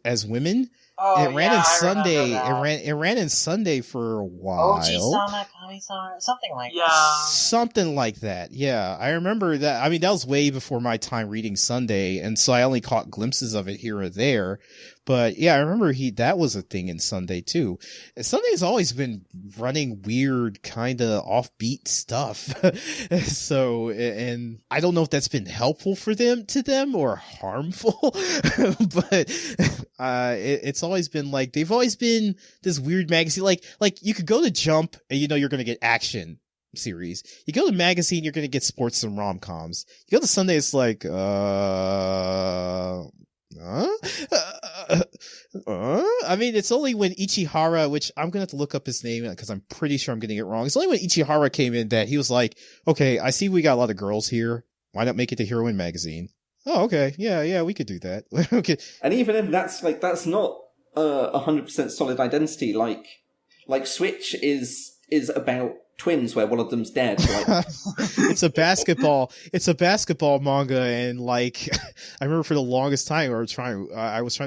as women. Oh, it ran yeah, in I Sunday. remember that. It ran in Sunday for a while. Oji-sama, Kami-sama, something like Yeah. that. Something like that. Yeah, I remember that. I mean, that was way before my time reading Sunday, and so I only caught glimpses of it here or there. But yeah, I remember that was a thing in Sunday too. And Sunday's always been running weird, kind of offbeat stuff. So, and I don't know if that's been helpful to them or harmful, but it's always been like, they've always been this weird magazine. Like you could go to Jump and you know you're going to get action series. You go to Magazine, you're going to get sports and rom-coms. You go to Sunday, it's like, I mean, it's only when Ichihara, which I'm gonna have to look up his name because I'm pretty sure I'm getting it wrong. It's only when Ichihara came in that he was like, okay, I see we got a lot of girls here. Why not make it the Heroine magazine? Oh, okay. Yeah, we could do that. Okay. And even then, that's not 100% solid identity. Like Switch is about twins where one of them's dead. Like. It's a basketball manga, and like I remember for the longest time I was trying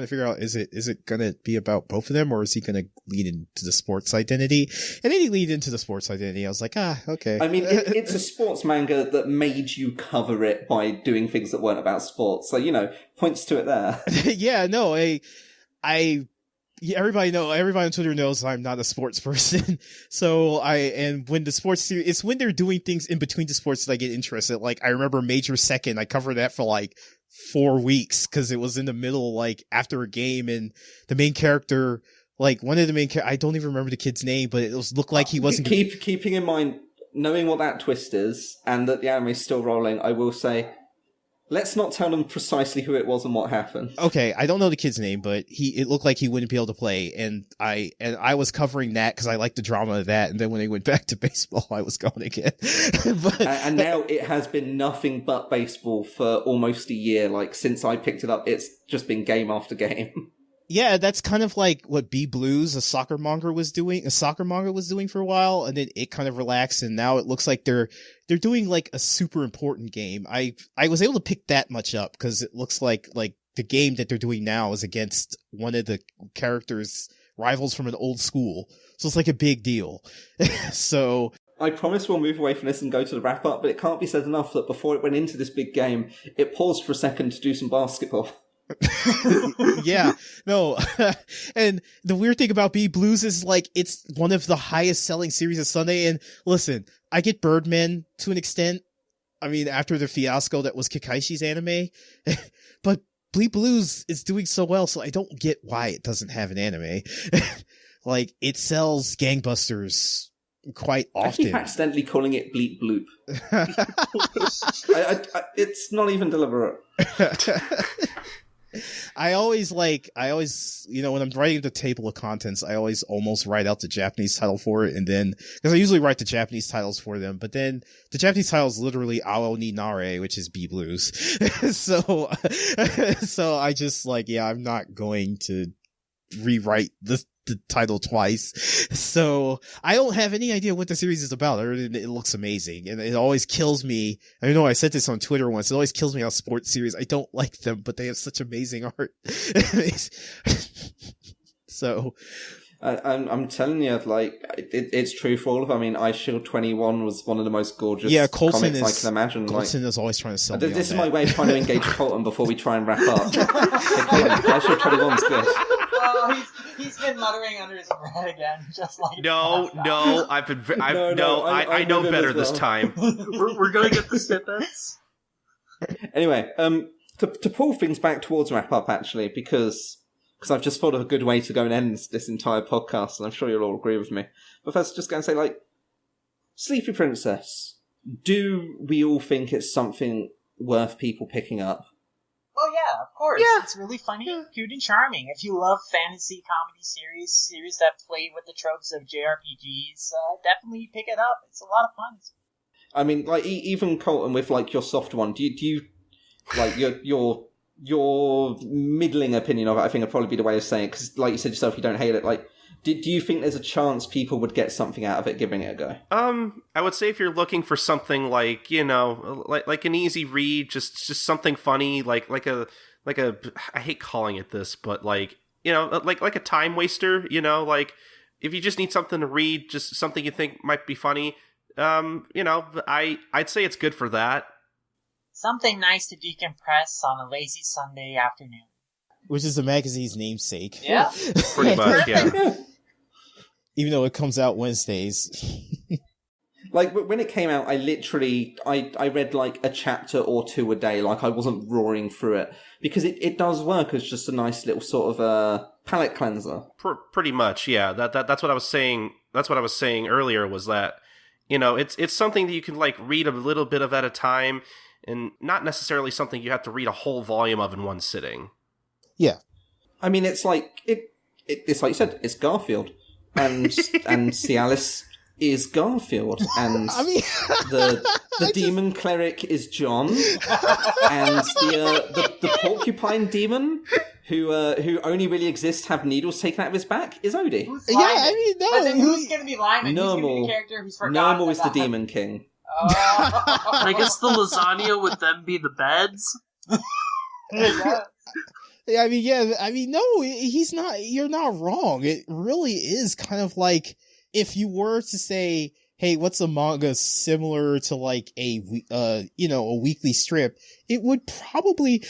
to figure out, is it gonna be about both of them, or is he gonna lead into the sports identity? And then he lead into the sports identity. I was like, okay. I mean, it's a sports manga that made you cover it by doing things that weren't about sports. So, points to it there. Yeah, no, everybody on Twitter knows I'm not a sports person. So when the sports series, it's when they're doing things in between the sports that I get interested. Like I remember Major Second, I covered that for like 4 weeks because it was in the middle, like after a game, and the main character, like one of the main I don't even remember the kid's name, but it looked like he wasn't. Keeping in mind, knowing what that twist is, and that the anime is still rolling, I will say, let's not tell them precisely who it was and what happened. Okay, I don't know the kid's name, but it looked like he wouldn't be able to play, and I was covering that because I liked the drama of that, and then when they went back to baseball, I was going again. And now it has been nothing but baseball for almost a year. Like, since I picked it up, it's just been game after game. Yeah, that's kind of like what B Blues, a soccer manga was doing for a while, and then it kind of relaxed, and now it looks like they're doing like a super important game. I was able to pick that much up because it looks like the game that they're doing now is against one of the characters' rivals from an old school. So it's like a big deal. So I promise we'll move away from this and go to the wrap up, but it can't be said enough that before it went into this big game, it paused for a second to do some basketball. Yeah, no. And the weird thing about B Blues is like it's one of the highest selling series of Sunday. And listen, I get Birdman to an extent. I mean, after the fiasco that was Kakaishi's anime, but Bleep Blues is doing so well, so I don't get why it doesn't have an anime. Like, it sells gangbusters quite often. I keep accidentally calling it Bleep Bloop. It's not even deliberate. I always, when I'm writing the table of contents, I always almost write out the Japanese title for it, and then, because I usually write the Japanese titles for them, but then the Japanese title is literally Ao ni Nare, which is B Blues. So I just, I'm not going to rewrite the title twice. So I don't have any idea what the series is about. It looks amazing, and it always kills me. I know I said this on Twitter once. It always kills me on sports series. I don't like them, but they have such amazing art. So I'm telling you, it's true for all of them. I mean, Ice Shield 21 was one of the most gorgeous comics I can imagine. Colton is always trying to sell me this is on my that. way of trying to engage Colton before we try and wrap up. Ice Shield 21's good. Oh, he's been muttering under his breath again, just like No, I know better this time. We're going to get the snippets. Anyway, to pull things back towards wrap up, actually, because I've just thought of a good way to go and end this entire podcast, and I'm sure you'll all agree with me. But first, just going to say, Sleepy Princess, do we all think it's something worth people picking up? Oh yeah, of course. Yeah. It's really funny, cute, and charming. If you love fantasy comedy series that play with the tropes of JRPGs, definitely pick it up. It's a lot of fun. I mean, even Colton, with your soft one, do you your middling opinion of it? I think would probably be the way of saying it, because, like you said yourself, you don't hate it. Do you think there's a chance people would get something out of it giving it a go? I would say if you're looking for something like an easy read, just something funny, like a I hate calling it this, but like a time waster, if you just need something to read, just something you think might be funny, I'd say it's good for that. Something nice to decompress on a lazy Sunday afternoon. Which is the magazine's namesake. Yeah. Pretty much, yeah. Even though it comes out Wednesdays. When it came out, I read a chapter or two a day. I wasn't roaring through it, because it does work as just a nice little sort of palate cleanser. Pretty much, yeah. That's what I was saying. That's what I was saying earlier, was that it's something that you can read a little bit of at a time, and not necessarily something you have to read a whole volume of in one sitting. Yeah. I mean, it's like you said, it's Garfield, and Cialis is Garfield, and I mean, the demon cleric is John, and the porcupine demon who only really exists to have needles taken out of his back is Odie. Yeah, I mean, no. But then who's going to be Lyman? Normal. Who's going to be the character who's forgotten Normal is the Demon King. Oh. I guess the lasagna would then be the beds. No, he's not, you're not wrong. It really is kind of like, if you were to say, hey, what's a manga similar to a weekly strip, it would probably,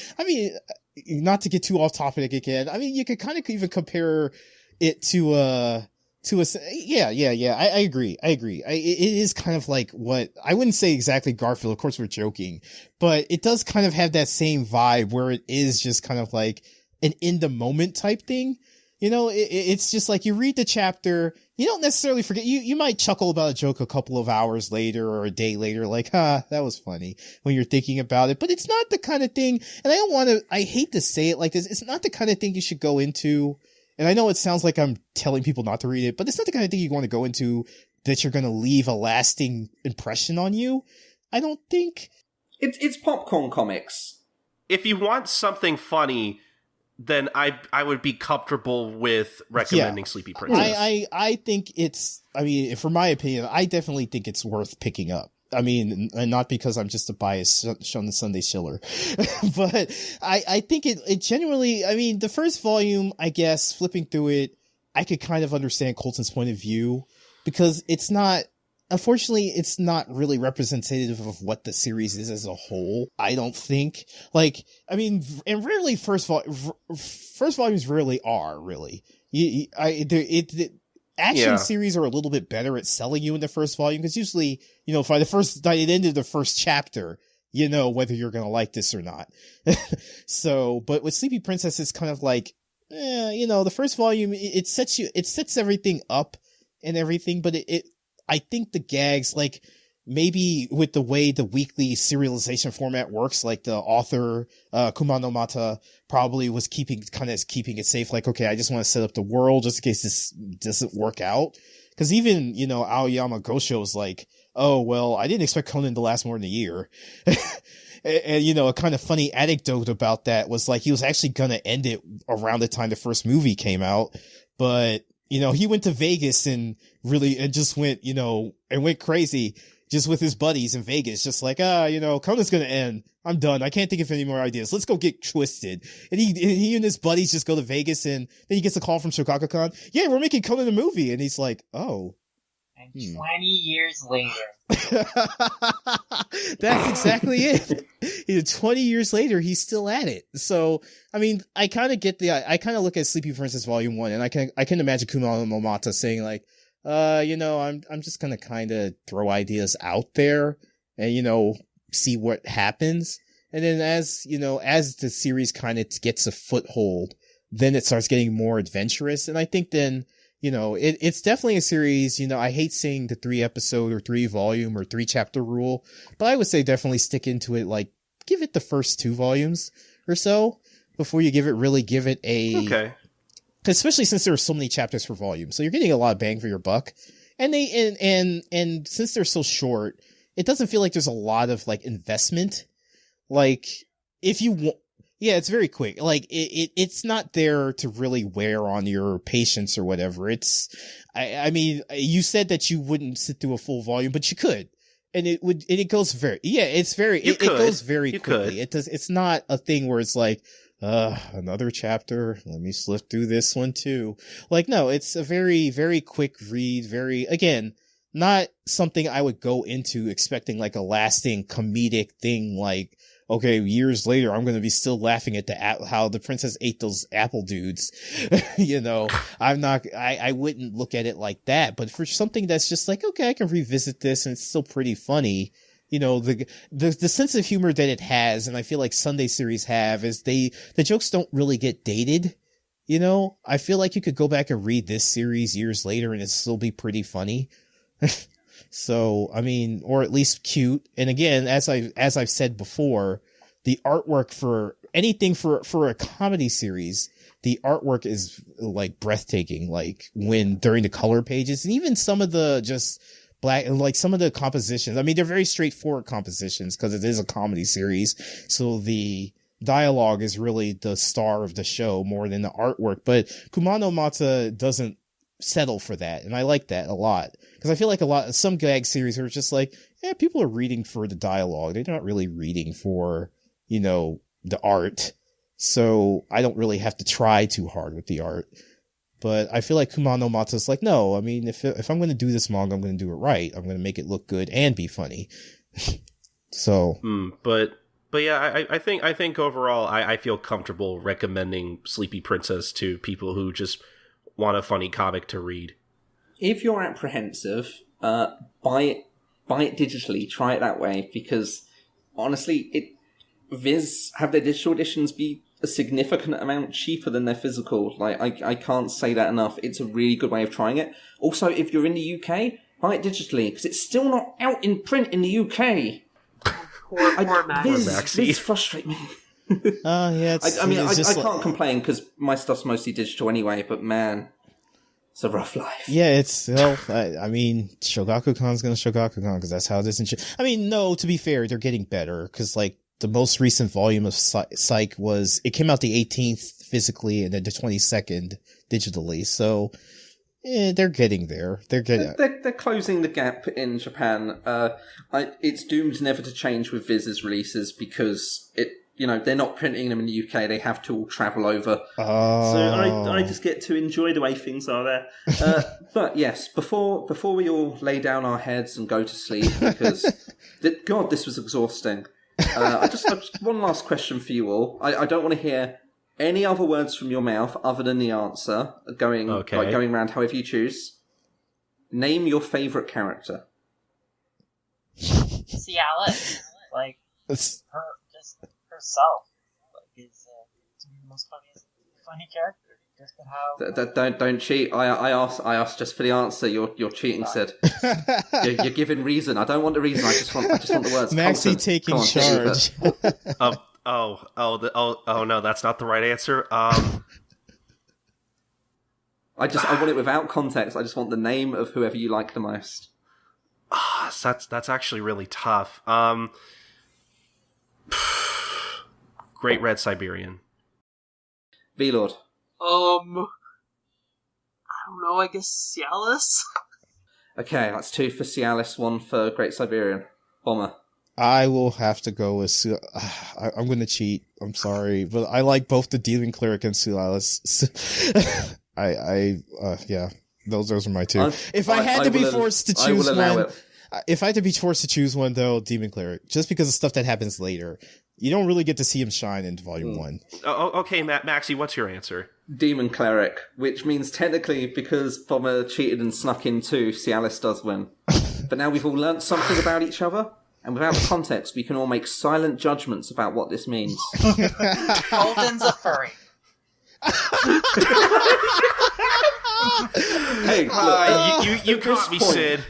not to get too off topic again, you could kind of even compare it to I agree. It is kind of like what, I wouldn't say exactly Garfield, of course we're joking, but it does kind of have that same vibe where it is just kind of like an in the moment type thing. It's just like you read the chapter, you don't necessarily forget, you might chuckle about a joke a couple of hours later or a day later, that was funny when you're thinking about it, but it's not the kind of thing, and I hate to say it like this, it's not the kind of thing you should go into. And I know it sounds like I'm telling people not to read it, but it's not the kind of thing you want to go into that you're going to leave a lasting impression on you. I don't think. It's popcorn comics. If you want something funny, then I would be comfortable with recommending Sleepy Princess. I think it's, for my opinion, I definitely think it's worth picking up. And not because I'm just a biased Shonen Sunday shiller, but I think it genuinely, the first volume, I guess, flipping through it, I could kind of understand Colton's point of view, because it's not, unfortunately, it's not really representative of what the series is as a whole. I don't think. Like, I mean, and rarely first volumes rarely are really. The action series are a little bit better at selling you in the first volume because usually, by the end of the first chapter, you know whether you're gonna like this or not. So, but with Sleepy Princess, it's kind of like, the first volume it sets everything up and everything, but I think the gags, like, maybe with the way the weekly serialization format works, like the author, Kumano Mata, probably was keeping it safe. Like, okay, I just want to set up the world just in case this doesn't work out. Cause even, Aoyama Gosho was like, oh, well, I didn't expect Conan to last more than a year. And, a kind of funny anecdote about that was like, he was actually going to end it around the time the first movie came out. But, he went to Vegas and just went, and went crazy just with his buddies in Vegas, just like, Conan's gonna end. I'm done. I can't think of any more ideas. Let's go get twisted. And he and his buddies just go to Vegas, and then he gets a call from Shogakukan. Yeah, we're making Conan a movie. And he's like, oh. And 20 years later. That's exactly it. 20 years later, he's still at it. So, I mean, I kind of look at Sleepy Princess Volume 1, and I can imagine Kumano Momota saying like, I'm just gonna kind of throw ideas out there and, see what happens. And then as the series kind of gets a foothold, then it starts getting more adventurous. And I think then, it's definitely a series, I hate saying the 3-episode or 3-volume or 3-chapter rule, but I would say definitely stick into it, like, give it the first 2 volumes or so before you give it Okay. Especially since there are so many chapters per volume. So you're getting a lot of bang for your buck. And and since they're so short, it doesn't feel like there's a lot of, like, investment. Like, if you want, it's very quick. Like, it's not there to really wear on your patience or whatever. I mean, you said that you wouldn't sit through a full volume, but you could. And it goes it goes very quickly. It's not a thing where it's like, another chapter. Let me slip through this one too. Like, no, it's a very, very quick read. Again, not something I would go into expecting like a lasting comedic thing. Like, okay, years later, I'm going to be still laughing at how the princess ate those apple dudes. I wouldn't look at it like that. But for something that's just like, okay, I can revisit this and it's still pretty funny. The sense of humor that it has, and I feel like Sunday series have, is the jokes don't really get dated. I feel like you could go back and read this series years later and it'd still be pretty funny. So, I mean, or at least cute. And again, as I've said before, the artwork for anything for a comedy series, the artwork is like breathtaking. Like during the color pages, and even some of the just black, like some of the compositions. I mean, they're very straightforward compositions because it is a comedy series. So the dialogue is really the star of the show more than the artwork. But Kumano Mata doesn't settle for that, and I like that a lot because I feel like some gag series are just like, people are reading for the dialogue. They're not really reading for the art. So I don't really have to try too hard with the art. But I feel like Kumano Mata's like, no, I mean, if I'm going to do this manga, I'm going to do it right. I'm going to make it look good and be funny. So, but yeah, I think overall, I feel comfortable recommending Sleepy Princess to people who just want a funny comic to read. If you're apprehensive, buy it digitally. Try it that way, because honestly, Viz have their digital editions be a significant amount cheaper than their physical. Like, I can't say that enough. It's a really good way of trying it. Also, if you're in the UK, buy it digitally, because it's still not out in print in the UK. Viz frustrate me. Yeah. I can't complain because my stuff's mostly digital anyway. But man, it's a rough life. Yeah, I mean, Shogakukan's gonna Shogakukan because that's how it is. I mean, no, to be fair, they're getting better because like the most recent volume of Psych it came out the 18th physically and then the 22nd digitally. So. They're getting there. They're closing the gap in Japan. It's doomed never to change with Viz's releases because they're not printing them in the UK. They have to all travel over. Oh. So I just get to enjoy the way things are there. But yes, before we all lay down our heads and go to sleep, because God, this was exhausting. I just one last question for you all. I don't want to hear any other words from your mouth other than the answer going around however you choose. Name your favourite character. Cialis, like just herself, like is to be the most funny character. Just how don't cheat. I asked just for the answer. You're cheating, Sid. You're giving reason. I don't want the reason. I just want the words. Maxy taking charge. No, that's not the right answer. I want it without context. I just want the name of whoever you like the most. That's actually really tough. Great Red Siberian. V-Lord. I don't know, I guess Cialis? Okay, that's 2 for Cialis, 1 for Great Siberian. Bomber. I will have to go with I'm going to cheat. I'm sorry, but I like both the Demon Cleric and Cialis. Yeah, those are my two. If I had to be forced to choose one, if I had to be forced to choose one, though, Demon Cleric, just because of stuff that happens later. You don't really get to see him shine in Volume 1. Okay, Maxy, what's your answer? Demon Cleric, which means technically, because Bomber cheated and snuck in too, Cialis does win. But now we've all learnt something about each other, and without the context, we can all make silent judgments about what this means. Colton's a furry. Hey, look, you caught me, Sid.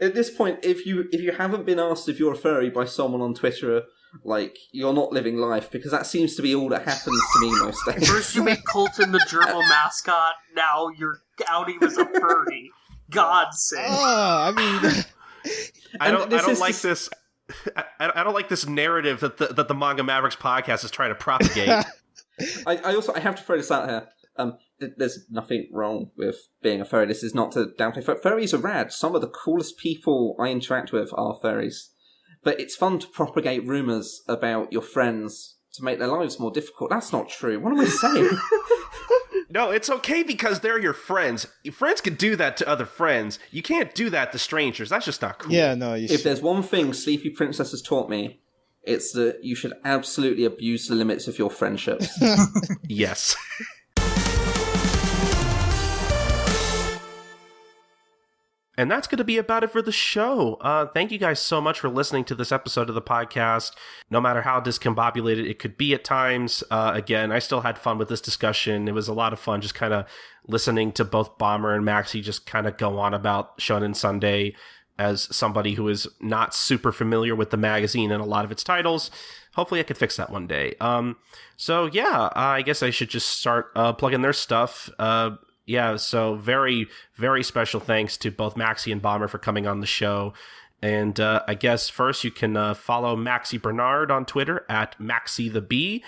At this point, if you haven't been asked if you're a furry by someone on Twitter, like, you're not living life, because that seems to be all that happens to me most days. First you make Colton the gerbil mascot, now you're outing as a furry. God's sake. I mean... I don't like this narrative that the Manga Mavericks podcast is trying to propagate. I have to throw this out here. There's nothing wrong with being a furry. This is not to downplay. Furries are rad. Some of the coolest people I interact with are furries. But it's fun to propagate rumours about your friends to make their lives more difficult. That's not true. What am I saying? No, it's okay because they're your friends. Your friends can do that to other friends. You can't do that to strangers. That's just not cool. Yeah, no. If there's one thing Sleepy Princess has taught me, it's that you should absolutely abuse the limits of your friendships. Yes. And that's going to be about it for the show. Thank you guys so much for listening to this episode of the podcast. No matter how discombobulated it could be at times, again, I still had fun with this discussion. It was a lot of fun just kind of listening to both Bomber and Maxy just kind of go on about Shonen Sunday as somebody who is not super familiar with the magazine and a lot of its titles. Hopefully I could fix that one day. So yeah, I guess I should just start plugging their stuff. Yeah, so very, very special thanks to both Maxy and Bomber for coming on the show. And I guess first you can follow Maxy Bernard on Twitter at MaxyTheBee.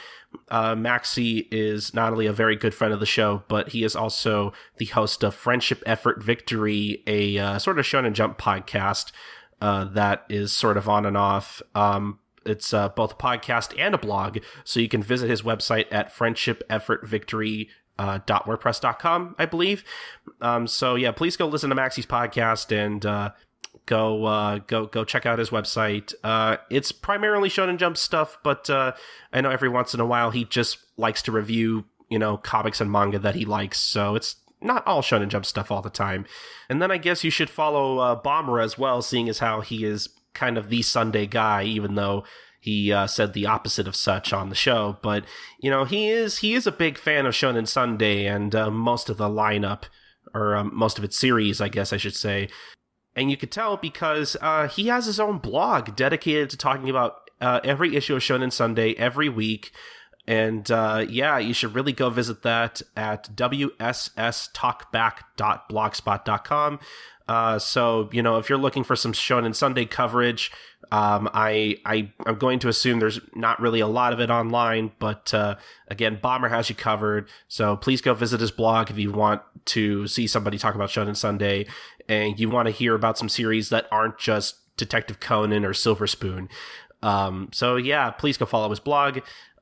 Maxy is not only a very good friend of the show, but he is also the host of Friendship Effort Victory, a sort of Shonen Jump podcast that is sort of on and off. It's both a podcast and a blog, so you can visit his website at friendshipeffortvictory.com. .wordpress.com, I believe. So yeah, please go listen to Maxy's podcast and go check out his website. It's primarily Shonen Jump stuff, but I know every once in a while he just likes to review, comics and manga that he likes. So it's not all Shonen Jump stuff all the time. And then I guess you should follow Bomber as well, seeing as how he is kind of the Sunday guy, even though he said the opposite of such on the show. But, he is a big fan of Shonen Sunday and most of the lineup, or most of its series, I guess I should say. And you could tell because he has his own blog dedicated to talking about every issue of Shonen Sunday every week. And yeah, you should really go visit that at wsstalkback.blogspot.com. So, if you're looking for some Shonen Sunday coverage, I'm going to assume there's not really a lot of it online, but again, Bomber has you covered. So please go visit his blog if you want to see somebody talk about Shonen Sunday and you want to hear about some series that aren't just Detective Conan or Silver Spoon. So yeah, please go follow his blog.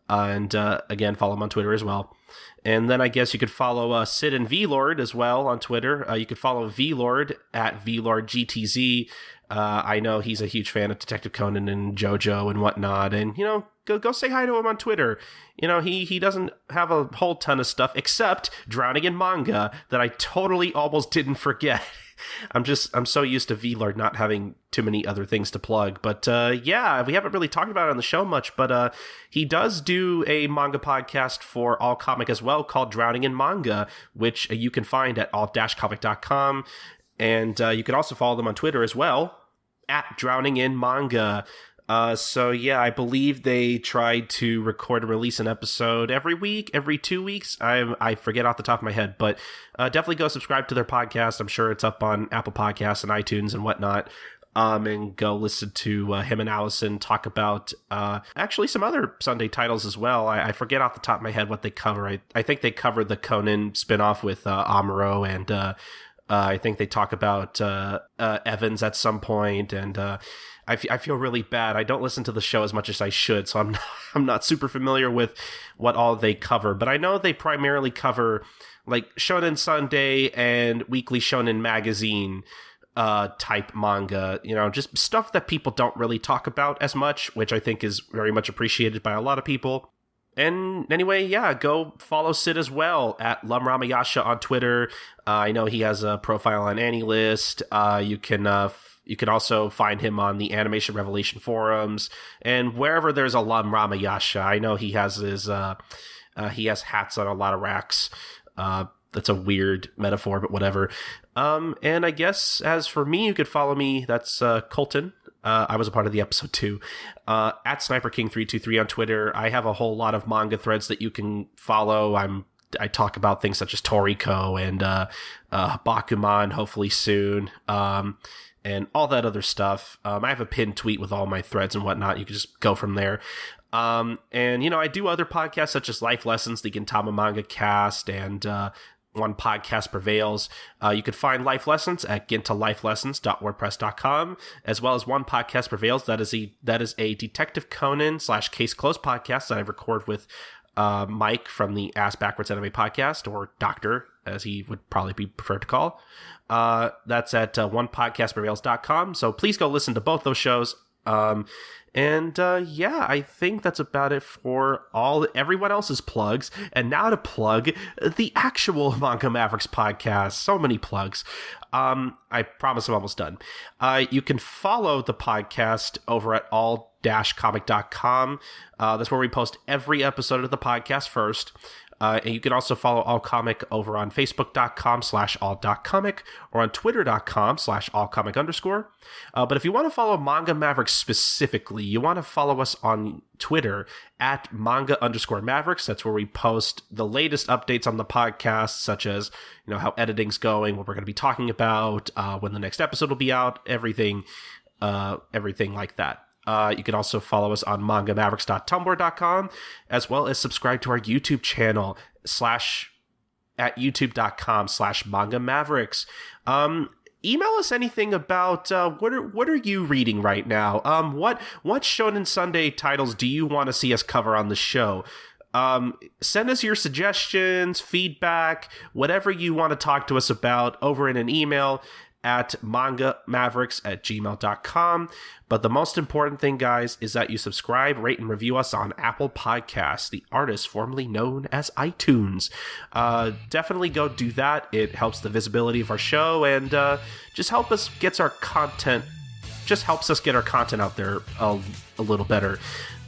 And again, follow him on Twitter as well. And then I guess you could follow Sid and VLord as well on Twitter. You could follow VLord at VLordGTZ. I know he's a huge fan of Detective Conan and JoJo and whatnot. And, go say hi to him on Twitter. He doesn't have a whole ton of stuff except Drowning in Manga that I totally almost didn't forget. I'm so used to VLord not having too many other things to plug. But yeah, we haven't really talked about it on the show much, but he does do a manga podcast for All Comic as well called Drowning in Manga, which you can find at all-comic.com. And you can also follow them on Twitter as well, at Drowning in Manga. So yeah, I believe they tried to record and release an episode every week, every 2 weeks. I forget off the top of my head, but definitely go subscribe to their podcast. I'm sure it's up on Apple Podcasts and iTunes and whatnot. And go listen to him and Allison talk about actually some other Sunday titles as well. I forget off the top of my head what they cover. I think they cover the Conan spinoff with Amuro, and I think they talk about Evans at some point, and I feel really bad. I don't listen to the show as much as I should, so I'm not super familiar with what all they cover. But I know they primarily cover like Shonen Sunday and Weekly Shonen Magazine type manga, just stuff that people don't really talk about as much, which I think is very much appreciated by a lot of people. And anyway, yeah, go follow Sid as well at Lumramayasha on Twitter. I know he has a profile on AniList. You can also find him on the Animation Revelation forums and wherever there's a Lumramayasha. I know he has he has hats on a lot of racks. That's a weird metaphor, but whatever. And I guess as for me, you could follow me. That's Colton. I was a part of the episode too. At SniperKing323 on Twitter. I have a whole lot of manga threads that you can follow. I talk about things such as Toriko and Bakuman, hopefully soon. And all that other stuff. I have a pinned tweet with all my threads and whatnot. You can just go from there. And, I do other podcasts such as Life Lessons, the Gintama Manga Cast, and One Podcast Prevails. You can find Life Lessons at gintalifelessons.wordpress.com, as well as One Podcast Prevails. That is a Detective Conan / Case Closed podcast that I record with Mike from the Ass Backwards Anime Podcast, or Doctor, as he would probably be preferred to call. That's at onepodcastprevails.com. So please go listen to both those shows. Yeah, I think that's about it for everyone else's plugs. And now to plug the actual Manga Mavericks podcast. So many plugs. I promise I'm almost done. You can follow the podcast over at all-comic.com. That's where we post every episode of the podcast first. And you can also follow All Comic over on Facebook.com/all.comic or on Twitter.com/allcomic_. But if you want to follow Manga Mavericks specifically, you want to follow us on Twitter at Manga_Mavericks. That's where we post the latest updates on the podcast, such as, how editing's going, what we're going to be talking about, when the next episode will be out, everything like that. You can also follow us on mangamavericks.tumblr.com, as well as subscribe to our YouTube channel at youtube.com/mangamavericks. Email us anything about what are you reading right now? What Shonen Sunday titles do you want to see us cover on the show? Send us your suggestions, feedback, whatever you want to talk to us about over in an email at mangamavericks@gmail.com. But the most important thing, guys, is that you subscribe, rate, and review us on Apple Podcasts, the artist formerly known as iTunes. Definitely go do that. It helps the visibility of our show and just helps us get our content out there a little better.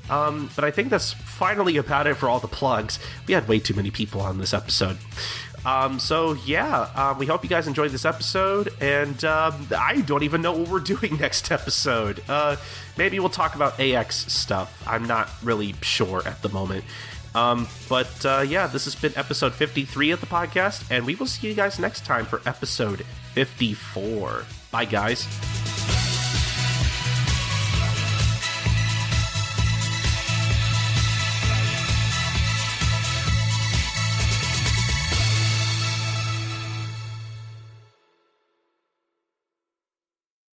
But I think that's finally about it for all the plugs. We had way too many people on this episode. We hope you guys enjoyed this episode, and I don't even know what we're doing next episode. Maybe we'll talk about AX stuff. I'm not really sure at the moment. This has been episode 53 of the podcast, and we will see you guys next time for episode 54. Bye, guys.